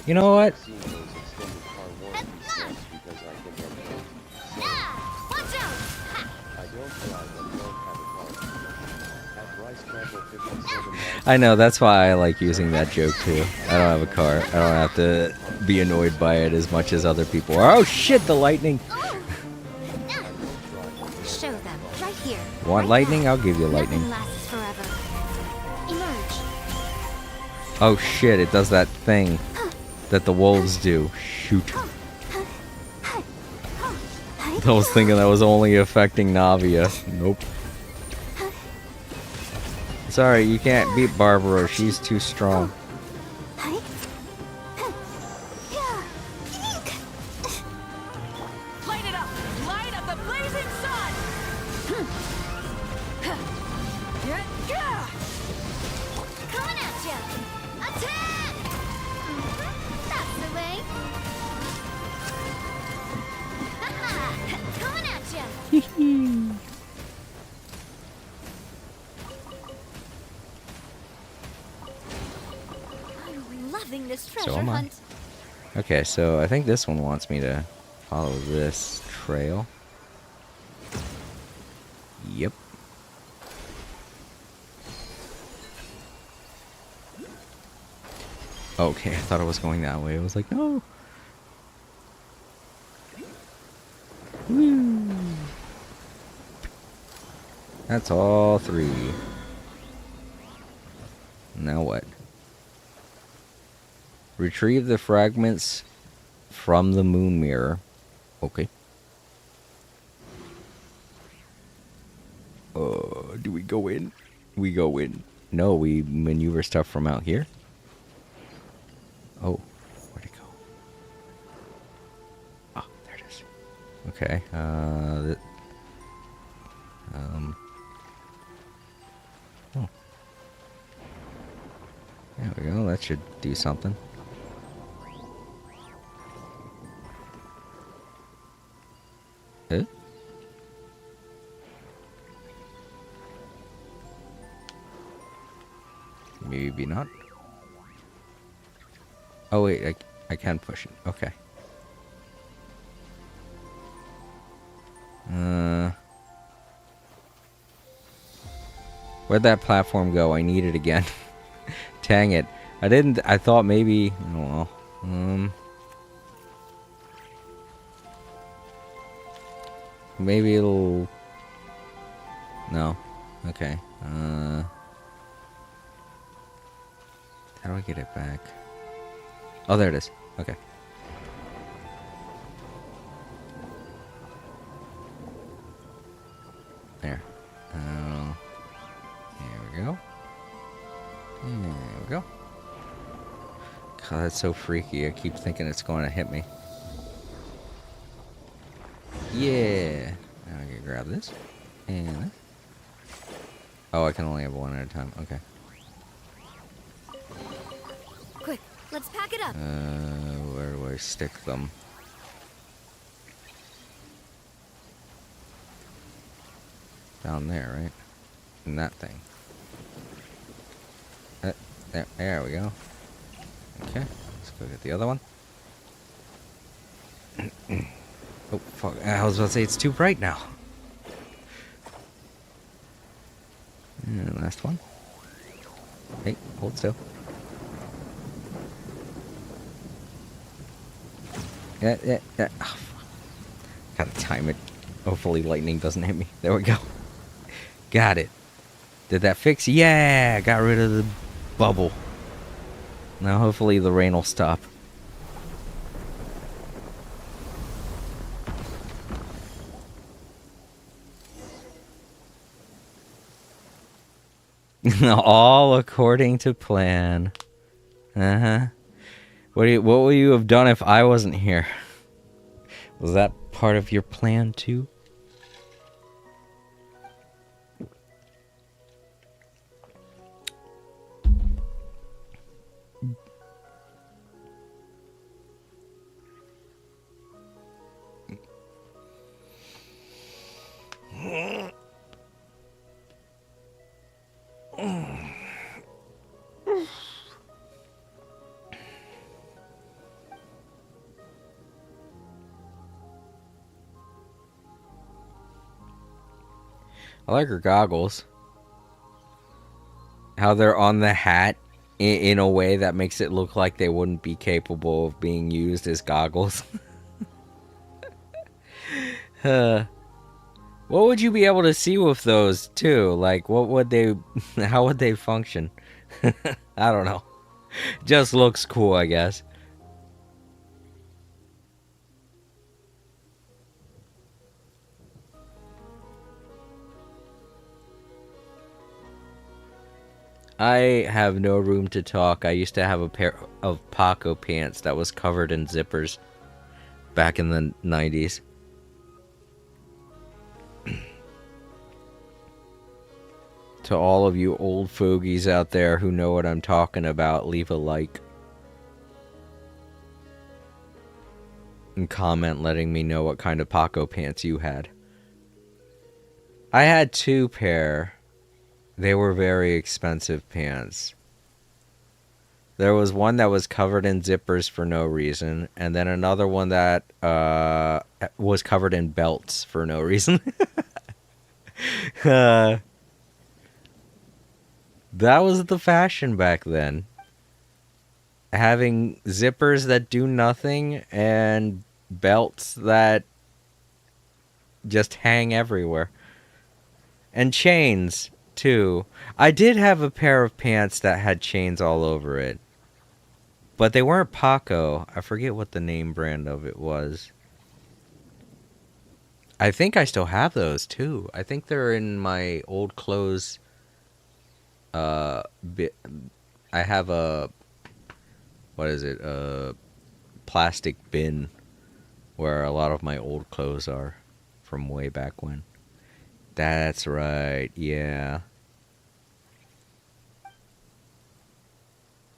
Speaker 1: You know what?
Speaker 2: Seeing those extended car warranty stamps because I can get them.
Speaker 4: Ah, watch out!
Speaker 2: I don't drive and don't have a car. At Rice Travel 57 miles.
Speaker 1: I know, that's why I like using that joke, too. I don't have a car. I don't have to be annoyed by it as much as other people are. Oh, shit, the lightning!
Speaker 4: Show them, right here.
Speaker 1: Want
Speaker 4: right
Speaker 1: lightning?
Speaker 4: now.
Speaker 1: I'll give you lightning.
Speaker 4: Nothing lasts forever. Emerge.
Speaker 1: Oh, shit, it does that thing that the wolves do. Shoot. I was thinking that was only affecting Navia. Nope. Sorry, you can't beat Barbara. She's too strong.
Speaker 7: Light it up. Light up the blazing sun.
Speaker 4: Coming at ya! Attack! That's the way. Haha! Coming at ya! I'm loving this treasure
Speaker 1: am I.
Speaker 4: hunt.
Speaker 1: Okay, so I think this one wants me to follow this trail. Yep. Okay, I thought it was going that way. I was like, no. Woo. That's all 3. Now what? Retrieve the fragments from the moon mirror. Okay. Do we go in? We go in. No, we maneuver stuff from out here. Oh, where'd it go? Ah, there it is. Okay. Oh. There we go. That should do something. Huh? Maybe not. Oh wait, I can push it. Okay. Where'd that platform go? I need it again. Dang it. I thought maybe, oh well. Maybe it'll... No. Okay. How do I get it back? Oh, there it is. Okay. There. There we go. There we go. God, that's so freaky. I keep thinking it's going to hit me. Yeah. Now I can grab this. And this. Oh, I can only have one at a time. Okay.
Speaker 4: Quick, let's pack it up.
Speaker 1: Where do I stick them? Down there, right? In that thing. There we go. Okay, let's go get the other one. Oh, fuck. I was about to say it's too bright now. And last one. Hey, hold still. Yeah. Oh, gotta time it. Hopefully lightning doesn't hit me. There we go. Got it. Did that fix? Yeah! Got rid of the bubble. Now hopefully the rain will stop. All according to plan. Uh-huh. What would you have done if I wasn't here? Was that part of your plan too? I like her goggles. How they're on the hat in a way that makes it look like they wouldn't be capable of being used as goggles. What would you be able to see with those too? Like, what would they, how would they function? I don't know. Just looks cool, I guess. I have no room to talk. I used to have a pair of Paco pants that was covered in zippers back in the 90s. To all of you old fogies out there who know what I'm talking about, leave a like. And comment letting me know what kind of Paco pants you had. I had 2 pair. They were very expensive pants. There was one that was covered in zippers for no reason, and then another one that was covered in belts for no reason. That was the fashion back then. Having zippers that do nothing and belts that just hang everywhere. And chains, too. I did have a pair of pants that had chains all over it. But they weren't Paco. I forget what the name brand of it was. I think I still have those, too. I think they're in my old clothes. I have a... What is it? A plastic bin where a lot of my old clothes are from way back when. That's right, yeah.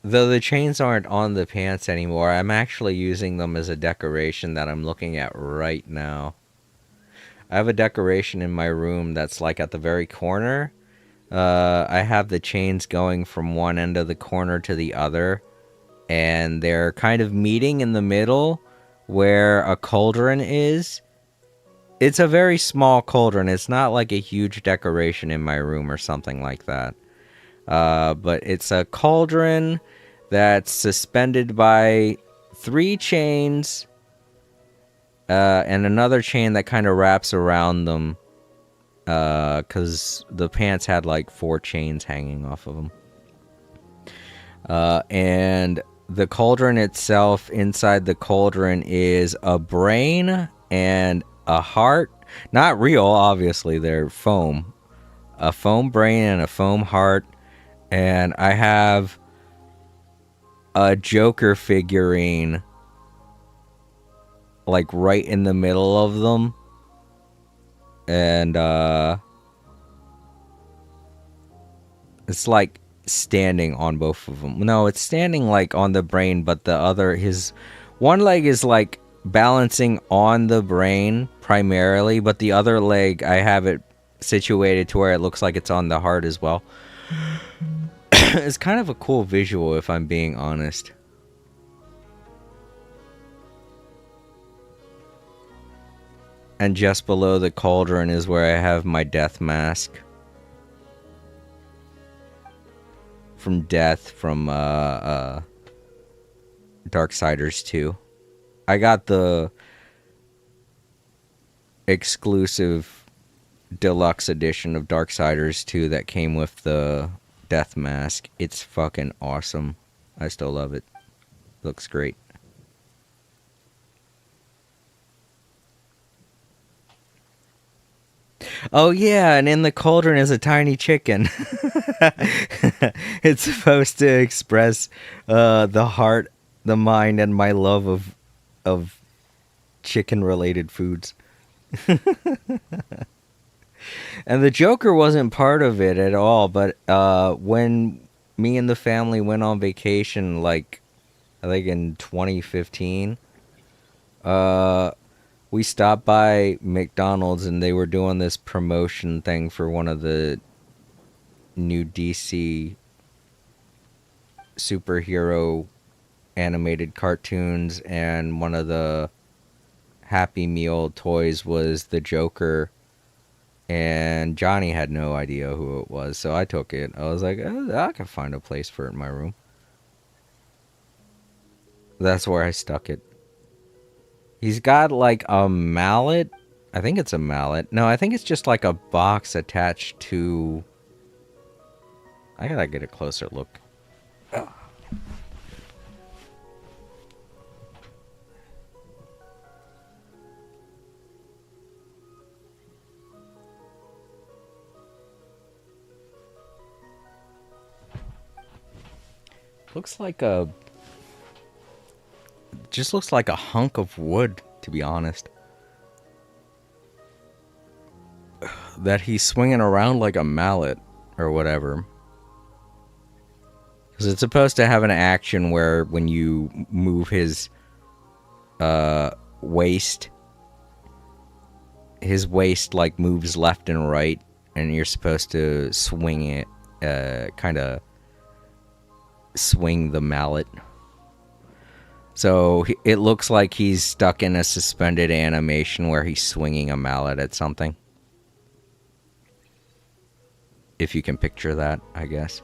Speaker 1: Though the chains aren't on the pants anymore, I'm actually using them as a decoration that I'm looking at right now. I have a decoration in my room that's like at the very corner. I have the chains going from one end of the corner to the other. And they're kind of meeting in the middle where a cauldron is. It's a very small cauldron. It's not like a huge decoration in my room or something like that. But it's a cauldron that's suspended by 3 chains and another chain that kind of wraps around them. Because the pants had like 4 chains hanging off of them. And the cauldron itself, inside the cauldron is a brain and a heart. Not real, obviously, they're foam. A foam brain and a foam heart. And I have a Joker figurine like right in the middle of them. And it's like standing on both of them. No, it's standing like on the brain, but the other, his one leg is like balancing on the brain primarily, but the other leg I have it situated to where it looks like it's on the heart as well. It's kind of a cool visual if I'm being honest. And just below the cauldron is where I have my death mask. From Death from Darksiders 2. I got the exclusive deluxe edition of Darksiders 2 that came with the death mask. It's fucking awesome. I still love it. Looks great. Oh yeah, and in the cauldron is a tiny chicken. It's supposed to express the heart, the mind, and my love of chicken-related foods. And the Joker wasn't part of it at all, but when me and the family went on vacation, like, I think in 2015, we stopped by McDonald's and they were doing this promotion thing for one of the new DC superhero animated cartoons, and one of the Happy Meal toys was the Joker, and Johnny had no idea who it was, so I took it. I was like, I can find a place for it in my room. That's where I stuck it. He's got like a mallet. I think it's a mallet. No, I think it's just like a box attached to... I gotta get a closer look. Ugh. Looks like a... just looks like a hunk of wood, to be honest. That he's swinging around like a mallet or whatever. Because it's supposed to have an action where when you move his waist like moves left and right, and you're supposed to swing it, kind of swing the mallet. So it looks like he's stuck in a suspended animation where he's swinging a mallet at something. If you can picture that, I guess.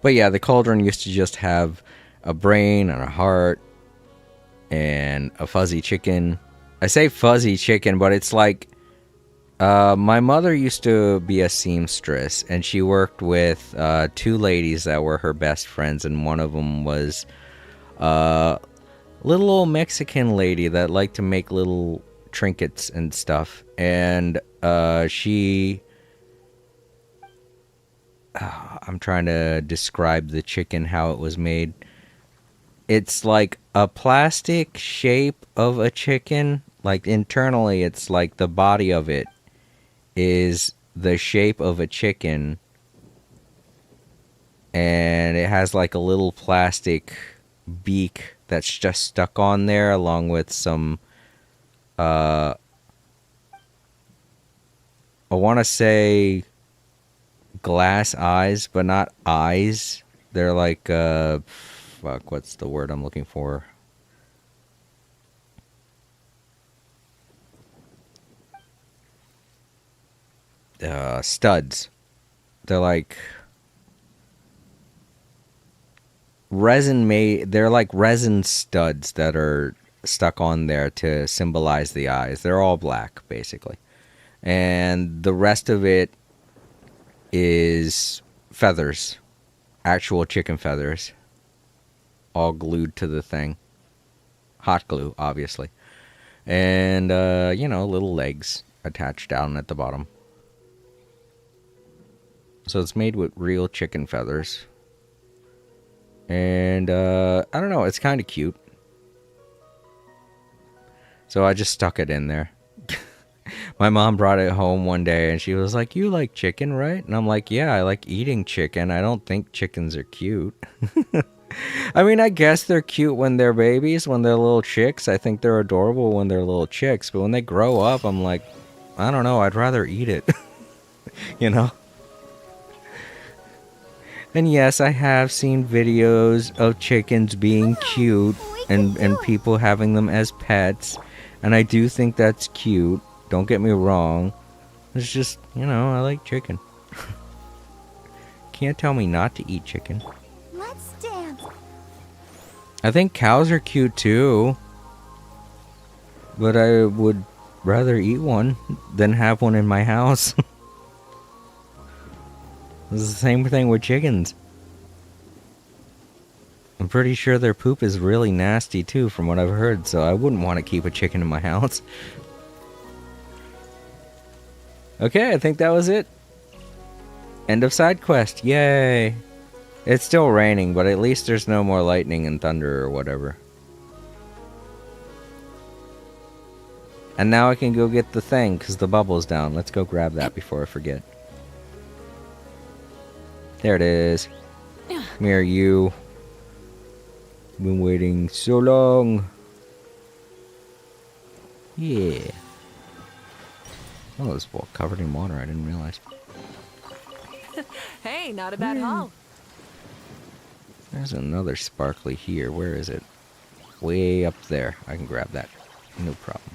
Speaker 1: But yeah, the cauldron used to just have a brain and a heart and a fuzzy chicken. I say fuzzy chicken, but it's like... my mother used to be a seamstress, and she worked with two ladies that were her best friends, and one of them was a little old Mexican lady that liked to make little trinkets and stuff. And she... I'm trying to describe the chicken, how it was made. It's like a plastic shape of a chicken. Like internally, it's like the body of it is the shape of a chicken, and it has like a little plastic beak that's just stuck on there, along with some I want to say glass eyes, but not eyes. They're like fuck, what's the word I'm looking for? Studs. They're like resin made. They're like resin studs that are stuck on there to symbolize the eyes. They're all black, basically, and the rest of it is feathers, actual chicken feathers, all glued to the thing. Hot glue, obviously, and you know, little legs attached down at the bottom. So it's made with real chicken feathers. And, I don't know, it's kind of cute. So I just stuck it in there. My mom brought it home one day and she was like, "You like chicken, right?" And I'm like, "Yeah, I like eating chicken. I don't think chickens are cute." I mean, I guess they're cute when they're babies, when they're little chicks. I think they're adorable when they're little chicks. But when they grow up, I'm like, I don't know, I'd rather eat it. You know? And yes, I have seen videos of chickens being cute and people having them as pets, and I do think that's cute. Don't get me wrong. It's just, you know, I like chicken. Can't tell me not to eat chicken.
Speaker 4: Let's dance.
Speaker 1: I think cows are cute too, but I would rather eat one than have one in my house. It's the same thing with chickens. I'm pretty sure their poop is really nasty too, from what I've heard, so I wouldn't want to keep a chicken in my house. Okay, I think that was it. End of side quest. Yay! It's still raining, but at least there's no more lightning and thunder or whatever. And now I can go get the thing, because the bubble's down. Let's go grab that before I forget. There it is. Come here, you. Been waiting so long. Yeah. Oh, it's covered in water. I didn't realize.
Speaker 7: Hey, not a bad haul.
Speaker 1: There's another sparkly here. Where is it? Way up there. I can grab that. No problem.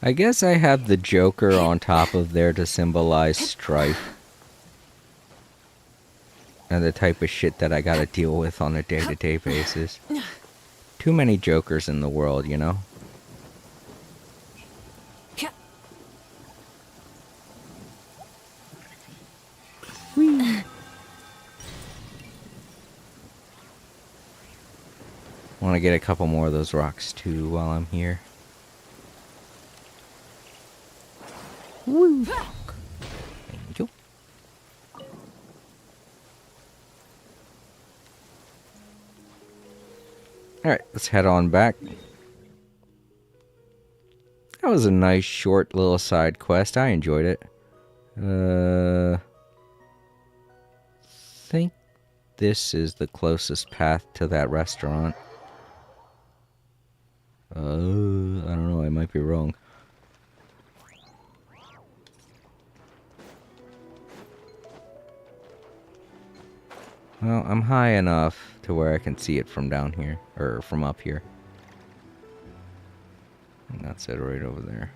Speaker 1: I guess I have the Joker on top of there to symbolize strife. And the type of shit that I gotta deal with on a day-to-day basis. Too many Jokers in the world, you know? Want to get a couple more of those rocks too while I'm here. Woo! Thank you. Alright, let's head on back. That was a nice short little side quest. I enjoyed it. Think this is the closest path to that restaurant. I don't know, I might be wrong. Well, I'm high enough to where I can see it from down here, or from up here. And that's it right over there.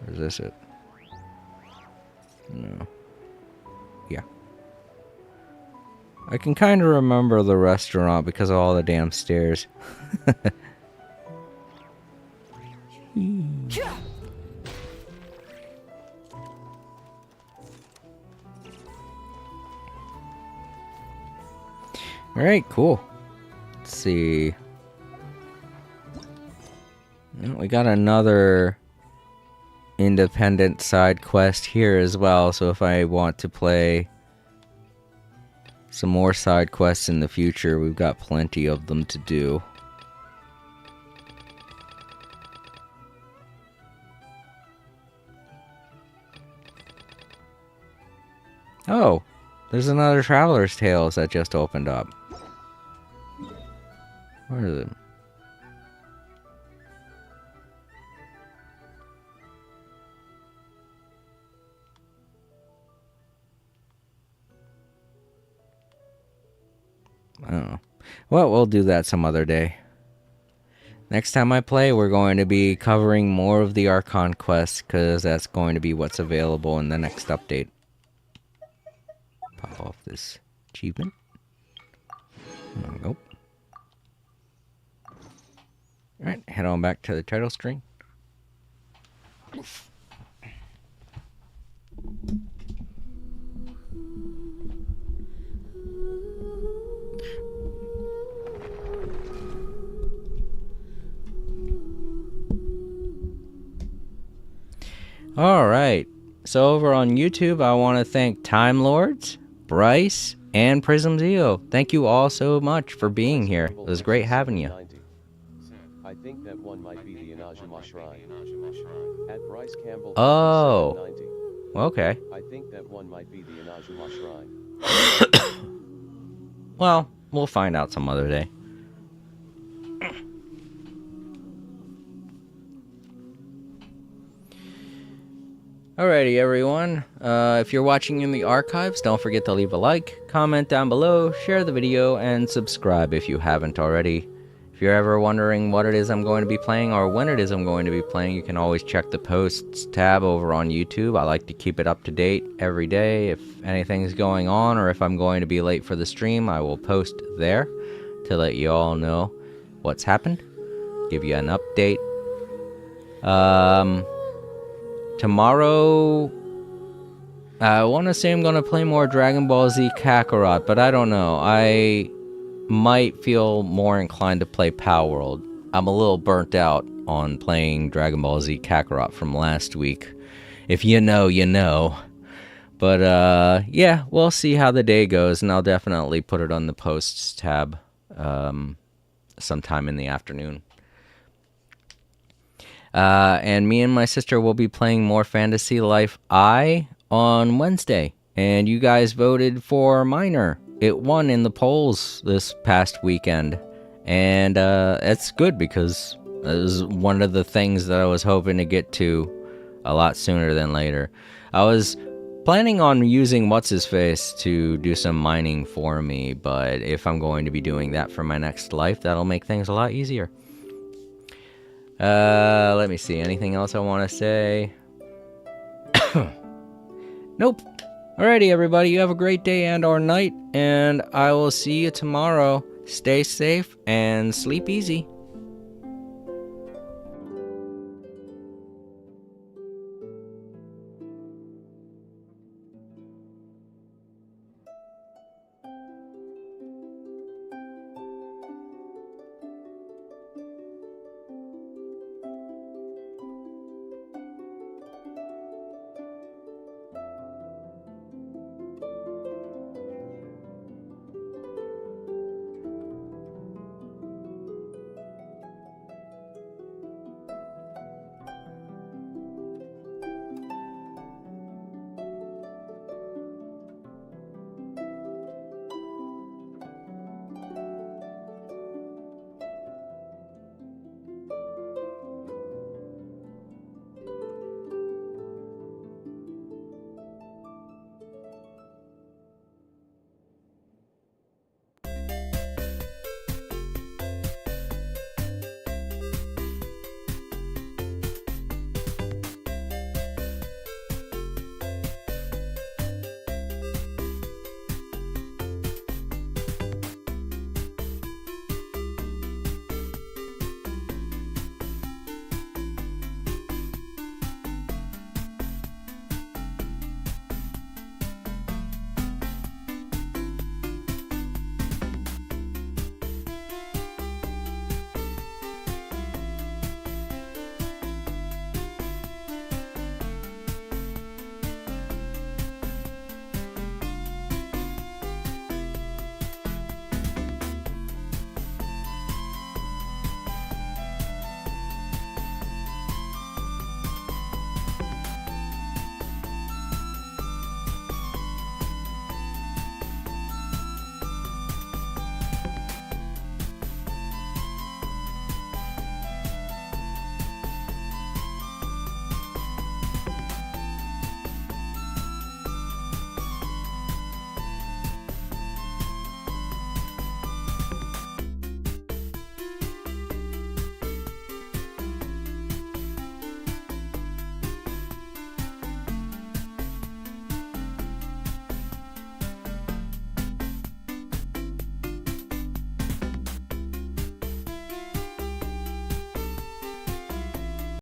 Speaker 1: Or is this it? No. Yeah. I can kind of remember the restaurant because of all the damn stairs. Alright, cool. Let's see. We got another independent side quest here as well, so if I want to play some more side quests in the future, we've got plenty of them to do. Oh, there's another Traveler's Tales that just opened up. Where is it? I don't know. Well, we'll do that some other day. Next time I play, we're going to be covering more of the Archon quests, because that's going to be what's available in the next update. Pop off this achievement. There we go. Alright, head on back to the title screen. Alright, so over on YouTube, I want to thank Time Lords, Bryce, and Prism Zeo. Thank you all so much for being here. It was great having you.
Speaker 2: I think that one might be the Inajima Shrine. At Bryce Campbell.
Speaker 1: Oh. Okay.
Speaker 2: I think that one might be the Inajima Shrine.
Speaker 1: Well, we'll find out some other day. Alrighty, everyone. If you're watching in the archives, don't forget to leave a like, comment down below, share the video, and subscribe if you haven't already. If you're ever wondering what it is I'm going to be playing or when it is I'm going to be playing, you can always check the posts tab over on YouTube. I like to keep it up to date every day. If anything's going on or if I'm going to be late for the stream, I will post there to let you all know what's happened, give you an update. Tomorrow, I want to say I'm going to play more Dragon Ball Z Kakarot, but I don't know. I might feel more inclined to play Power World. I'm a little burnt out on playing Dragon Ball Z Kakarot from last week. If you know, you know. But, yeah, we'll see how the day goes, and I'll definitely put it on the posts tab sometime in the afternoon. And me and my sister will be playing more Fantasy Life I on Wednesday. And you guys voted for Minor. It won in the polls this past weekend. And it's good because it was one of the things that I was hoping to get to a lot sooner than later. I was planning on using What's-His-Face to do some mining for me. But if I'm going to be doing that for my next life, that'll make things a lot easier. Let me see. Anything else I want to say? Nope. Alrighty, everybody. You have a great day and or night, and I will see you tomorrow. Stay safe and sleep easy.